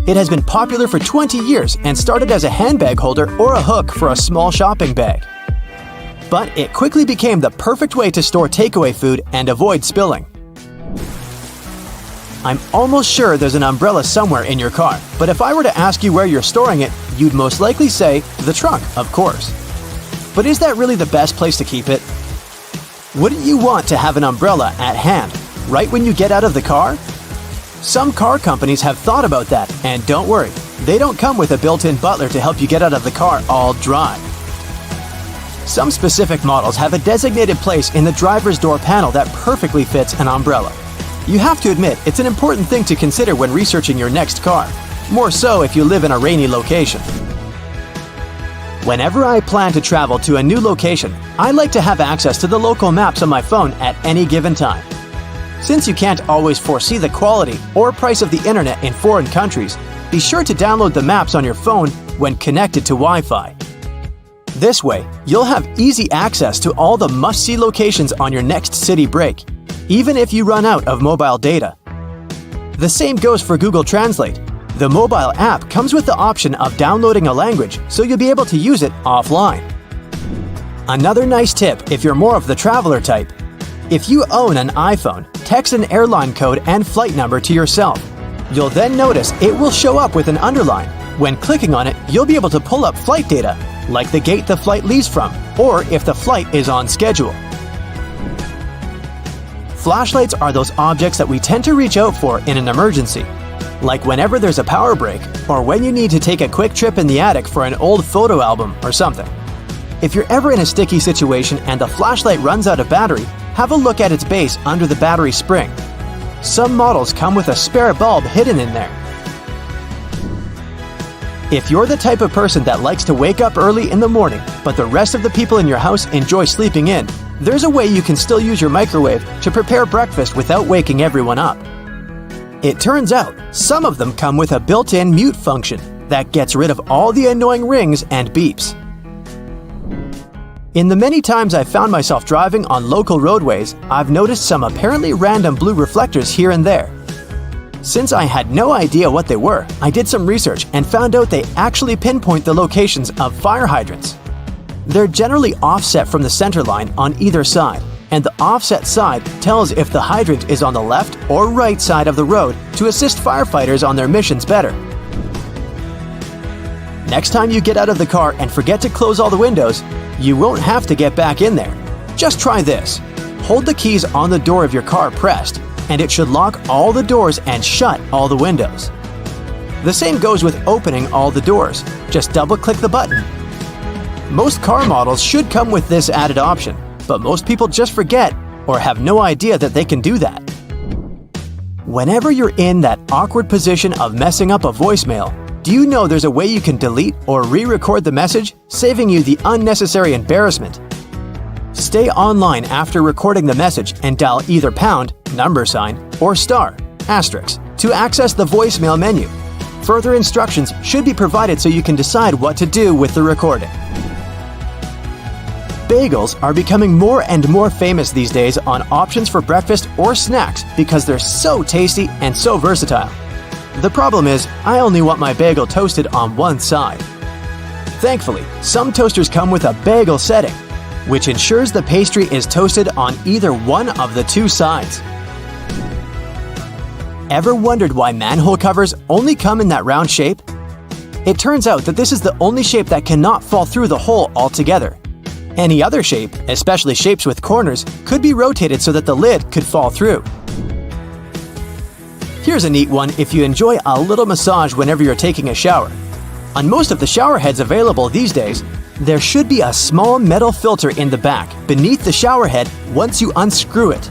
It has been popular for 20 years and started as a handbag holder or a hook for a small shopping bag. But it quickly became the perfect way to store takeaway food and avoid spilling. I'm almost sure there's an umbrella somewhere in your car, but if I were to ask you where you're storing it, you'd most likely say the trunk, of course. But is that really the best place to keep it? Wouldn't you want to have an umbrella at hand, right when you get out of the car? Some car companies have thought about that, and don't worry, they don't come with a built-in butler to help you get out of the car all dry. Some specific models have a designated place in the driver's door panel that perfectly fits an umbrella. You have to admit, it's an important thing to consider when researching your next car, more so if you live in a rainy location. Whenever I plan to travel to a new location, I like to have access to the local maps on my phone at any given time. Since you can't always foresee the quality or price of the internet in foreign countries, be sure to download the maps on your phone when connected to Wi-Fi. This way, you'll have easy access to all the must-see locations on your next city break, even if you run out of mobile data. The same goes for Google Translate. The mobile app comes with the option of downloading a language, so you'll be able to use it offline. Another nice tip if you're more of the traveler type. If you own an iPhone, text an airline code and flight number to yourself. You'll then notice it will show up with an underline. When clicking on it, you'll be able to pull up flight data, like the gate the flight leaves from, or if the flight is on schedule. Flashlights are those objects that we tend to reach out for in an emergency, like whenever there's a power break, or when you need to take a quick trip in the attic for an old photo album or something. If you're ever in a sticky situation and the flashlight runs out of battery, have a look at its base under the battery spring. Some models come with a spare bulb hidden in there. If you're the type of person that likes to wake up early in the morning, but the rest of the people in your house enjoy sleeping in, there's a way you can still use your microwave to prepare breakfast without waking everyone up. It turns out, some of them come with a built-in mute function that gets rid of all the annoying rings and beeps. In the many times I've found myself driving on local roadways, I've noticed some apparently random blue reflectors here and there. Since I had no idea what they were, I did some research and found out they actually pinpoint the locations of fire hydrants. They're generally offset from the center line on either side, and the offset side tells if the hydrant is on the left or right side of the road to assist firefighters on their missions better. Next time you get out of the car and forget to close all the windows, you won't have to get back in there. Just try this. Hold the keys on the door of your car pressed, and it should lock all the doors and shut all the windows. The same goes with opening all the doors. Just double-click the button. Most car models should come with this added option, but most people just forget or have no idea that they can do that. Whenever you're in that awkward position of messing up a voicemail, do you know there's a way you can delete or re-record the message, saving you the unnecessary embarrassment? Stay online after recording the message and dial either pound, number sign, or star, asterisk, to access the voicemail menu. Further instructions should be provided so you can decide what to do with the recording. Bagels are becoming more and more famous these days on options for breakfast or snacks because they're so tasty and so versatile. The problem is, I only want my bagel toasted on one side. Thankfully, some toasters come with a bagel setting, which ensures the pastry is toasted on either one of the two sides. Ever wondered why manhole covers only come in that round shape? It turns out that this is the only shape that cannot fall through the hole altogether. Any other shape, especially shapes with corners, could be rotated so that the lid could fall through. Here's a neat one if you enjoy a little massage whenever you're taking a shower. On most of the shower heads available these days, there should be a small metal filter in the back beneath the shower head once you unscrew it.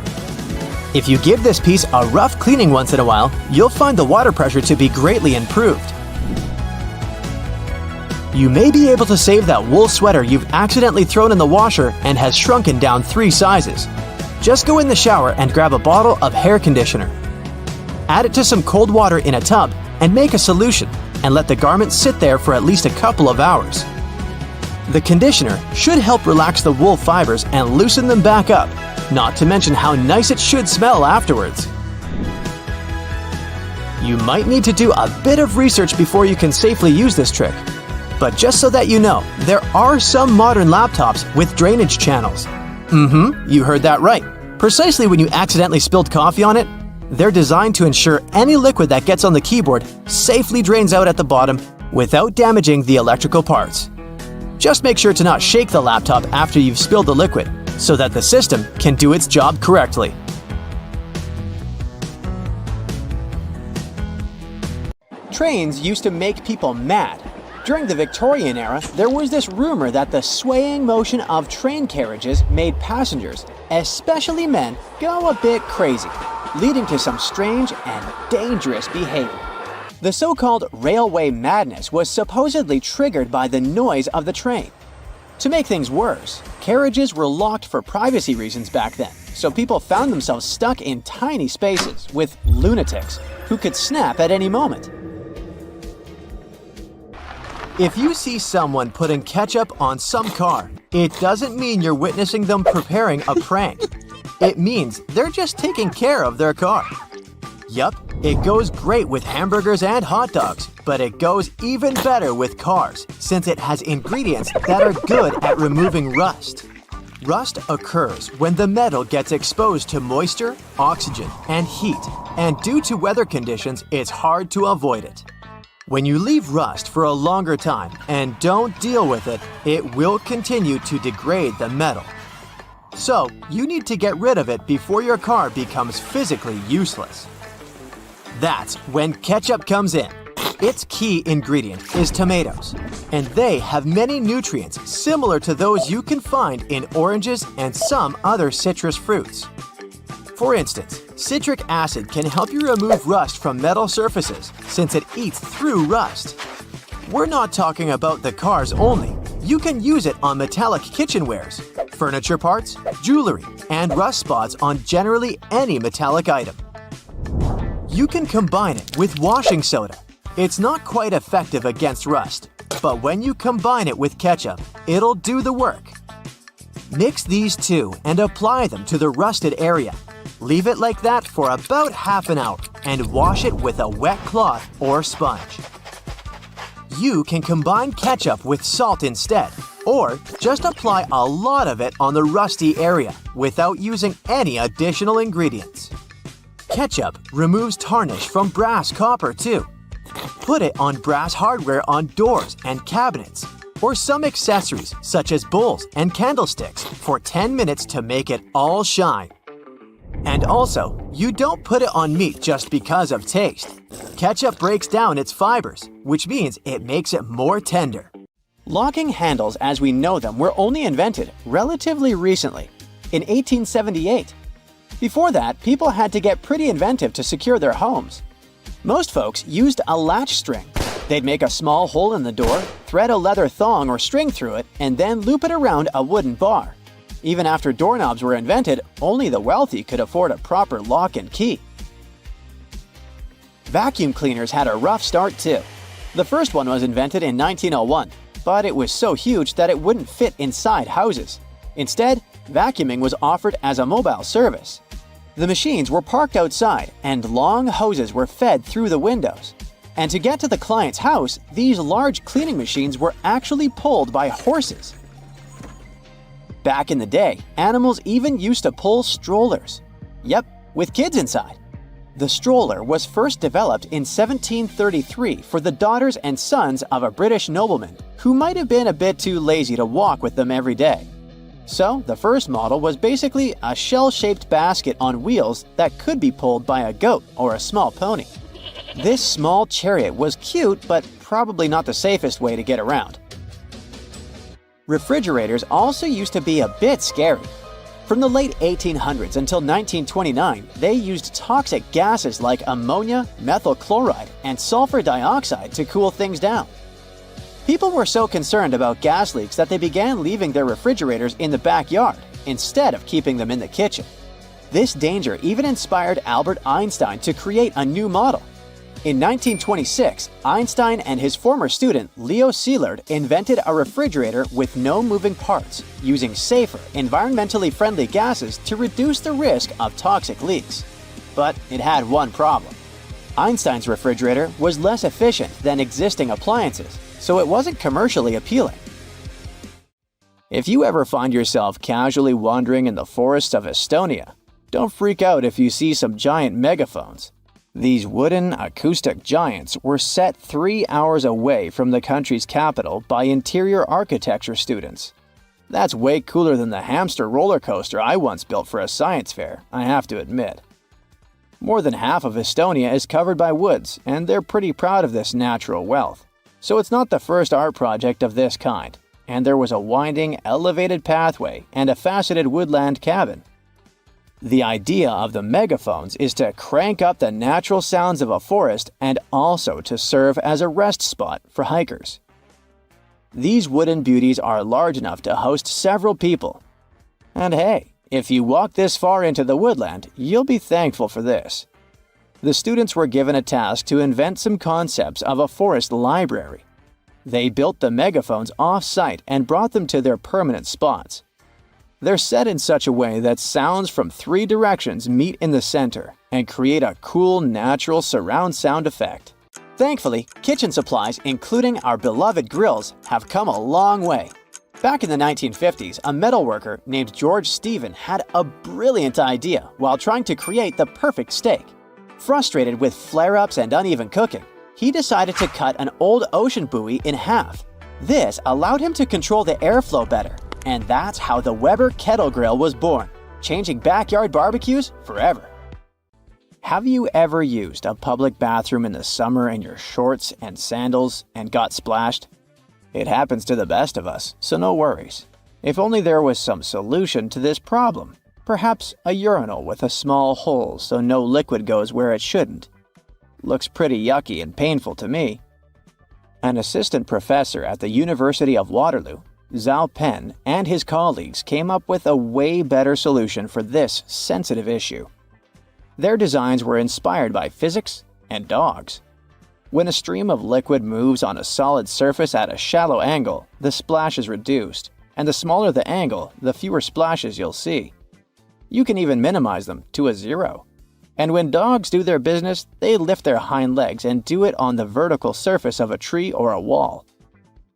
If you give this piece a rough cleaning once in a while, you'll find the water pressure to be greatly improved. You may be able to save that wool sweater you've accidentally thrown in the washer and has shrunken down 3 sizes. Just go in the shower and grab a bottle of hair conditioner. Add it to some cold water in a tub and make a solution, and let the garment sit there for at least a couple of hours. The conditioner should help relax the wool fibers and loosen them back up, not to mention how nice it should smell afterwards. You might need to do a bit of research before you can safely use this trick. But just so that you know, there are some modern laptops with drainage channels. You heard that right. Precisely when you accidentally spilled coffee on it, they're designed to ensure any liquid that gets on the keyboard safely drains out at the bottom without damaging the electrical parts. Just make sure to not shake the laptop after you've spilled the liquid so that the system can do its job correctly. Trains used to make people mad. During the Victorian era, there was this rumor that the swaying motion of train carriages made passengers, especially men, go a bit crazy, leading to some strange and dangerous behavior. The so-called railway madness was supposedly triggered by the noise of the train. To make things worse, carriages were locked for privacy reasons back then, so people found themselves stuck in tiny spaces with lunatics who could snap at any moment. If you see someone putting ketchup on some car, it doesn't mean you're witnessing them preparing a prank. It means they're just taking care of their car. Yup, it goes great with hamburgers and hot dogs, but it goes even better with cars since it has ingredients that are good at removing rust. Rust occurs when the metal gets exposed to moisture, oxygen, and heat, and due to weather conditions, it's hard to avoid it. When you leave rust for a longer time and don't deal with it, it will continue to degrade the metal. So, you need to get rid of it before your car becomes physically useless. That's when ketchup comes in. Its key ingredient is tomatoes, and they have many nutrients similar to those you can find in oranges and some other citrus fruits. For instance, citric acid can help you remove rust from metal surfaces since it eats through rust. We're not talking about the cars only. You can use it on metallic kitchenwares, furniture parts, jewelry, and rust spots on generally any metallic item. You can combine it with washing soda. It's not quite effective against rust, but when you combine it with ketchup, it'll do the work. Mix these two and apply them to the rusted area. Leave it like that for about half an hour and wash it with a wet cloth or sponge. You can combine ketchup with salt instead, or just apply a lot of it on the rusty area without using any additional ingredients. Ketchup removes tarnish from brass copper too. Put it on brass hardware on doors and cabinets, or some accessories such as bowls and candlesticks for 10 minutes to make it all shine. And also, you don't put it on meat just because of taste. Ketchup breaks down its fibers, which means it makes it more tender. Locking handles as we know them were only invented relatively recently, in 1878. Before that, people had to get pretty inventive to secure their homes. Most folks used a latch string. They'd make a small hole in the door, thread a leather thong or string through it, and then loop it around a wooden bar. Even after doorknobs were invented, only the wealthy could afford a proper lock and key. Vacuum cleaners had a rough start too. The first one was invented in 1901, but it was so huge that it wouldn't fit inside houses. Instead, vacuuming was offered as a mobile service. The machines were parked outside, and long hoses were fed through the windows. And to get to the client's house, these large cleaning machines were actually pulled by horses. Back in the day, animals even used to pull strollers. Yep, with kids inside. The stroller was first developed in 1733 for the daughters and sons of a British nobleman who might have been a bit too lazy to walk with them every day. So, the first model was basically a shell-shaped basket on wheels that could be pulled by a goat or a small pony. This small chariot was cute, but probably not the safest way to get around. Refrigerators also used to be a bit scary. From the late 1800s until 1929, they used toxic gases like ammonia, methyl chloride, and sulfur dioxide to cool things down. People were so concerned about gas leaks that they began leaving their refrigerators in the backyard instead of keeping them in the kitchen. This danger even inspired Albert Einstein to create a new model. In 1926, Einstein and his former student Leo Szilard invented a refrigerator with no moving parts, using safer, environmentally friendly gases to reduce the risk of toxic leaks. But it had one problem. Einstein's refrigerator was less efficient than existing appliances, so it wasn't commercially appealing. If you ever find yourself casually wandering in the forests of Estonia, don't freak out if you see some giant megaphones. These wooden, acoustic giants were set 3 hours away from the country's capital by interior architecture students. That's way cooler than the hamster roller coaster I once built for a science fair, I have to admit. More than half of Estonia is covered by woods, and they're pretty proud of this natural wealth. So it's not the first art project of this kind, and there was a winding, elevated pathway and a faceted woodland cabin. The idea of the megaphones is to crank up the natural sounds of a forest and also to serve as a rest spot for hikers. These wooden beauties are large enough to host several people. And hey, if you walk this far into the woodland, you'll be thankful for this. The students were given a task to invent some concepts of a forest library. They built the megaphones off-site and brought them to their permanent spots. They're set in such a way that sounds from 3 directions meet in the center and create a cool, natural surround sound effect. Thankfully, kitchen supplies, including our beloved grills, have come a long way. Back in the 1950s, a metalworker named George Stephen had a brilliant idea while trying to create the perfect steak. Frustrated with flare-ups and uneven cooking, he decided to cut an old ocean buoy in half. This allowed him to control the airflow better. And that's how the Weber Kettle Grill was born, changing backyard barbecues forever. Have you ever used a public bathroom in the summer in your shorts and sandals and got splashed? It happens to the best of us, so no worries. If only there was some solution to this problem. Perhaps a urinal with a small hole so no liquid goes where it shouldn't. Looks pretty yucky and painful to me. An assistant professor at the University of Waterloo, Zhao Pen, and his colleagues came up with a way better solution for this sensitive issue. Their designs were inspired by physics and dogs. When a stream of liquid moves on a solid surface at a shallow angle, the splash is reduced, and the smaller the angle, the fewer splashes you'll see. You can even minimize them to a 0. And when dogs do their business, they lift their hind legs and do it on the vertical surface of a tree or a wall.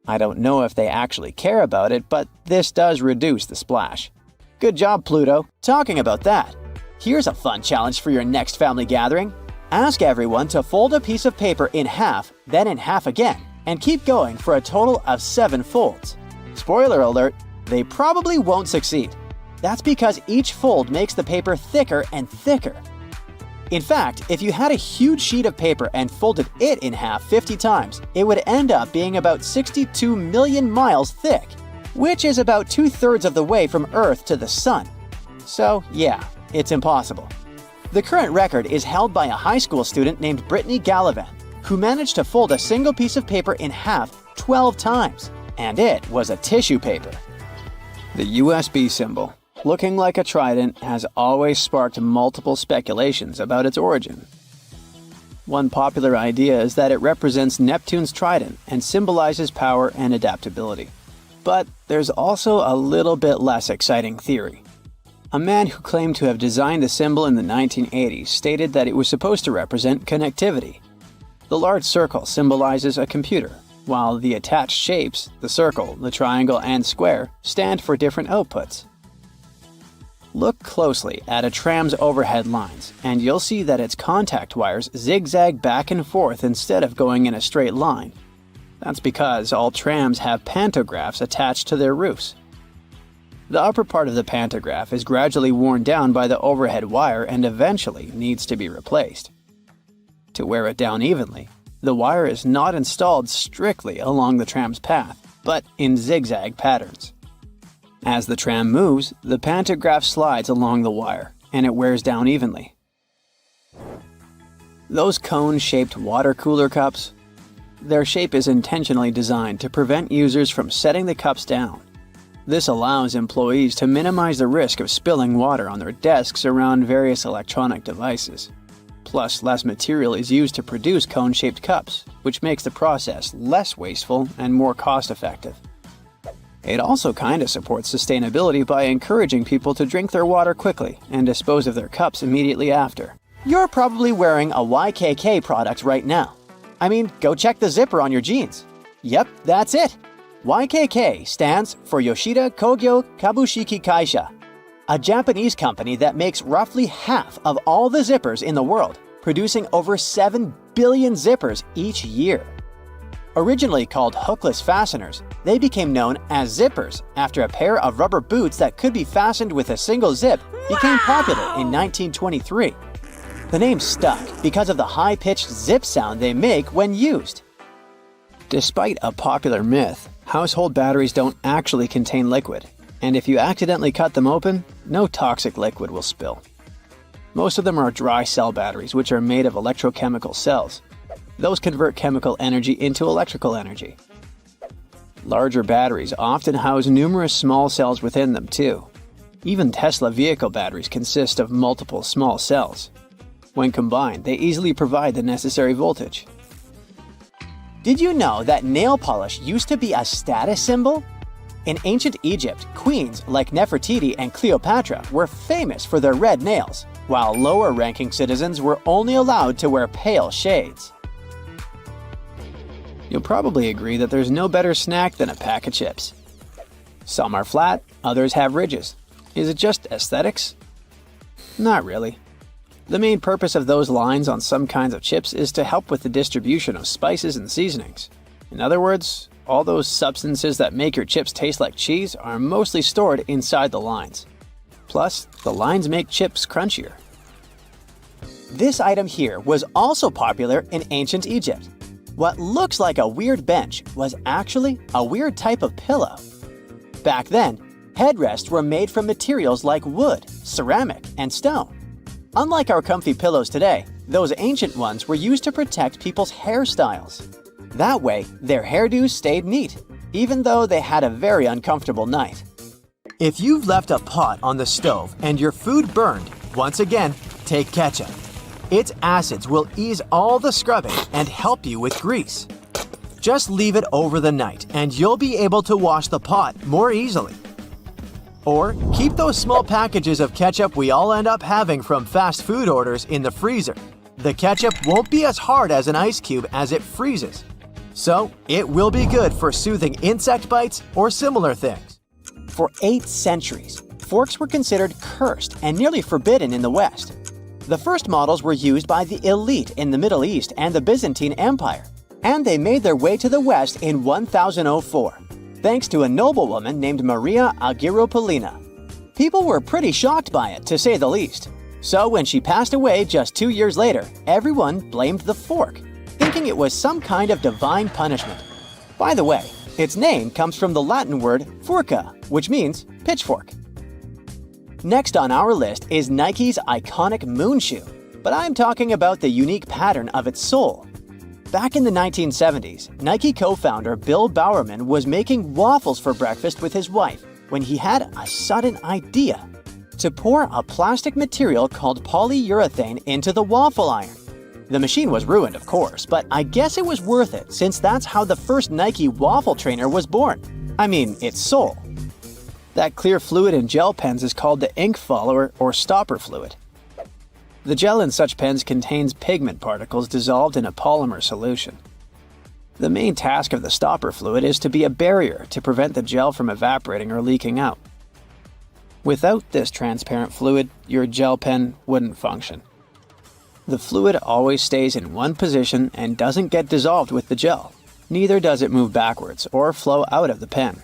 I don't know if they actually care about it, but this does reduce the splash. Good job, Pluto. Talking about that, here's a fun challenge for your next family gathering. Ask everyone to fold a piece of paper in half, then in half again, and keep going for a total of 7 folds. Spoiler alert, they probably won't succeed. That's because each fold makes the paper thicker and thicker. In fact, if you had a huge sheet of paper and folded it in half 50 times, it would end up being about 62 million miles thick, which is about 2/3 of the way from Earth to the Sun. So yeah, it's impossible. The current record is held by a high school student named Brittany Gallivan, who managed to fold a single piece of paper in half 12 times, and it was a tissue paper. The USB symbol, looking like a trident, has always sparked multiple speculations about its origin. One popular idea is that it represents Neptune's trident and symbolizes power and adaptability. But there's also a little bit less exciting theory. A man who claimed to have designed the symbol in the 1980s stated that it was supposed to represent connectivity. The large circle symbolizes a computer, while the attached shapes, the circle, the triangle, and square, stand for different outputs. Look closely at a tram's overhead lines, and you'll see that its contact wires zigzag back and forth instead of going in a straight line. That's because all trams have pantographs attached to their roofs. The upper part of the pantograph is gradually worn down by the overhead wire and eventually needs to be replaced. To wear it down evenly, the wire is not installed strictly along the tram's path, but in zigzag patterns. As the tram moves, the pantograph slides along the wire, and it wears down evenly. Those cone-shaped water cooler cups? Their shape is intentionally designed to prevent users from setting the cups down. This allows employees to minimize the risk of spilling water on their desks around various electronic devices. Plus, less material is used to produce cone-shaped cups, which makes the process less wasteful and more cost-effective. It also kinda supports sustainability by encouraging people to drink their water quickly and dispose of their cups immediately after. You're probably wearing a YKK product right now. I mean, go check the zipper on your jeans. Yep, that's it. YKK stands for Yoshida Kogyo Kabushiki Kaisha, a Japanese company that makes roughly half of all the zippers in the world, producing over 7 billion zippers each year. Originally called hookless fasteners, they became known as zippers after a pair of rubber boots that could be fastened with a single zip became popular in 1923. The name stuck because of the high-pitched zip sound they make when used. Despite a popular myth, household batteries don't actually contain liquid, and if you accidentally cut them open, no toxic liquid will spill. Most of them are dry cell batteries, which are made of electrochemical cells. Those convert chemical energy into electrical energy. Larger batteries often house numerous small cells within them too. Even Tesla vehicle batteries consist of multiple small cells. When combined, they easily provide the necessary voltage. Did you know that nail polish used to be a status symbol? In ancient Egypt, queens like Nefertiti and Cleopatra were famous for their red nails, while lower-ranking citizens were only allowed to wear pale shades. You'll probably agree that there's no better snack than a pack of chips. Some are flat, others have ridges. Is it just aesthetics? Not really. The main purpose of those lines on some kinds of chips is to help with the distribution of spices and seasonings. In other words, all those substances that make your chips taste like cheese are mostly stored inside the lines. Plus, the lines make chips crunchier. This item here was also popular in ancient Egypt. What looks like a weird bench was actually a weird type of pillow. Back then, headrests were made from materials like wood, ceramic, and stone. Unlike our comfy pillows today, those ancient ones were used to protect people's hairstyles. That way, their hairdos stayed neat, even though they had a very uncomfortable night. If you've left a pot on the stove and your food burned, once again, take ketchup. Its acids will ease all the scrubbing and help you with grease. Just leave it over the night and you'll be able to wash the pot more easily. Or keep those small packages of ketchup we all end up having from fast food orders in the freezer. The ketchup won't be as hard as an ice cube as it freezes. So it will be good for soothing insect bites or similar things. For 8 centuries, forks were considered cursed and nearly forbidden in the West. The first models were used by the elite in the Middle East and the Byzantine Empire, and they made their way to the West in 1004, thanks to a noblewoman named Maria Agrippina. People were pretty shocked by it, to say the least. So when she passed away just 2 years later, everyone blamed the fork, thinking it was some kind of divine punishment. By the way, its name comes from the Latin word furca, which means pitchfork. Next on our list is Nike's iconic moon shoe, but I'm talking about the unique pattern of its sole. Back in the 1970s, Nike co-founder Bill Bowerman was making waffles for breakfast with his wife when he had a sudden idea: to pour a plastic material called polyurethane into the waffle iron. The machine was ruined, of course, but I guess it was worth it since that's how the first Nike waffle trainer was born. I mean, its sole. That clear fluid in gel pens is called the ink follower or stopper fluid. The gel in such pens contains pigment particles dissolved in a polymer solution. The main task of the stopper fluid is to be a barrier to prevent the gel from evaporating or leaking out. Without this transparent fluid, your gel pen wouldn't function. The fluid always stays in one position and doesn't get dissolved with the gel. Neither does it move backwards or flow out of the pen.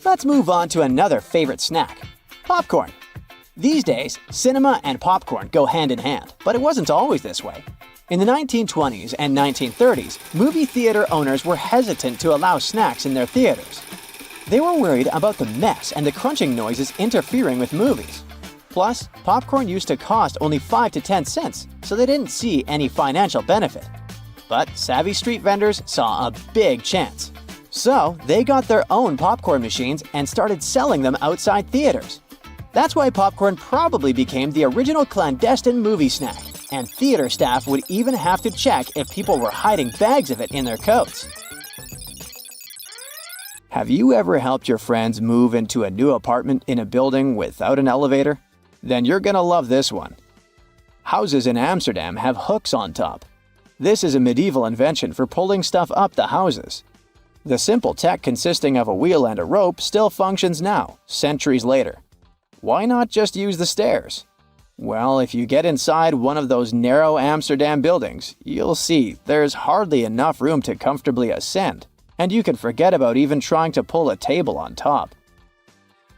Let's move on to another favorite snack: popcorn. These days, cinema and popcorn go hand in hand, but it wasn't always this way. In the 1920s and 1930s, movie theater owners were hesitant to allow snacks in their theaters. They were worried about the mess and the crunching noises interfering with movies. Plus, popcorn used to cost only 5 to 10 cents, so they didn't see any financial benefit. But savvy street vendors saw a big chance. So they got their own popcorn machines and started selling them outside theaters. That's why popcorn probably became the original clandestine movie snack, and theater staff would even have to check if people were hiding bags of it in their coats. Have you ever helped your friends move into a new apartment in a building without an elevator? Then you're gonna love this one. Houses in Amsterdam have hooks on top. This is a medieval invention for pulling stuff up the houses. The simple tech consisting of a wheel and a rope still functions now, centuries later. Why not just use the stairs? Well, if you get inside one of those narrow Amsterdam buildings, you'll see there's hardly enough room to comfortably ascend, and you can forget about even trying to pull a table on top.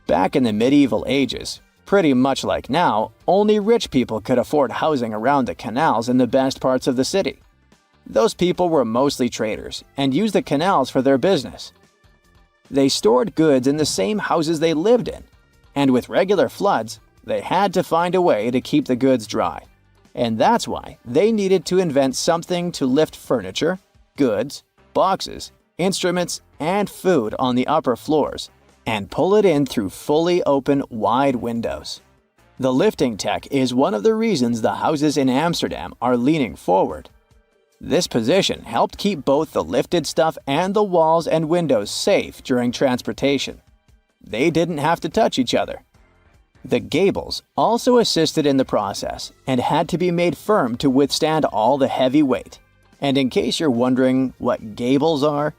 Back in the medieval ages, pretty much like now, only rich people could afford housing around the canals in the best parts of the city. Those people were mostly traders and used the canals for their business. They stored goods in the same houses they lived in, and with regular floods, they had to find a way to keep the goods dry. And that's why they needed to invent something to lift furniture, goods, boxes, instruments, and food on the upper floors, and pull it in through fully open, wide windows. The lifting tech is one of the reasons the houses in Amsterdam are leaning forward. This position helped keep both the lifted stuff and the walls and windows safe during transportation. They didn't have to touch each other. The gables also assisted in the process and had to be made firm to withstand all the heavy weight. And in case you're wondering what gables are,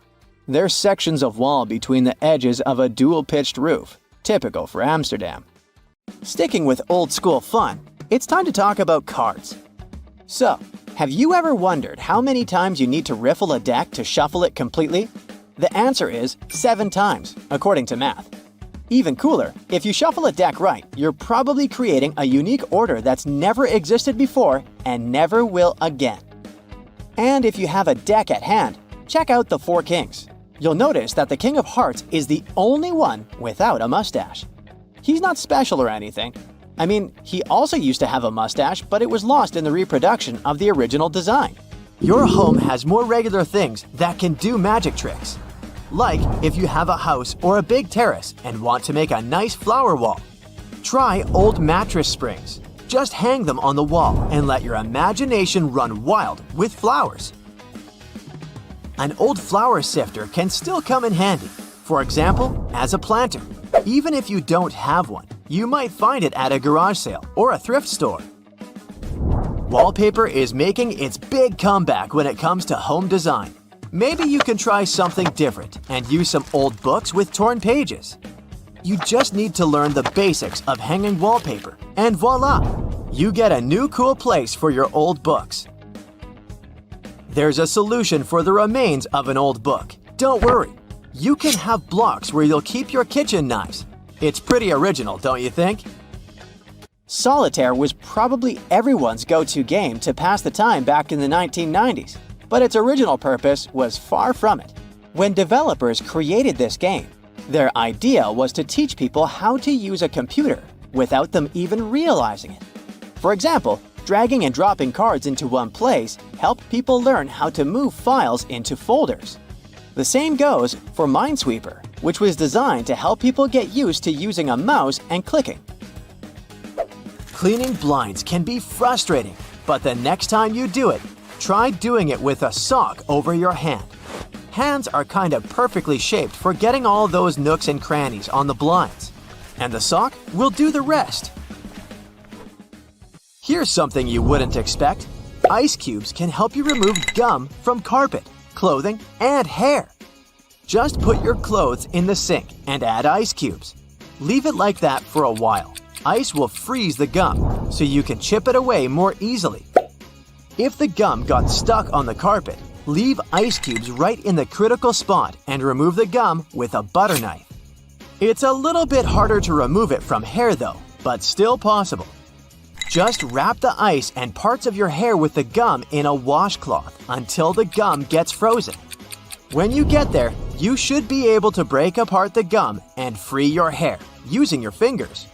they're sections of wall between the edges of a dual-pitched roof, typical for Amsterdam. Sticking with old-school fun, it's time to talk about cards. So, have you ever wondered how many times you need to riffle a deck to shuffle it completely? The answer is 7 times, according to math. Even cooler, if you shuffle a deck right, you're probably creating a unique order that's never existed before and never will again. And if you have a deck at hand, check out the 4 Kings. You'll notice that the King of Hearts is the only one without a mustache. He's not special or anything. I mean, he also used to have a mustache, but it was lost in the reproduction of the original design. Your home has more regular things that can do magic tricks. Like if you have a house or a big terrace and want to make a nice flower wall. Try old mattress springs. Just hang them on the wall and let your imagination run wild with flowers. An old flour sifter can still come in handy. For example, as a planter. Even if you don't have one, you might find it at a garage sale or a thrift store. Wallpaper is making its big comeback when it comes to home design. Maybe you can try something different and use some old books with torn pages. You just need to learn the basics of hanging wallpaper, and voila! You get a new cool place for your old books. There's a solution for the remains of an old book. Don't worry. You can have blocks where you'll keep your kitchen knives. It's pretty original, don't you think? Solitaire was probably everyone's go-to game to pass the time back in the 1990s, but its original purpose was far from it. When developers created this game, their idea was to teach people how to use a computer without them even realizing it. For example, dragging and dropping cards into one place helped people learn how to move files into folders. The same goes for Minesweeper, which was designed to help people get used to using a mouse and clicking. Cleaning blinds can be frustrating, but the next time you do it, try doing it with a sock over your hand. Hands are kind of perfectly shaped for getting all those nooks and crannies on the blinds, and the sock will do the rest. Here's something you wouldn't expect. Ice cubes can help you remove gum from carpet, clothing, and hair. Just put your clothes in the sink and add ice cubes. Leave it like that for a while. Ice will freeze the gum, so you can chip it away more easily. If the gum got stuck on the carpet, leave ice cubes right in the critical spot and remove the gum with a butter knife. It's a little bit harder to remove it from hair though, but still possible. Just wrap the ice and parts of your hair with the gum in a washcloth until the gum gets frozen. When you get there, you should be able to break apart the gum and free your hair using your fingers.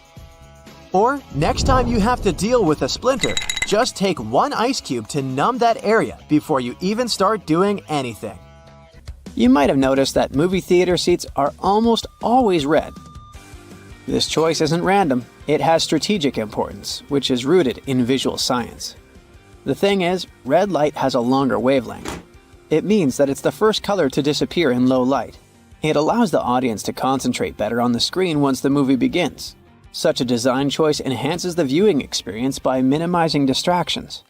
Or next time you have to deal with a splinter, just take one ice cube to numb that area before you even start doing anything. You might have noticed that movie theater seats are almost always red. This choice isn't random. It has strategic importance, which is rooted in visual science. The thing is, red light has a longer wavelength. It means that it's the first color to disappear in low light. It allows the audience to concentrate better on the screen once the movie begins. Such a design choice enhances the viewing experience by minimizing distractions.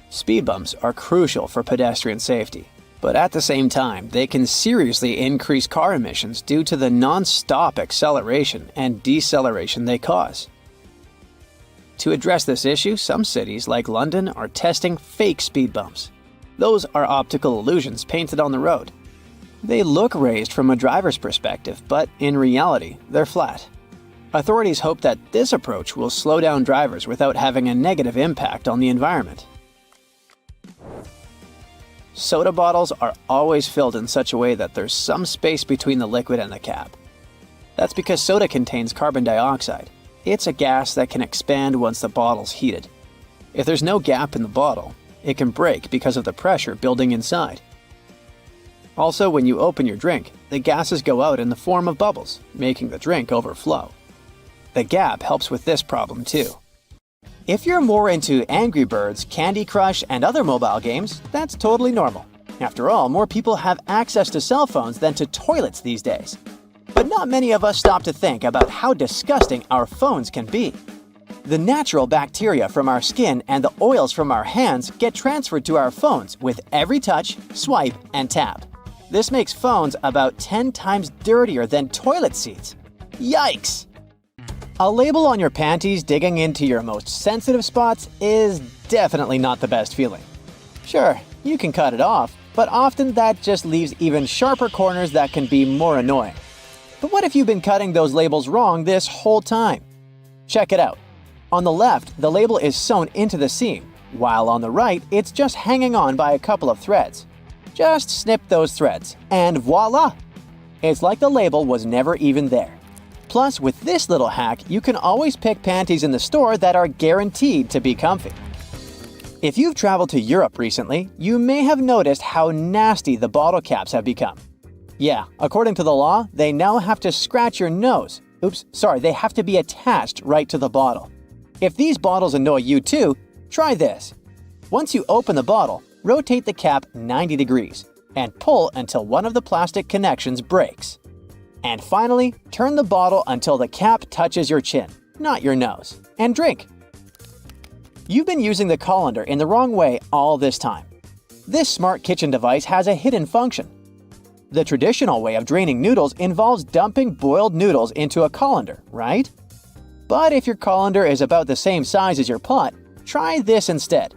Speed bumps are crucial for pedestrian safety, but at the same time, they can seriously increase car emissions due to the non-stop acceleration and deceleration they cause. To address this issue, some cities like London are testing fake speed bumps. Those are optical illusions painted on the road. They look raised from a driver's perspective, but in reality, they're flat. Authorities hope that this approach will slow down drivers without having a negative impact on the environment. Soda bottles are always filled in such a way that there's some space between the liquid and the cap. That's because soda contains carbon dioxide. It's a gas that can expand once the bottle's heated. If there's no gap in the bottle, it can break because of the pressure building inside. Also, when you open your drink, the gases go out in the form of bubbles, making the drink overflow. The gap helps with this problem too. If you're more into Angry Birds, Candy Crush, and other mobile games, that's totally normal. After all, more people have access to cell phones than to toilets these days. But not many of us stop to think about how disgusting our phones can be. The natural bacteria from our skin and the oils from our hands get transferred to our phones with every touch, swipe, and tap. This makes phones about 10 times dirtier than toilet seats. Yikes! A label on your panties digging into your most sensitive spots is definitely not the best feeling. Sure, you can cut it off, but often that just leaves even sharper corners that can be more annoying. But what if you've been cutting those labels wrong this whole time? Check it out. On the left, the label is sewn into the seam, while on the right, it's just hanging on by a couple of threads. Just snip those threads, and voila! It's like the label was never even there. Plus, with this little hack, you can always pick panties in the store that are guaranteed to be comfy. If you've traveled to Europe recently, you may have noticed how nasty the bottle caps have become. Yeah, according to the law, they now have to scratch your nose. They have to be attached right to the bottle. If these bottles annoy you too, try this. Once you open the bottle, rotate the cap 90 degrees and pull until one of the plastic connections breaks. And finally, turn the bottle until the cap touches your chin, not your nose, and drink. You've been using the colander in the wrong way all this time. This smart kitchen device has a hidden function. The traditional way of draining noodles involves dumping boiled noodles into a colander, right? But if your colander is about the same size as your pot, try this instead.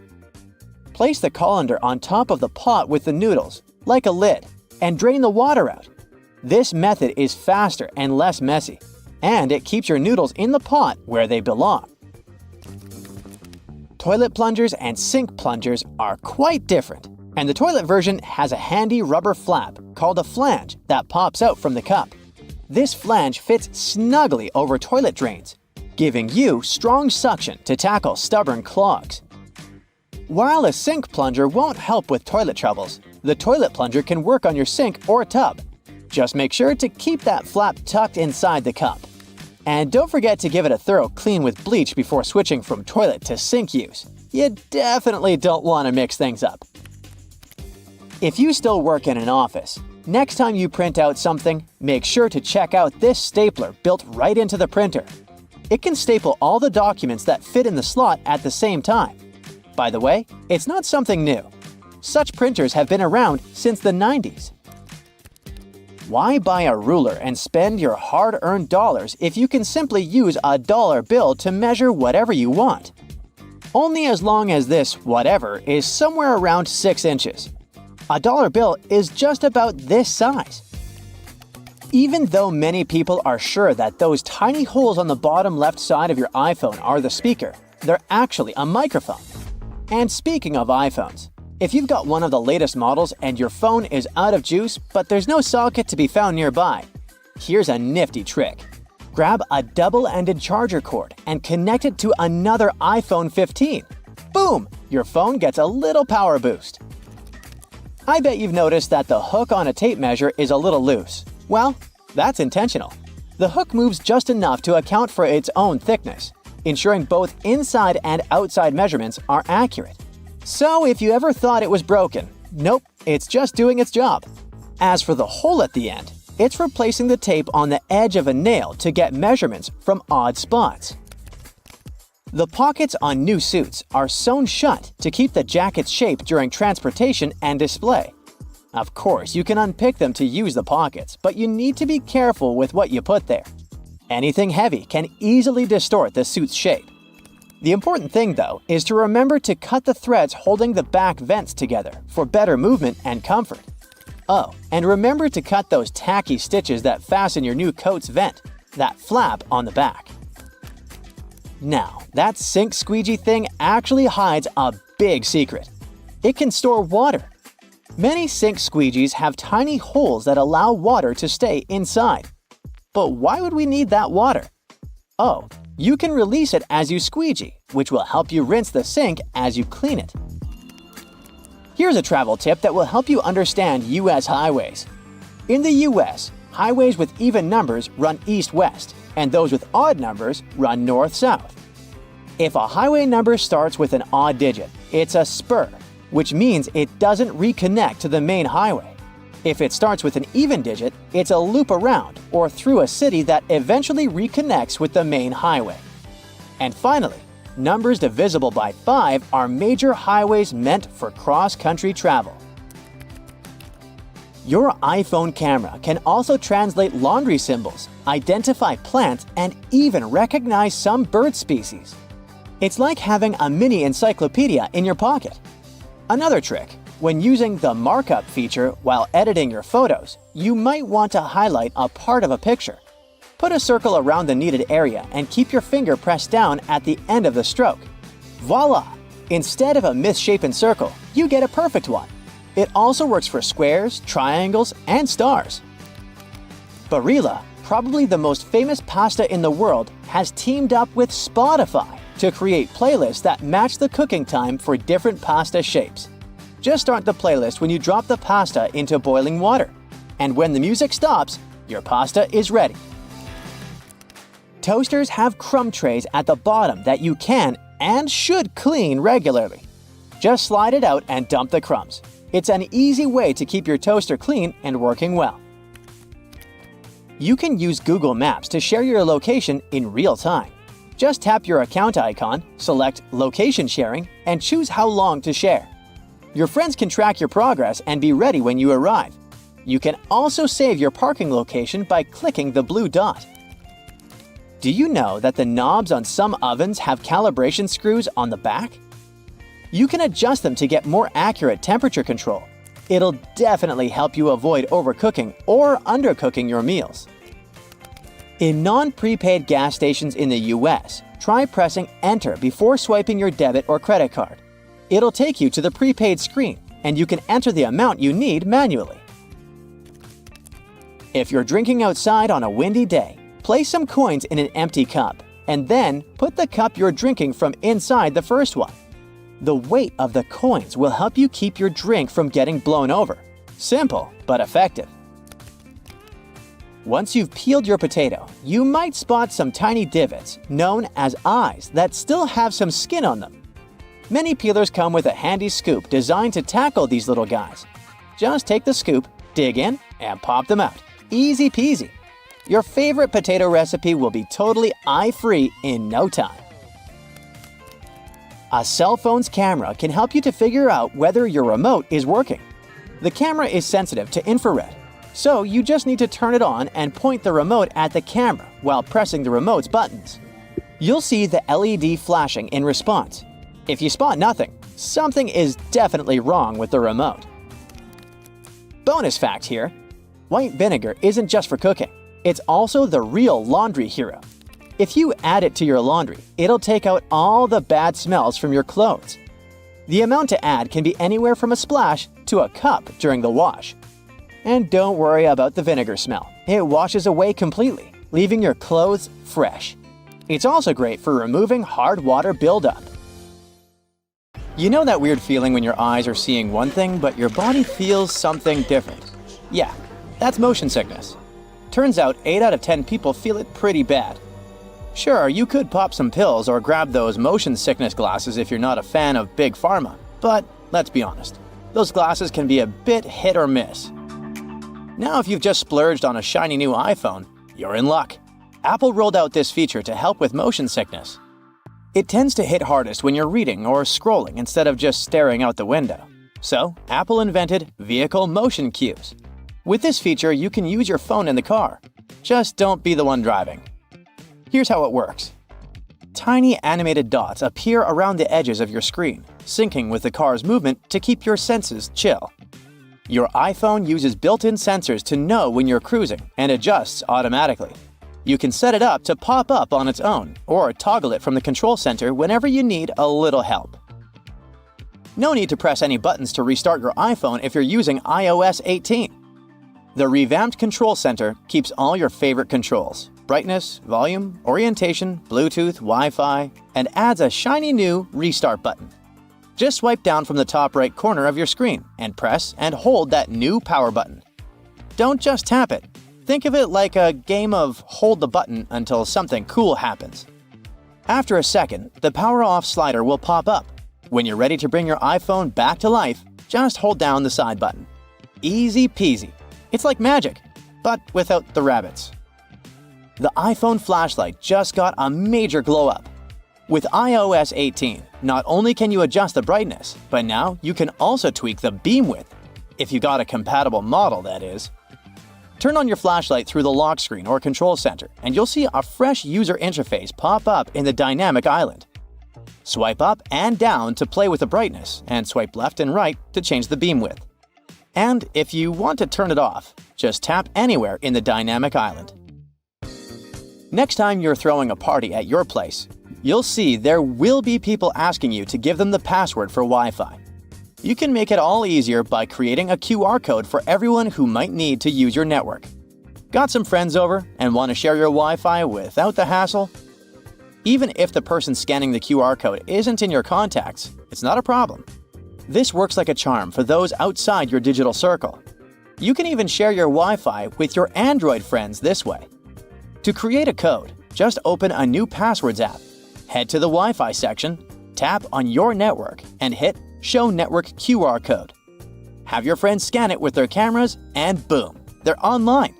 Place the colander on top of the pot with the noodles, like a lid, and drain the water out. This method is faster and less messy, and it keeps your noodles in the pot where they belong. Toilet plungers and sink plungers are quite different, and the toilet version has a handy rubber flap called a flange that pops out from the cup. This flange fits snugly over toilet drains, giving you strong suction to tackle stubborn clogs. While a sink plunger won't help with toilet troubles, the toilet plunger can work on your sink or tub. Just make sure to keep that flap tucked inside the cup. And don't forget to give it a thorough clean with bleach before switching from toilet to sink use. You definitely don't want to mix things up. If you still work in an office, next time you print out something, make sure to check out this stapler built right into the printer. It can staple all the documents that fit in the slot at the same time. By the way, it's not something new. Such printers have been around since the 90s. Why buy a ruler and spend your hard-earned dollars if you can simply use a dollar bill to measure whatever you want? Only as long as this whatever is somewhere around 6 inches. A dollar bill is just about this size. Even though many people are sure that those tiny holes on the bottom left side of your iPhone are the speaker, they're actually a microphone. And speaking of iPhones, if you've got one of the latest models and your phone is out of juice but there's no socket to be found nearby, here's a nifty trick. Grab a double-ended charger cord and connect it to another iPhone 15. Boom! Your phone gets a little power boost. I bet you've noticed that the hook on a tape measure is a little loose. Well, that's intentional. The hook moves just enough to account for its own thickness, ensuring both inside and outside measurements are accurate. So if you ever thought it was broken, nope, it's just doing its job. As for the hole at the end, it's replacing the tape on the edge of a nail to get measurements from odd spots. The pockets on new suits are sewn shut to keep the jacket's shape during transportation and display. Of course, you can unpick them to use the pockets, but you need to be careful with what you put there. Anything heavy can easily distort the suit's shape. The important thing, though, is to remember to cut the threads holding the back vents together for better movement and comfort. Oh, and remember to cut those tacky stitches that fasten your new coat's vent, that flap on the back. Now, that sink squeegee thing actually hides a big secret. It can store water. Many sink squeegees have tiny holes that allow water to stay inside. But why would we need that water? Oh, you can release it as you squeegee, which will help you rinse the sink as you clean it. Here's a travel tip that will help you understand U.S. highways. In the U.S., highways with even numbers run east-west, and those with odd numbers run north-south. If a highway number starts with an odd digit, it's a spur, which means it doesn't reconnect to the main highway. If it starts with an even digit, it's a loop around or through a city that eventually reconnects with the main highway. And finally, numbers divisible by 5 are major highways meant for cross-country travel. Your iPhone camera can also translate laundry symbols, identify plants, and even recognize some bird species. It's like having a mini encyclopedia in your pocket. Another trick: when using the markup feature while editing your photos, you might want to highlight a part of a picture. Put a circle around the needed area and keep your finger pressed down at the end of the stroke. Voila! Instead of a misshapen circle, you get a perfect one. It also works for squares, triangles, and stars. Barilla, probably the most famous pasta in the world, has teamed up with Spotify to create playlists that match the cooking time for different pasta shapes. Just start the playlist when you drop the pasta into boiling water. And when the music stops, your pasta is ready. Toasters have crumb trays at the bottom that you can and should clean regularly. Just slide it out and dump the crumbs. It's an easy way to keep your toaster clean and working well. You can use Google Maps to share your location in real time. Just tap your account icon, select Location Sharing, and choose how long to share. Your friends can track your progress and be ready when you arrive. You can also save your parking location by clicking the blue dot. Do you know that the knobs on some ovens have calibration screws on the back? You can adjust them to get more accurate temperature control. It'll definitely help you avoid overcooking or undercooking your meals. In non-prepaid gas stations in the US, try pressing Enter before swiping your debit or credit card. It'll take you to the prepaid screen, and you can enter the amount you need manually. If you're drinking outside on a windy day, place some coins in an empty cup, and then put the cup you're drinking from inside the first one. The weight of the coins will help you keep your drink from getting blown over. Simple, but effective. Once you've peeled your potato, you might spot some tiny divots, known as eyes, that still have some skin on them. Many peelers come with a handy scoop designed to tackle these little guys. Just take the scoop, dig in, and pop them out. Easy peasy. Your favorite potato recipe will be totally eye-free in no time. A cell phone's camera can help you to figure out whether your remote is working. The camera is sensitive to infrared, so you just need to turn it on and point the remote at the camera while pressing the remote's buttons. You'll see the LED flashing in response. If you spot nothing, something is definitely wrong with the remote. Bonus fact here: white vinegar isn't just for cooking, it's also the real laundry hero. If you add it to your laundry, it'll take out all the bad smells from your clothes. The amount to add can be anywhere from a splash to a cup during the wash. And don't worry about the vinegar smell. It washes away completely, leaving your clothes fresh. It's also great for removing hard water buildup. You know that weird feeling when your eyes are seeing one thing, but your body feels something different? Yeah, that's motion sickness. Turns out 8 out of 10 people feel it pretty bad. Sure, you could pop some pills or grab those motion sickness glasses if you're not a fan of Big Pharma, but let's be honest, those glasses can be a bit hit or miss. Now, if you've just splurged on a shiny new iPhone, you're in luck. Apple rolled out this feature to help with motion sickness. It tends to hit hardest when you're reading or scrolling instead of just staring out the window. So, Apple invented vehicle motion cues. With this feature, you can use your phone in the car. Just don't be the one driving. Here's how it works. Tiny animated dots appear around the edges of your screen, syncing with the car's movement to keep your senses chill. Your iPhone uses built-in sensors to know when you're cruising and adjusts automatically. You can set it up to pop up on its own or toggle it from the control center whenever you need a little help. No need to press any buttons to restart your iPhone if you're using iOS 18. The revamped control center keeps all your favorite controls: brightness, volume, orientation, Bluetooth, Wi-Fi, and adds a shiny new restart button. Just swipe down from the top right corner of your screen and press and hold that new power button. Don't just tap it. Think of it like a game of hold the button until something cool happens. After a second, the power off slider will pop up. When you're ready to bring your iPhone back to life, just hold down the side button. Easy peasy. It's like magic, but without the rabbits. The iPhone flashlight just got a major glow up. With iOS 18, not only can you adjust the brightness, but now you can also tweak the beam width. If you got a compatible model, that is. Turn on your flashlight through the lock screen or control center, and you'll see a fresh user interface pop up in the dynamic island. Swipe up and down to play with the brightness, and swipe left and right to change the beam width. And if you want to turn it off, just tap anywhere in the dynamic island. Next time you're throwing a party at your place, you'll see there will be people asking you to give them the password for Wi-Fi. You can make it all easier by creating a QR code for everyone who might need to use your network. Got some friends over and want to share your Wi-Fi without the hassle? Even if the person scanning the QR code isn't in your contacts, it's not a problem. This works like a charm for those outside your digital circle. You can even share your Wi-Fi with your Android friends this way. To create a code, just open a new Passwords app. Head to the Wi-Fi section, tap on your network, and hit show network QR code. Have your friends scan it with their cameras, and boom, they're online.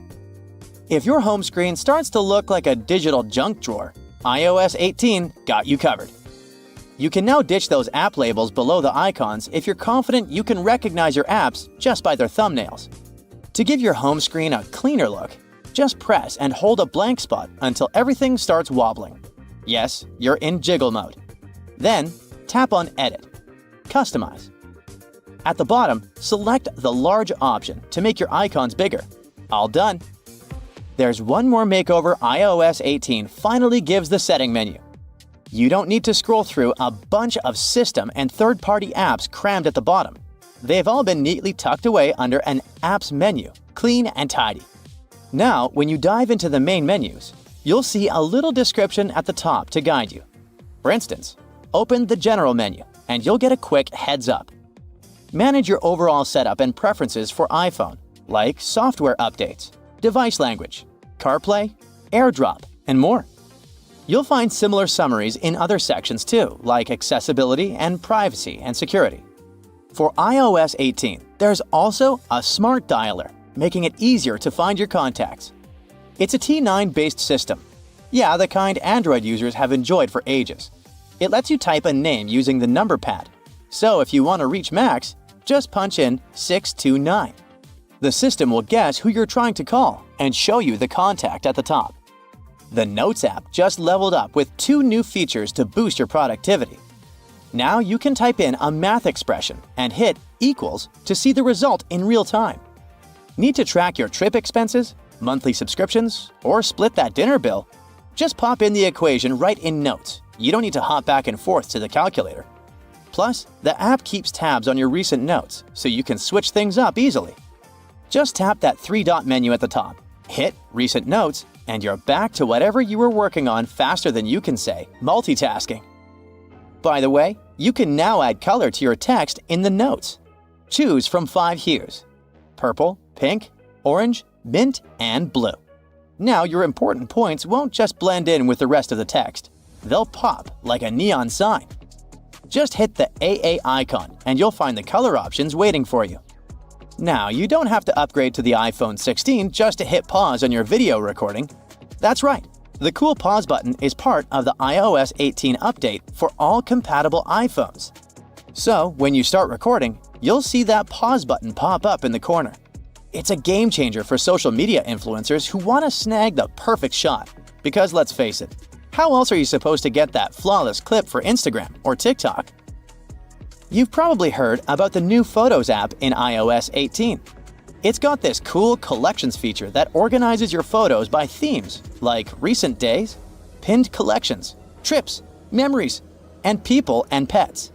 If your home screen starts to look like a digital junk drawer, iOS 18 got you covered. You can now ditch those app labels below the icons if you're confident you can recognize your apps just by their thumbnails. To give your home screen a cleaner look, just press and hold a blank spot until everything starts wobbling. Yes, you're in jiggle mode. Then, tap on Edit. Customize. At the bottom, select the large option to make your icons bigger. All done. There's one more makeover iOS 18 finally gives the setting menu. You don't need to scroll through a bunch of system and third-party apps crammed at the bottom. They've all been neatly tucked away under an Apps menu, clean and tidy. Now, when you dive into the main menus, you'll see a little description at the top to guide you. For instance, open the General menu, and you'll get a quick heads up. Manage your overall setup and preferences for iPhone, like software updates, device language, CarPlay, AirDrop, and more. You'll find similar summaries in other sections too, like accessibility and privacy and security. For iOS 18, there's also a smart dialer, making it easier to find your contacts. It's a T9-based system. Yeah, the kind Android users have enjoyed for ages. It lets you type a name using the number pad. So if you want to reach Max, just punch in 629. The system will guess who you're trying to call and show you the contact at the top. The Notes app just leveled up with 2 new features to boost your productivity. Now you can type in a math expression and hit equals to see the result in real time. Need to track your trip expenses, monthly subscriptions, or split that dinner bill? Just pop in the equation right in Notes. You don't need to hop back and forth to the calculator. Plus, the app keeps tabs on your recent notes, so you can switch things up easily. Just tap that 3-dot menu at the top, hit Recent Notes, and you're back to whatever you were working on faster than you can say multitasking. By the way, you can now add color to your text in the notes. Choose from 5 hues: purple, pink, orange, mint, and blue. Now your important points won't just blend in with the rest of the text. They'll pop like a neon sign. Just hit the AA icon and you'll find the color options waiting for you. Now, you don't have to upgrade to the iPhone 16 just to hit pause on your video recording. That's right, the cool pause button is part of the iOS 18 update for all compatible iPhones. So, when you start recording, you'll see that pause button pop up in the corner. It's a game changer for social media influencers who want to snag the perfect shot. Because let's face it, how else are you supposed to get that flawless clip for Instagram or TikTok? You've probably heard about the new Photos app in iOS 18. It's got this cool collections feature that organizes your photos by themes like recent days, pinned collections, trips, memories, and people and pets.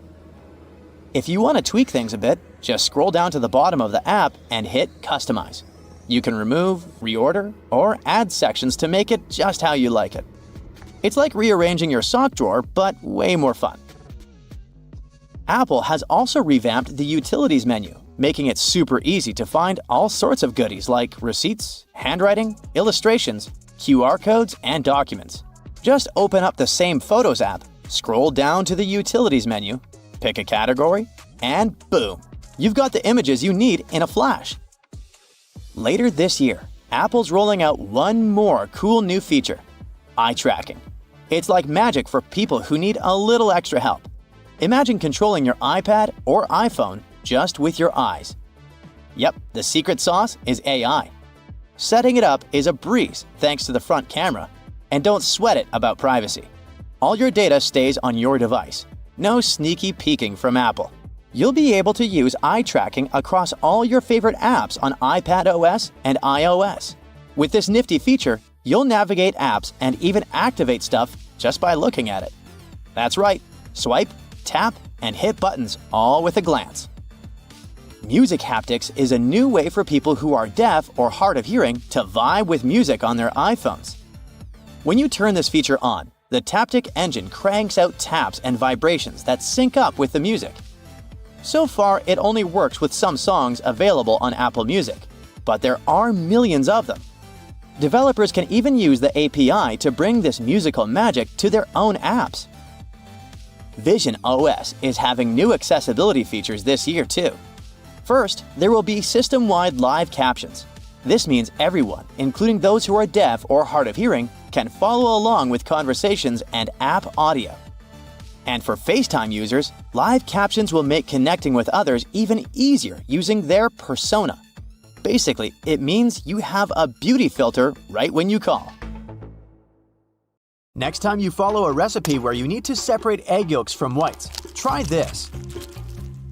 If you want to tweak things a bit, just scroll down to the bottom of the app and hit Customize. You can remove, reorder, or add sections to make it just how you like it. It's like rearranging your sock drawer, but way more fun. Apple has also revamped the Utilities menu, making it super easy to find all sorts of goodies like receipts, handwriting, illustrations, QR codes, and documents. Just open up the same Photos app, scroll down to the Utilities menu, pick a category, and boom! You've got the images you need in a flash. Later this year, Apple's rolling out one more cool new feature: eye tracking. It's like magic for people who need a little extra help. Imagine controlling your iPad or iPhone just with your eyes. Yep, the secret sauce is AI. Setting it up is a breeze thanks to the front camera, and don't sweat it about privacy. All your data stays on your device. No sneaky peeking from Apple. You'll be able to use eye tracking across all your favorite apps on iPadOS and iOS. With this nifty feature, you'll navigate apps and even activate stuff just by looking at it. That's right, swipe, tap, and hit buttons all with a glance. Music haptics is a new way for people who are deaf or hard of hearing to vibe with music on their iPhones. When you turn this feature on, the Taptic engine cranks out taps and vibrations that sync up with the music. So far, it only works with some songs available on Apple Music, but there are millions of them. Developers can even use the API to bring this musical magic to their own apps. Vision OS is having new accessibility features this year too. First, there will be system-wide live captions. This means everyone, including those who are deaf or hard of hearing, can follow along with conversations and app audio. And for FaceTime users, live captions will make connecting with others even easier using their persona. Basically, it means you have a beauty filter right when you call. Next time you follow a recipe where you need to separate egg yolks from whites, try this.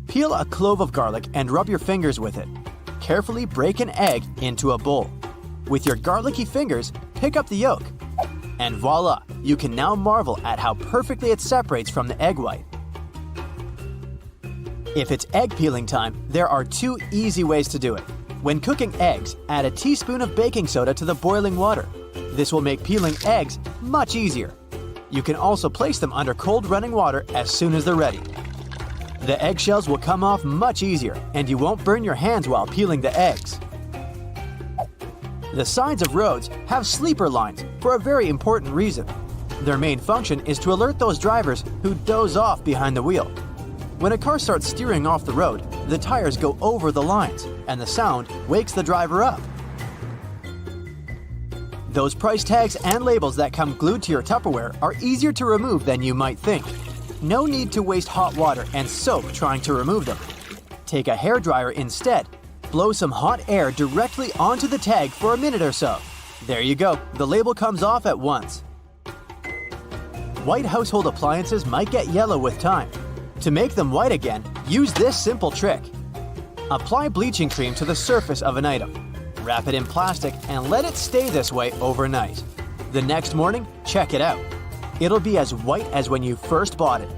Peel a clove of garlic and rub your fingers with it. Carefully break an egg into a bowl. With your garlicky fingers, pick up the yolk. And voila, you can now marvel at how perfectly it separates from the egg white. If it's egg peeling time, there are 2 easy ways to do it. When cooking eggs, add a teaspoon of baking soda to the boiling water. This will make peeling eggs much easier. You can also place them under cold running water as soon as they're ready. The eggshells will come off much easier, and you won't burn your hands while peeling the eggs. The sides of roads have sleeper lines for a very important reason. Their main function is to alert those drivers who doze off behind the wheel. When a car starts steering off the road, the tires go over the lines, and the sound wakes the driver up. Those price tags and labels that come glued to your Tupperware are easier to remove than you might think. No need to waste hot water and soap trying to remove them. Take a hairdryer instead. Blow some hot air directly onto the tag for a minute or so. There you go, the label comes off at once. White household appliances might get yellow with time. To make them white again, use this simple trick. Apply bleaching cream to the surface of an item. Wrap it in plastic and let it stay this way overnight. The next morning, check it out. It'll be as white as when you first bought it.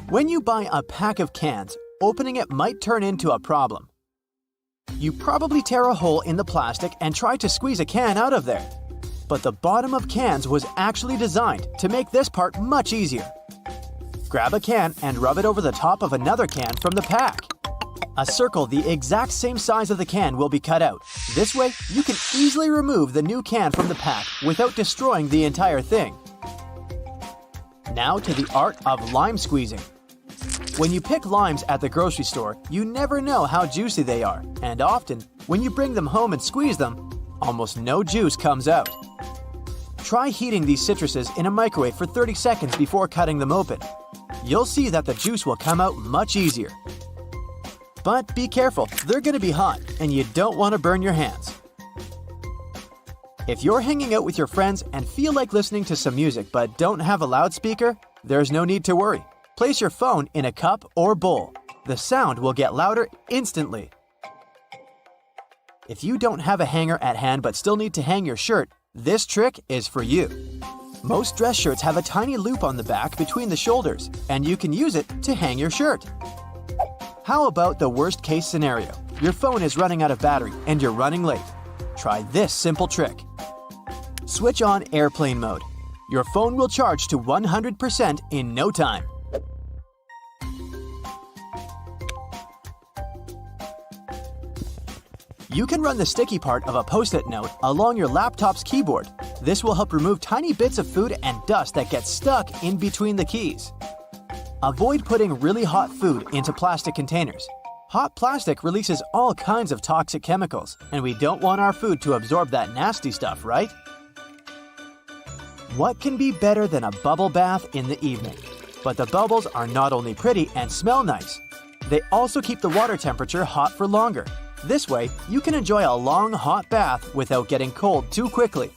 When you buy a pack of cans, opening it might turn into a problem. You probably tear a hole in the plastic and try to squeeze a can out of there. But the bottom of cans was actually designed to make this part much easier. Grab a can and rub it over the top of another can from the pack. A circle the exact same size of the can will be cut out. This way, you can easily remove the new can from the pack without destroying the entire thing. Now to the art of lime squeezing. When you pick limes at the grocery store, you never know how juicy they are, and often, when you bring them home and squeeze them, almost no juice comes out. Try heating these citruses in a microwave for 30 seconds before cutting them open. You'll see that the juice will come out much easier. But be careful, they're going to be hot, and you don't want to burn your hands. If you're hanging out with your friends and feel like listening to some music but don't have a loudspeaker, there's no need to worry. Place your phone in a cup or bowl. The sound will get louder instantly. If you don't have a hanger at hand but still need to hang your shirt, this trick is for you. Most dress shirts have a tiny loop on the back between the shoulders, and you can use it to hang your shirt. How about the worst case scenario? Your phone is running out of battery and you're running late. Try this simple trick. Switch on airplane mode. Your phone will charge to 100% in no time. You can run the sticky part of a Post-it note along your laptop's keyboard. This will help remove tiny bits of food and dust that get stuck in between the keys. Avoid putting really hot food into plastic containers. Hot plastic releases all kinds of toxic chemicals, and we don't want our food to absorb that nasty stuff, right? What can be better than a bubble bath in the evening? But the bubbles are not only pretty and smell nice, they also keep the water temperature hot for longer. This way, you can enjoy a long hot bath without getting cold too quickly.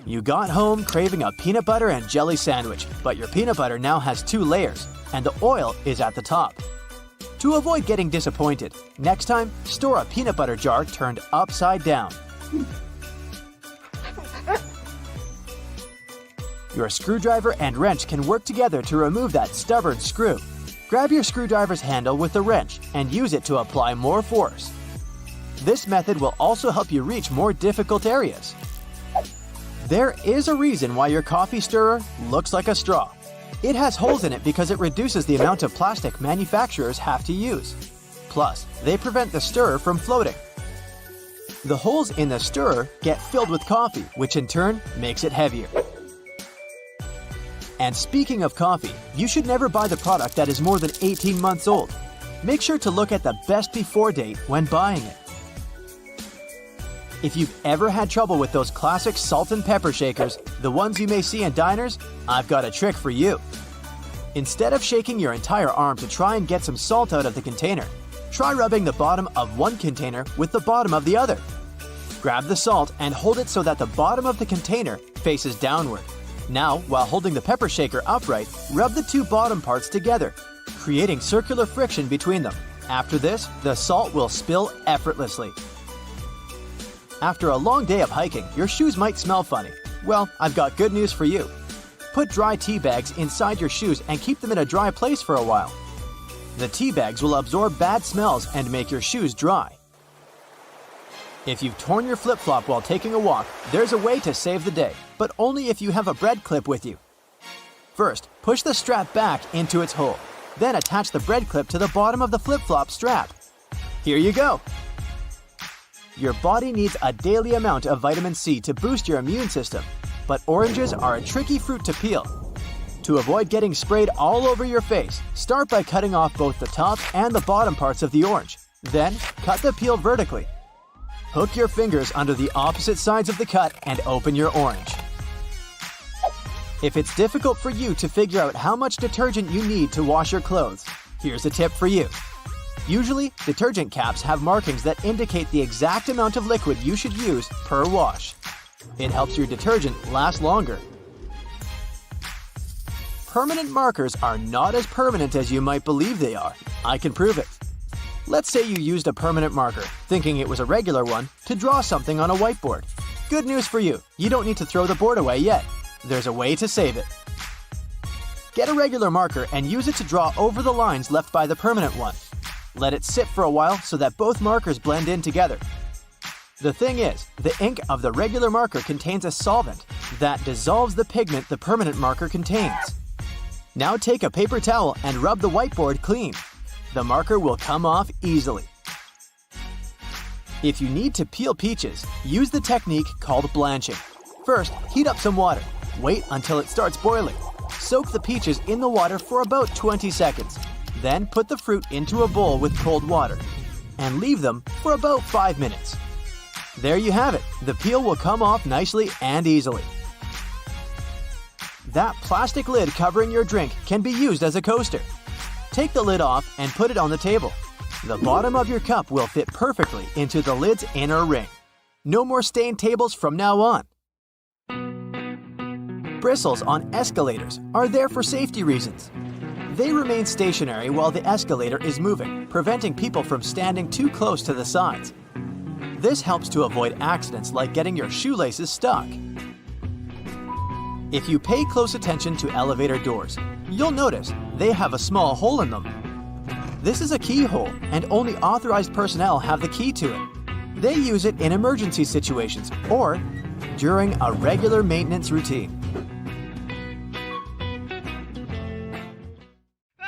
You got home craving a peanut butter and jelly sandwich, but your peanut butter now has 2 layers, and the oil is at the top. To avoid getting disappointed, next time, store a peanut butter jar turned upside down. Your screwdriver and wrench can work together to remove that stubborn screw. Grab your screwdriver's handle with the wrench and use it to apply more force. This method will also help you reach more difficult areas. There is a reason why your coffee stirrer looks like a straw. It has holes in it because it reduces the amount of plastic manufacturers have to use. Plus, they prevent the stirrer from floating. The holes in the stirrer get filled with coffee, which in turn makes it heavier. And speaking of coffee, you should never buy the product that is more than 18 months old. Make sure to look at the best before date when buying it. If you've ever had trouble with those classic salt and pepper shakers, the ones you may see in diners, I've got a trick for you. Instead of shaking your entire arm to try and get some salt out of the container, try rubbing the bottom of one container with the bottom of the other. Grab the salt and hold it so that the bottom of the container faces downward. Now, while holding the pepper shaker upright, rub the two bottom parts together, creating circular friction between them. After this, the salt will spill effortlessly. After a long day of hiking, your shoes might smell funny. Well, I've got good news for you. Put dry tea bags inside your shoes and keep them in a dry place for a while. The tea bags will absorb bad smells and make your shoes dry. If you've torn your flip-flop while taking a walk, there's a way to save the day, but only if you have a bread clip with you. First, push the strap back into its hole. Then attach the bread clip to the bottom of the flip-flop strap. Here you go! Your body needs a daily amount of vitamin C to boost your immune system, but oranges are a tricky fruit to peel. To avoid getting sprayed all over your face, start by cutting off both the top and the bottom parts of the orange. Then, cut the peel vertically. Hook your fingers under the opposite sides of the cut and open your orange. If it's difficult for you to figure out how much detergent you need to wash your clothes, here's a tip for you. Usually, detergent caps have markings that indicate the exact amount of liquid you should use per wash. It helps your detergent last longer. Permanent markers are not as permanent as you might believe they are. I can prove it. Let's say you used a permanent marker, thinking it was a regular one, to draw something on a whiteboard. Good news for you, you don't need to throw the board away yet. There's a way to save it. Get a regular marker and use it to draw over the lines left by the permanent one. Let it sit for a while so that both markers blend in together. The thing is, the ink of the regular marker contains a solvent that dissolves the pigment the permanent marker contains. Now take a paper towel and rub the whiteboard clean. The marker will come off easily. If you need to peel peaches, use the technique called blanching. First, heat up some water. Wait until it starts boiling. Soak the peaches in the water for about 20 seconds. Then put the fruit into a bowl with cold water and leave them for about 5 minutes. There you have it. The peel will come off nicely and easily. That plastic lid covering your drink can be used as a coaster. Take the lid off and put it on the table. The bottom of your cup will fit perfectly into the lid's inner ring. No more stained tables from now on. Bristles on escalators are there for safety reasons. They remain stationary while the escalator is moving, preventing people from standing too close to the sides. This helps to avoid accidents like getting your shoelaces stuck. If you pay close attention to elevator doors, you'll notice they have a small hole in them. This is a keyhole, and only authorized personnel have the key to it. They use it in emergency situations or during a regular maintenance routine.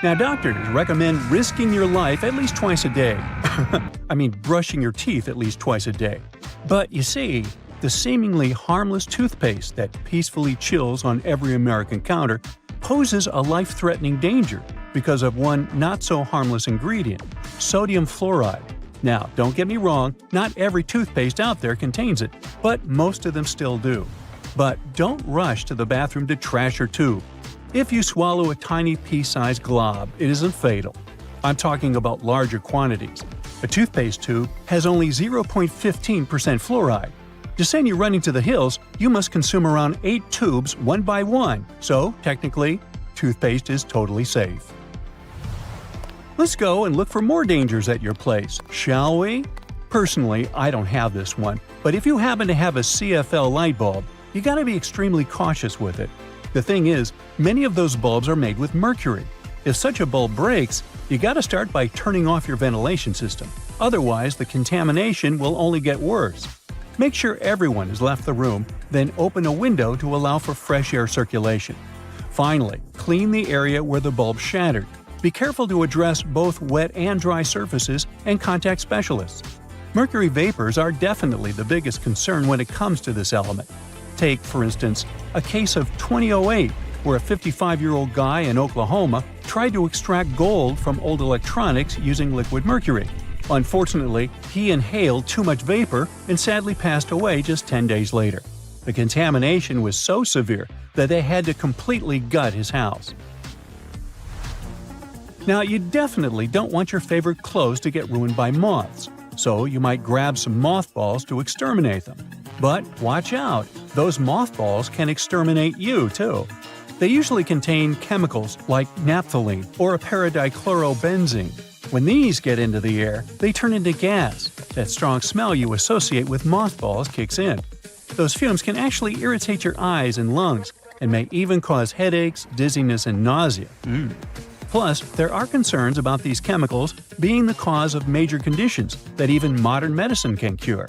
Now, doctors recommend risking your life at least twice a day. I mean, brushing your teeth at least twice a day. But you see, the seemingly harmless toothpaste that peacefully chills on every American counter poses a life-threatening danger because of one not-so-harmless ingredient, sodium fluoride. Now, don't get me wrong, not every toothpaste out there contains it, but most of them still do. But don't rush to the bathroom to trash your tube. If you swallow a tiny pea-sized glob, it isn't fatal. I'm talking about larger quantities. A toothpaste tube has only 0.15% fluoride. To send you running to the hills, you must consume around 8 tubes one by one, so technically, toothpaste is totally safe. Let's go and look for more dangers at your place, shall we? Personally, I don't have this one, but if you happen to have a CFL light bulb, you gotta be extremely cautious with it. The thing is, many of those bulbs are made with mercury. If such a bulb breaks, you gotta start by turning off your ventilation system. Otherwise, the contamination will only get worse. Make sure everyone has left the room, then open a window to allow for fresh air circulation. Finally, clean the area where the bulb shattered. Be careful to address both wet and dry surfaces and contact specialists. Mercury vapors are definitely the biggest concern when it comes to this element. Take, for instance, a case of 2008, where a 55-year-old guy in Oklahoma tried to extract gold from old electronics using liquid mercury. Unfortunately, he inhaled too much vapor and sadly passed away just 10 days later. The contamination was so severe that they had to completely gut his house. Now, you definitely don't want your favorite clothes to get ruined by moths, so you might grab some mothballs to exterminate them. But watch out, those mothballs can exterminate you too. They usually contain chemicals like naphthalene or a paradichlorobenzene. When these get into the air, they turn into gas. That strong smell you associate with mothballs kicks in. Those fumes can actually irritate your eyes and lungs, and may even cause headaches, dizziness, and nausea. Plus, there are concerns about these chemicals being the cause of major conditions that even modern medicine can cure.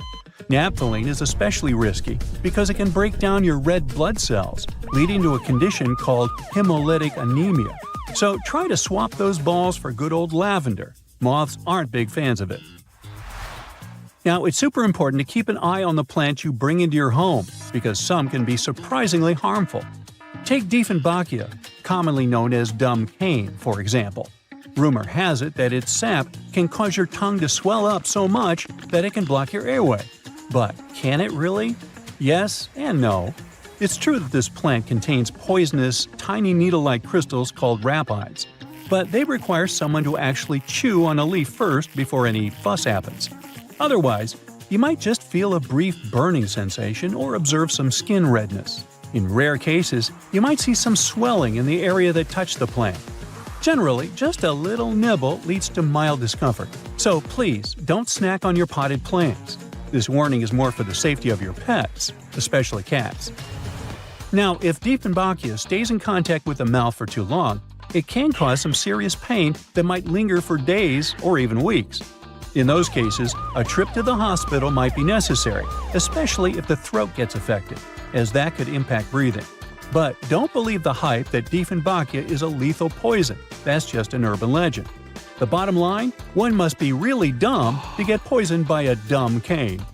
Naphthalene is especially risky because it can break down your red blood cells, leading to a condition called hemolytic anemia. So try to swap those balls for good old lavender. Moths aren't big fans of it. Now, it's super important to keep an eye on the plants you bring into your home because some can be surprisingly harmful. Take Dieffenbachia, commonly known as dumb cane, for example. Rumor has it that its sap can cause your tongue to swell up so much that it can block your airway. But can it really? Yes and no. It's true that this plant contains poisonous, tiny needle-like crystals called rapides, but they require someone to actually chew on a leaf first before any fuss happens. Otherwise, you might just feel a brief burning sensation or observe some skin redness. In rare cases, you might see some swelling in the area that touched the plant. Generally, just a little nibble leads to mild discomfort, so please don't snack on your potted plants. This warning is more for the safety of your pets, especially cats. Now, if Dieffenbachia stays in contact with the mouth for too long, it can cause some serious pain that might linger for days or even weeks. In those cases, a trip to the hospital might be necessary, especially if the throat gets affected, as that could impact breathing. But don't believe the hype that Dieffenbachia is a lethal poison. That's just an urban legend. The bottom line? One must be really dumb to get poisoned by a dumb cane.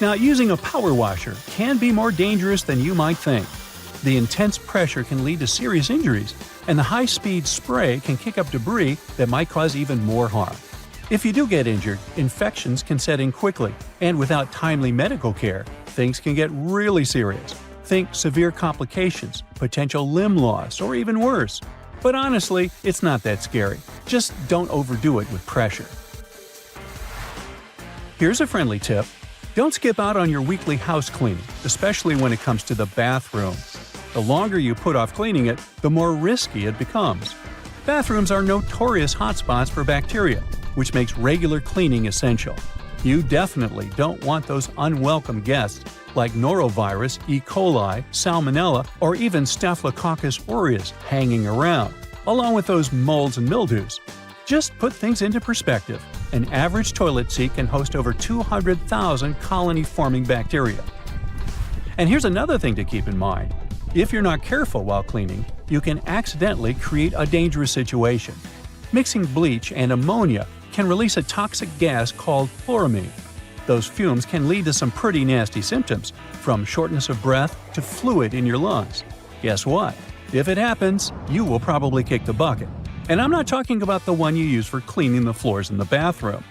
Now, using a power washer can be more dangerous than you might think. The intense pressure can lead to serious injuries, and the high-speed spray can kick up debris that might cause even more harm. If you do get injured, infections can set in quickly, and without timely medical care, things can get really serious. Think severe complications, potential limb loss, or even worse. But honestly, it's not that scary. Just don't overdo it with pressure. Here's a friendly tip. Don't skip out on your weekly house cleaning, especially when it comes to the bathroom. The longer you put off cleaning it, the more risky it becomes. Bathrooms are notorious hotspots for bacteria, which makes regular cleaning essential. You definitely don't want those unwelcome guests like norovirus, E. coli, salmonella, or even Staphylococcus aureus hanging around, along with those molds and mildews. Just put things into perspective. An average toilet seat can host over 200,000 colony-forming bacteria. And here's another thing to keep in mind. If you're not careful while cleaning, you can accidentally create a dangerous situation. Mixing bleach and ammonia can release a toxic gas called chloramine. Those fumes can lead to some pretty nasty symptoms, from shortness of breath to fluid in your lungs. Guess what? If it happens, you will probably kick the bucket. And I'm not talking about the one you use for cleaning the floors in the bathroom.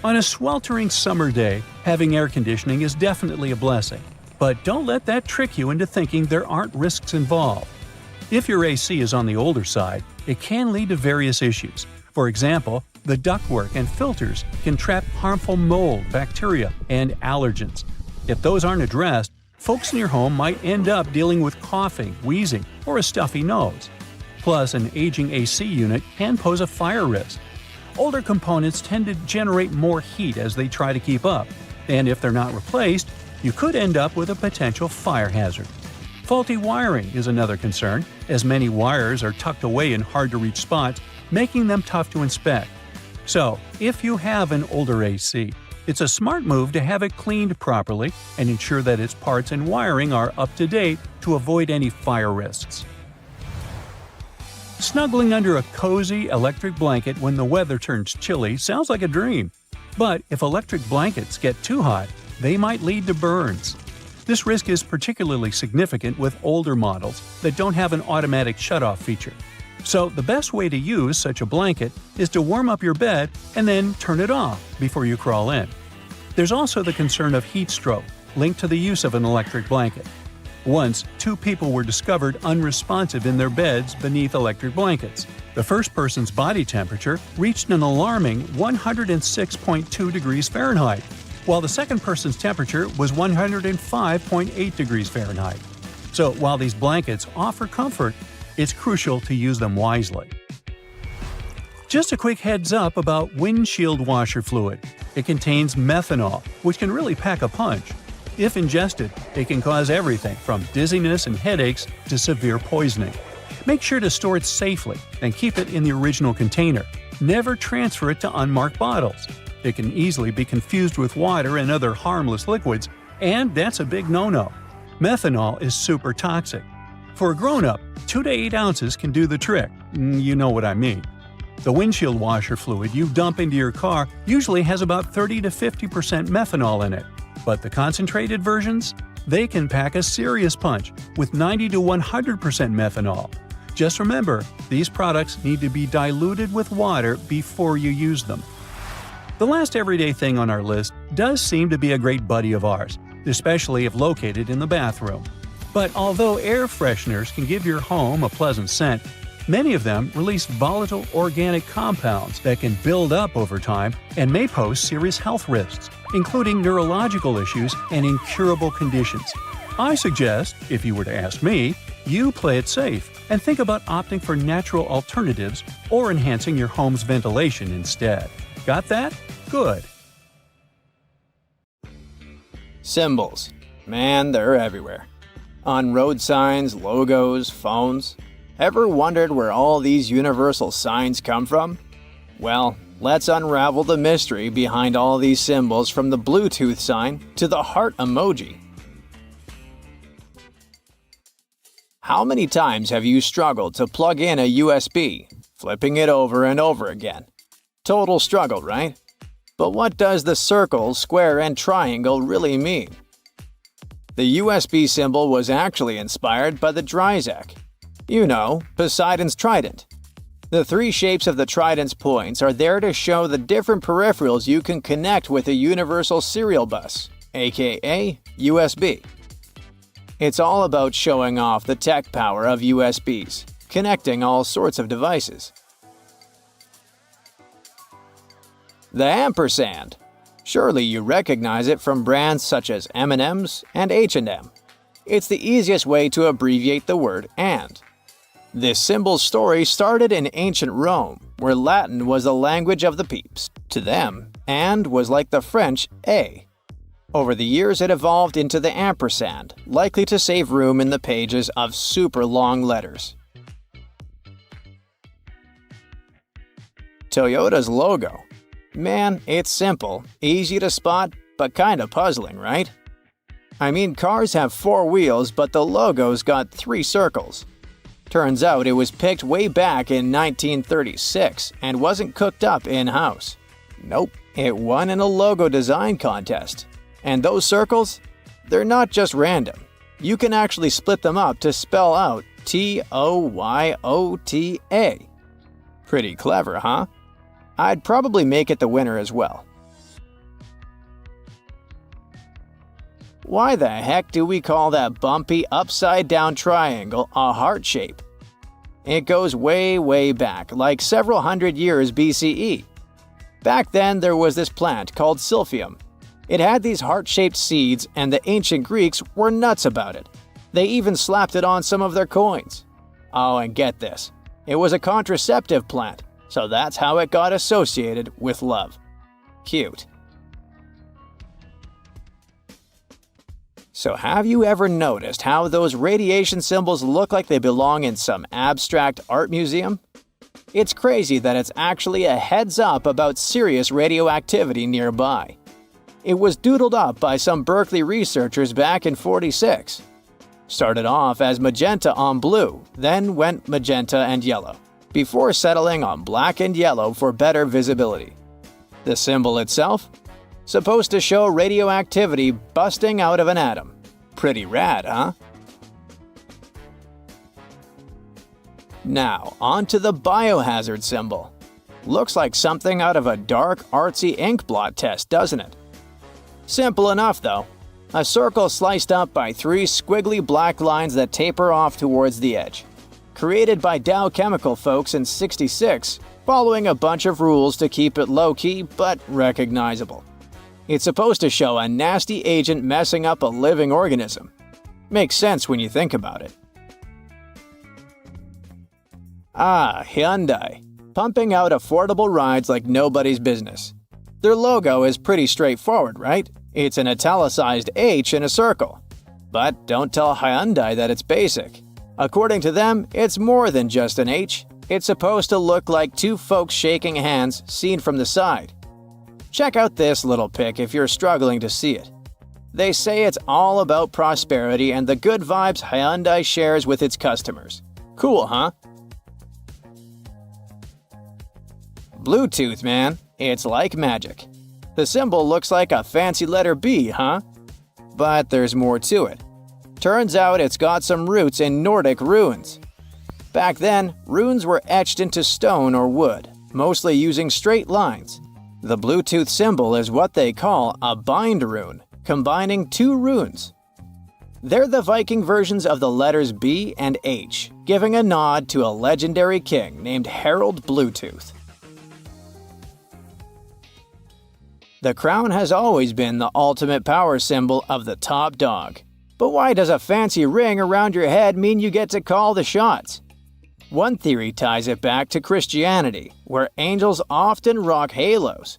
On a sweltering summer day, having air conditioning is definitely a blessing. But don't let that trick you into thinking there aren't risks involved. If your AC is on the older side, it can lead to various issues. For example, the ductwork and filters can trap harmful mold, bacteria, and allergens. If those aren't addressed, folks in your home might end up dealing with coughing, wheezing, or a stuffy nose. Plus, an aging AC unit can pose a fire risk. Older components tend to generate more heat as they try to keep up, and if they're not replaced, you could end up with a potential fire hazard. Faulty wiring is another concern, as many wires are tucked away in hard-to-reach spots, making them tough to inspect. So, if you have an older AC, it's a smart move to have it cleaned properly and ensure that its parts and wiring are up to date to avoid any fire risks. Snuggling under a cozy electric blanket when the weather turns chilly sounds like a dream. But if electric blankets get too hot, they might lead to burns. This risk is particularly significant with older models that don't have an automatic shutoff feature. So the best way to use such a blanket is to warm up your bed and then turn it off before you crawl in. There's also the concern of heat stroke linked to the use of an electric blanket. Once, 2 people were discovered unresponsive in their beds beneath electric blankets. The first person's body temperature reached an alarming 106.2 degrees Fahrenheit, while the second person's temperature was 105.8 degrees Fahrenheit. So while these blankets offer comfort, it's crucial to use them wisely. Just a quick heads up about windshield washer fluid. It contains methanol, which can really pack a punch. If ingested, it can cause everything from dizziness and headaches to severe poisoning. Make sure to store it safely and keep it in the original container. Never transfer it to unmarked bottles. It can easily be confused with water and other harmless liquids, and that's a big no-no. Methanol is super toxic. For a grown-up, 2 to 8 ounces can do the trick. You know what I mean. The windshield washer fluid you dump into your car usually has about 30 to 50% methanol in it. But the concentrated versions? They can pack a serious punch with 90 to 100% methanol. Just remember, these products need to be diluted with water before you use them. The last everyday thing on our list does seem to be a great buddy of ours, especially if located in the bathroom. But although air fresheners can give your home a pleasant scent, many of them release volatile organic compounds that can build up over time and may pose serious health risks, including neurological issues and incurable conditions. I suggest, if you were to ask me, you play it safe and think about opting for natural alternatives or enhancing your home's ventilation instead. Got that? Good. Symbols. Man, they're everywhere. On road signs, logos, phones. Ever wondered where all these universal signs come from? Well, let's unravel the mystery behind all these symbols, from the Bluetooth sign to the heart emoji. How many times have you struggled to plug in a USB, flipping it over and over again? Total struggle, right? But what does the circle, square, and triangle really mean? The USB symbol was actually inspired by the Dryzak. You know, Poseidon's trident. The 3 shapes of the trident's points are there to show the different peripherals you can connect with a universal serial bus, aka USB. It's all about showing off the tech power of USBs, connecting all sorts of devices. The ampersand. Surely you recognize it from brands such as M&M's and H&M. It's the easiest way to abbreviate the word "and." This symbol's story started in ancient Rome, where Latin was the language of the peeps. To them, "and" was like the French "a." Over the years it evolved into the ampersand, likely to save room in the pages of super long letters. Toyota's logo. Man, it's simple, easy to spot, but kinda puzzling, right? I mean, cars have 4 wheels, but the logo's got 3 circles. Turns out it was picked way back in 1936 and wasn't cooked up in-house. Nope, it won in a logo design contest. And those circles? They're not just random. You can actually split them up to spell out Toyota. Pretty clever, huh? I'd probably make it the winner as well. Why the heck do we call that bumpy upside-down triangle a heart shape? It goes way, way back, like several hundred years BCE. Back then, there was this plant called silphium. It had these heart-shaped seeds, and the ancient Greeks were nuts about it. They even slapped it on some of their coins. Oh, and get this. It was a contraceptive plant, so that's how it got associated with love. Cute. So have you ever noticed how those radiation symbols look like they belong in some abstract art museum? It's crazy that it's actually a heads up about serious radioactivity nearby. It was doodled up by some Berkeley researchers back in '46. Started off as magenta on blue, then went magenta and yellow, before settling on black and yellow for better visibility. The symbol itself? Supposed to show radioactivity busting out of an atom. Pretty rad, huh? Now, on to the biohazard symbol. Looks like something out of a dark, artsy ink blot test, doesn't it? Simple enough, though. A circle sliced up by 3 squiggly black lines that taper off towards the edge. Created by Dow Chemical folks in '66, following a bunch of rules to keep it low-key but recognizable. It's supposed to show a nasty agent messing up a living organism. Makes sense when you think about it. Ah, Hyundai. Pumping out affordable rides like nobody's business. Their logo is pretty straightforward, right? It's an italicized H in a circle. But don't tell Hyundai that it's basic. According to them, it's more than just an H. It's supposed to look like 2 folks shaking hands seen from the side. Check out this little pic if you're struggling to see it. They say it's all about prosperity and the good vibes Hyundai shares with its customers. Cool, huh? Bluetooth, man. It's like magic. The symbol looks like a fancy letter B, huh? But there's more to it. Turns out it's got some roots in Nordic runes. Back then, runes were etched into stone or wood, mostly using straight lines. The Bluetooth symbol is what they call a bind rune, combining 2 runes. They're the Viking versions of the letters B and H, giving a nod to a legendary king named Harold Bluetooth. The crown has always been the ultimate power symbol of the top dog. But why does a fancy ring around your head mean you get to call the shots? One theory ties it back to Christianity, where angels often rock halos.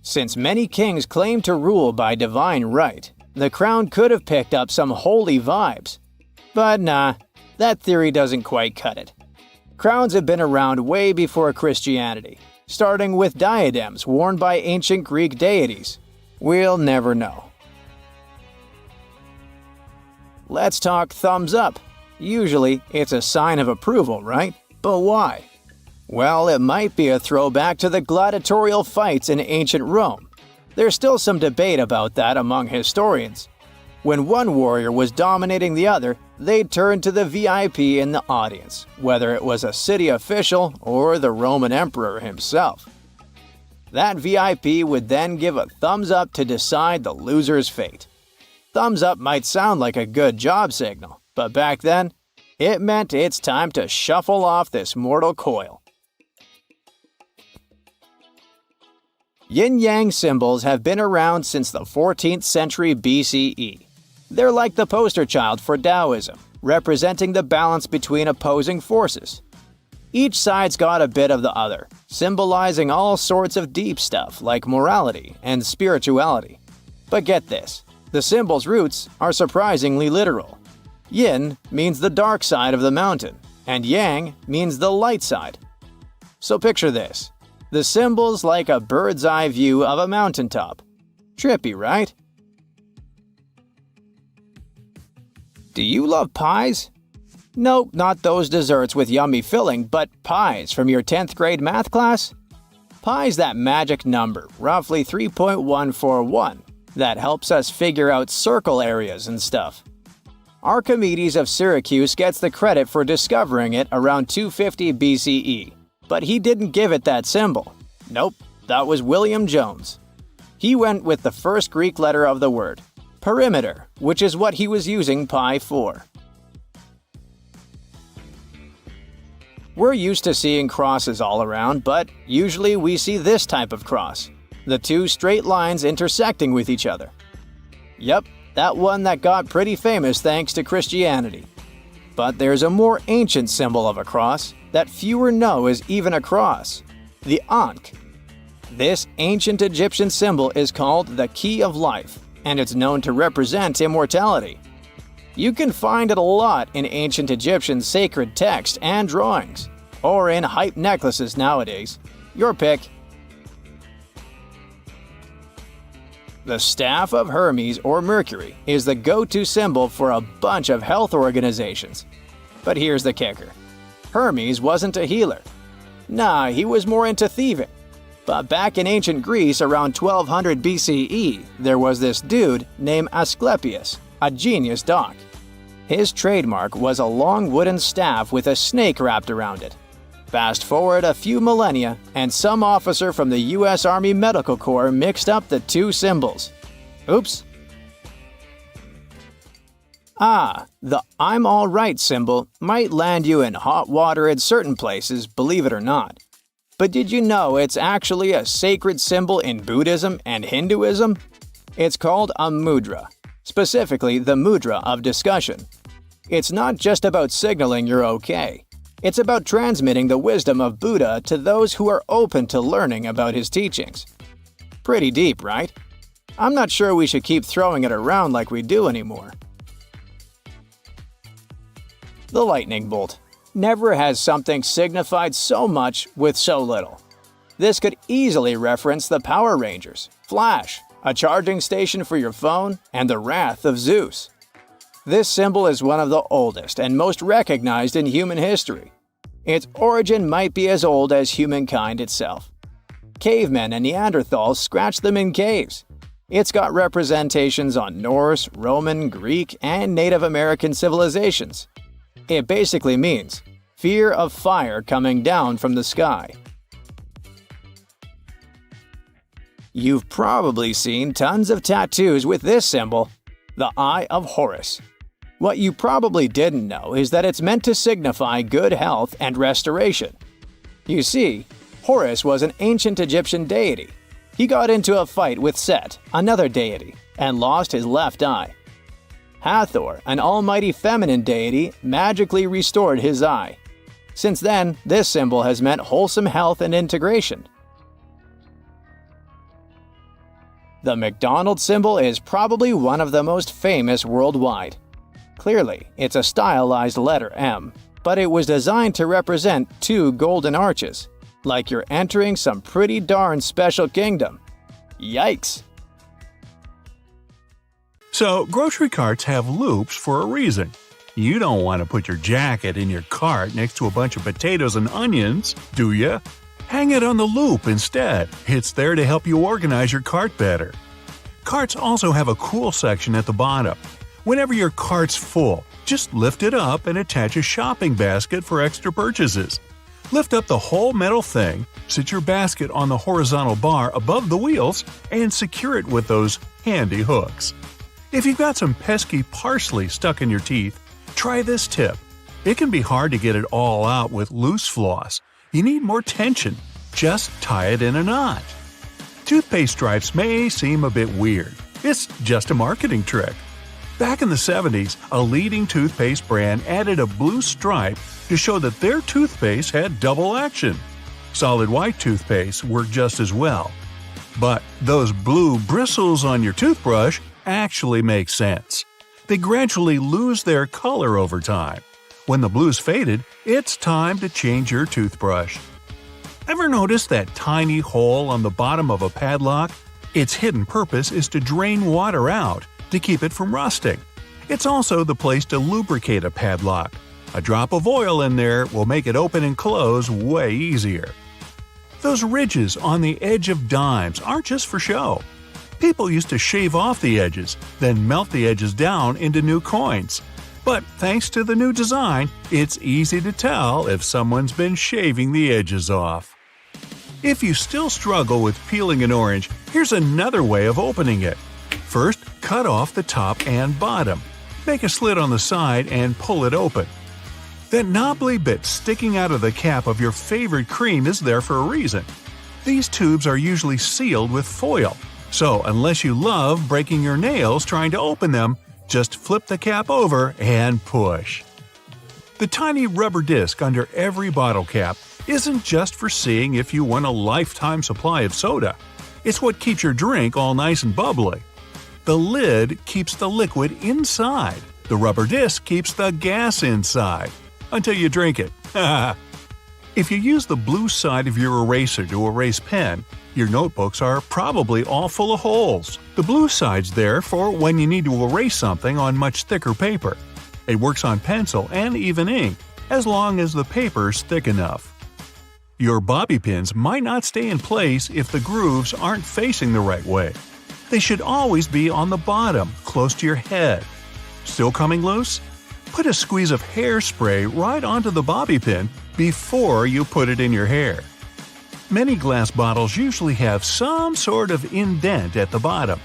Since many kings claim to rule by divine right, the crown could have picked up some holy vibes. But nah, that theory doesn't quite cut it. Crowns have been around way before Christianity, starting with diadems worn by ancient Greek deities. We'll never know. Let's talk thumbs up. Usually, it's a sign of approval, right? But why? Well, it might be a throwback to the gladiatorial fights in ancient Rome. There's still some debate about that among historians. When one warrior was dominating the other, they'd turn to the VIP in the audience, whether it was a city official or the Roman emperor himself. That VIP would then give a thumbs up to decide the loser's fate. Thumbs up might sound like a good job signal, but back then, it meant it's time to shuffle off this mortal coil. Yin-yang symbols have been around since the 14th century BCE. They're like the poster child for Taoism, representing the balance between opposing forces. Each side's got a bit of the other, symbolizing all sorts of deep stuff like morality and spirituality. But get this. The symbol's roots are surprisingly literal. Yin means the dark side of the mountain, and yang means the light side. So picture this. The symbol's like a bird's eye view of a mountaintop. Trippy, right? Do you love pies? Nope, not those desserts with yummy filling, but pies from your 10th grade math class? Pi's that magic number, roughly 3.141. That helps us figure out circle areas and stuff. Archimedes of Syracuse gets the credit for discovering it around 250 BCE, but he didn't give it that symbol. Nope, that was William Jones. He went with the first Greek letter of the word, perimeter, which is what he was using pi for. We're used to seeing crosses all around, but usually we see this type of cross. The 2 straight lines intersecting with each other. Yep, that one that got pretty famous thanks to Christianity. But there's a more ancient symbol of a cross that fewer know is even a cross, the Ankh. This ancient Egyptian symbol is called the Key of Life, and it's known to represent immortality. You can find it a lot in ancient Egyptian sacred text and drawings, or in hype necklaces nowadays. Your pick. The Staff of Hermes or Mercury is the go-to symbol for a bunch of health organizations. But here's the kicker. Hermes wasn't a healer. Nah, he was more into thieving. But back in ancient Greece around 1200 BCE, there was this dude named Asclepius. a genius doc. His trademark was a long wooden staff with a snake wrapped around it. Fast forward a few millennia, and some officer from the U.S. Army Medical Corps mixed up the two symbols. Oops. The "I'm all right" symbol might land you in hot water at certain places, believe it or not. But did you know it's actually a sacred symbol in Buddhism and Hinduism? It's called a mudra, specifically the mudra of discussion. It's not just about signaling you're okay. It's about transmitting the wisdom of Buddha to those who are open to learning about his teachings. Pretty deep, right? I'm not sure we should keep throwing it around like we do anymore. The lightning bolt. Never has something signified so much with so little. This could easily reference the Power Rangers, Flash, a charging station for your phone, and the wrath of Zeus. This symbol is one of the oldest and most recognized in human history. Its origin might be as old as humankind itself. Cavemen and Neanderthals scratched them in caves. It's got representations on Norse, Roman, Greek, and Native American civilizations. It basically means fear of fire coming down from the sky. You've probably seen tons of tattoos with this symbol, the Eye of Horus. What you probably didn't know is that it's meant to signify good health and restoration. You see, Horus was an ancient Egyptian deity. He got into a fight with Set, another deity, and lost his left eye. Hathor, an almighty feminine deity, magically restored his eye. Since then, this symbol has meant wholesome health and integration. The McDonald's symbol is probably one of the most famous worldwide. Clearly, it's a stylized letter M, but it was designed to represent two golden arches, like you're entering some pretty darn special kingdom. Yikes! So, grocery carts have loops for a reason. You don't want to put your jacket in your cart next to a bunch of potatoes and onions, do ya? Hang it on the loop instead. It's there to help you organize your cart better. Carts also have a cool section at the bottom. Whenever your cart's full, just lift it up and attach a shopping basket for extra purchases. Lift up the whole metal thing, sit your basket on the horizontal bar above the wheels, and secure it with those handy hooks. If you've got some pesky parsley stuck in your teeth, try this tip. It can be hard to get it all out with loose floss. You need more tension. Just tie it in a knot. Toothpaste stripes may seem a bit weird. It's just a marketing trick. Back in the 70s, a leading toothpaste brand added a blue stripe to show that their toothpaste had double action. Solid white toothpaste worked just as well. But those blue bristles on your toothbrush actually make sense. They gradually lose their color over time. When the blue's faded, it's time to change your toothbrush. Ever notice that tiny hole on the bottom of a padlock? Its hidden purpose is to drain water out, to keep it from rusting. It's also the place to lubricate a padlock. A drop of oil in there will make it open and close way easier. Those ridges on the edge of dimes aren't just for show. People used to shave off the edges, then melt the edges down into new coins. But thanks to the new design, it's easy to tell if someone's been shaving the edges off. If you still struggle with peeling an orange, here's another way of opening it. First, cut off the top and bottom. Make a slit on the side and pull it open. That knobbly bit sticking out of the cap of your favorite cream is there for a reason. These tubes are usually sealed with foil, so unless you love breaking your nails trying to open them, just flip the cap over and push. The tiny rubber disc under every bottle cap isn't just for seeing if you want a lifetime supply of soda. It's what keeps your drink all nice and bubbly. The lid keeps the liquid inside. The rubber disc keeps the gas inside. Until you drink it. If you use the blue side of your eraser to erase pen, your notebooks are probably all full of holes. The blue side's there for when you need to erase something on much thicker paper. It works on pencil and even ink, as long as the paper's thick enough. Your bobby pins might not stay in place if the grooves aren't facing the right way. They should always be on the bottom, close to your head. Still coming loose? Put a squeeze of hairspray right onto the bobby pin before you put it in your hair. Many glass bottles usually have some sort of indent at the bottom.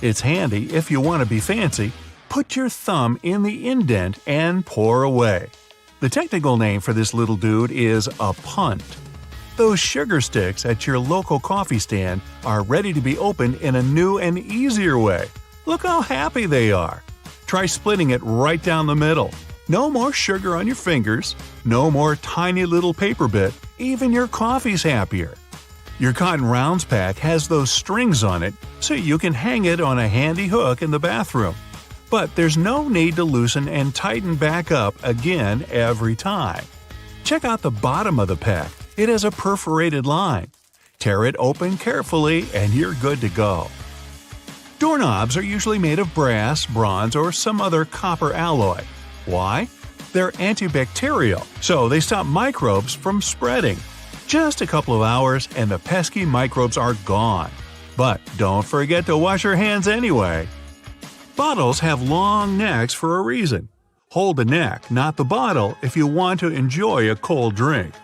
It's handy if you want to be fancy. Put your thumb in the indent and pour away. The technical name for this little dude is a punt. Those sugar sticks at your local coffee stand are ready to be opened in a new and easier way. Look how happy they are. Try splitting it right down the middle. No more sugar on your fingers, no more tiny little paper bit, even your coffee's happier. Your Cotton Rounds pack has those strings on it so you can hang it on a handy hook in the bathroom. But there's no need to loosen and tighten back up again every time. Check out the bottom of the pack. It has a perforated line. Tear it open carefully and you're good to go. Doorknobs are usually made of brass, bronze, or some other copper alloy. Why? They're antibacterial, so they stop microbes from spreading. Just a couple of hours and the pesky microbes are gone. But don't forget to wash your hands anyway. Bottles have long necks for a reason. Hold the neck, not the bottle, if you want to enjoy a cold drink.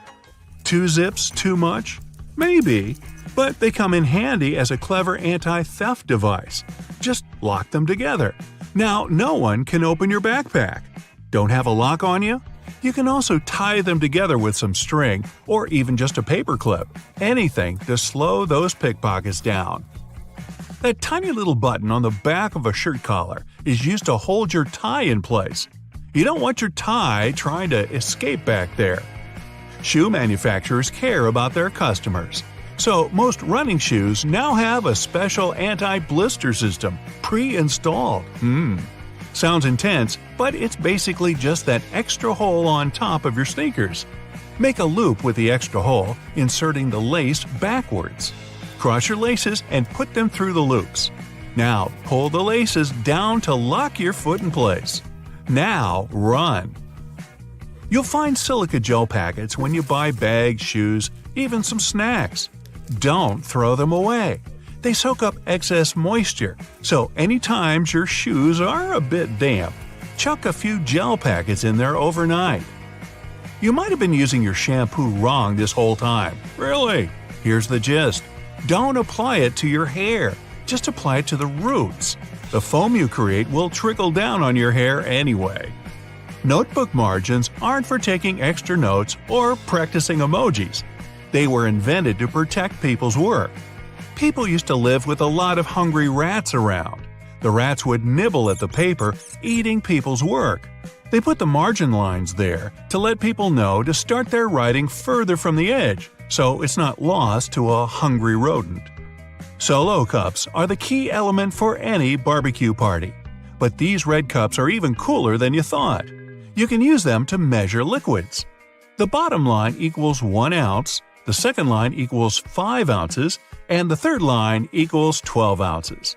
2 zips too much? Maybe, but they come in handy as a clever anti-theft device. Just lock them together. Now no one can open your backpack. Don't have a lock on you? You can also tie them together with some string or even just a paper clip. Anything to slow those pickpockets down. That tiny little button on the back of a shirt collar is used to hold your tie in place. You don't want your tie trying to escape back there. Shoe manufacturers care about their customers. So most running shoes now have a special anti-blister system pre-installed. Sounds intense, but it's basically just that extra hole on top of your sneakers. Make a loop with the extra hole, inserting the lace backwards. Cross your laces and put them through the loops. Now pull the laces down to lock your foot in place. Now run. You'll find silica gel packets when you buy bags, shoes, even some snacks. Don't throw them away. They soak up excess moisture, so anytime your shoes are a bit damp, chuck a few gel packets in there overnight. You might have been using your shampoo wrong this whole time. Really? Here's the gist. Don't apply it to your hair. Just apply it to the roots. The foam you create will trickle down on your hair anyway. Notebook margins aren't for taking extra notes or practicing emojis. They were invented to protect people's work. People used to live with a lot of hungry rats around. The rats would nibble at the paper, eating people's work. They put the margin lines there to let people know to start their writing further from the edge, so it's not lost to a hungry rodent. Solo cups are the key element for any barbecue party. But these red cups are even cooler than you thought. You can use them to measure liquids. The bottom line equals 1 ounce, the second line equals 5 ounces, and the third line equals 12 ounces.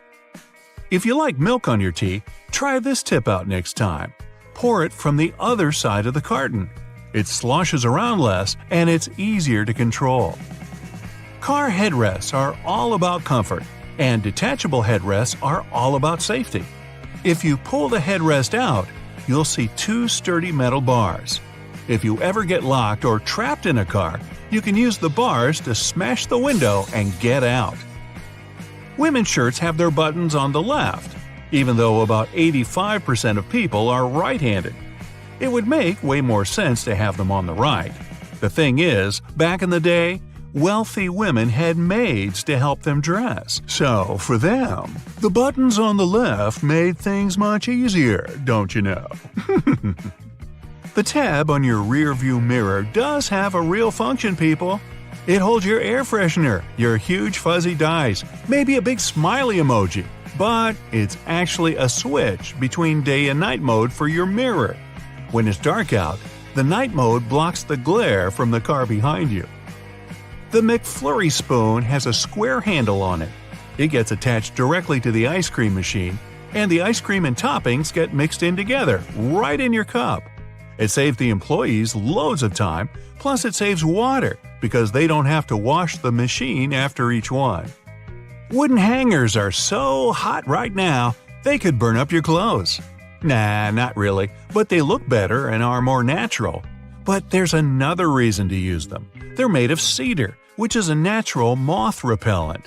If you like milk on your tea, try this tip out next time. Pour it from the other side of the carton. It sloshes around less and it's easier to control. Car headrests are all about comfort, and detachable headrests are all about safety. If you pull the headrest out, you'll see 2 sturdy metal bars. If you ever get locked or trapped in a car, you can use the bars to smash the window and get out. Women's shirts have their buttons on the left, even though about 85% of people are right-handed. It would make way more sense to have them on the right. The thing is, back in the day, wealthy women had maids to help them dress. So, for them, the buttons on the left made things much easier, don't you know? The tab on your rearview mirror does have a real function, people. It holds your air freshener, your huge fuzzy dice, maybe a big smiley emoji. But it's actually a switch between day and night mode for your mirror. When it's dark out, the night mode blocks the glare from the car behind you. The McFlurry spoon has a square handle on it. It gets attached directly to the ice cream machine, and the ice cream and toppings get mixed in together, right in your cup. It saves the employees loads of time, plus it saves water, because they don't have to wash the machine after each one. Wooden hangers are so hot right now, they could burn up your clothes. Nah, not really, but they look better and are more natural. But there's another reason to use them. They're made of cedar, which is a natural moth repellent.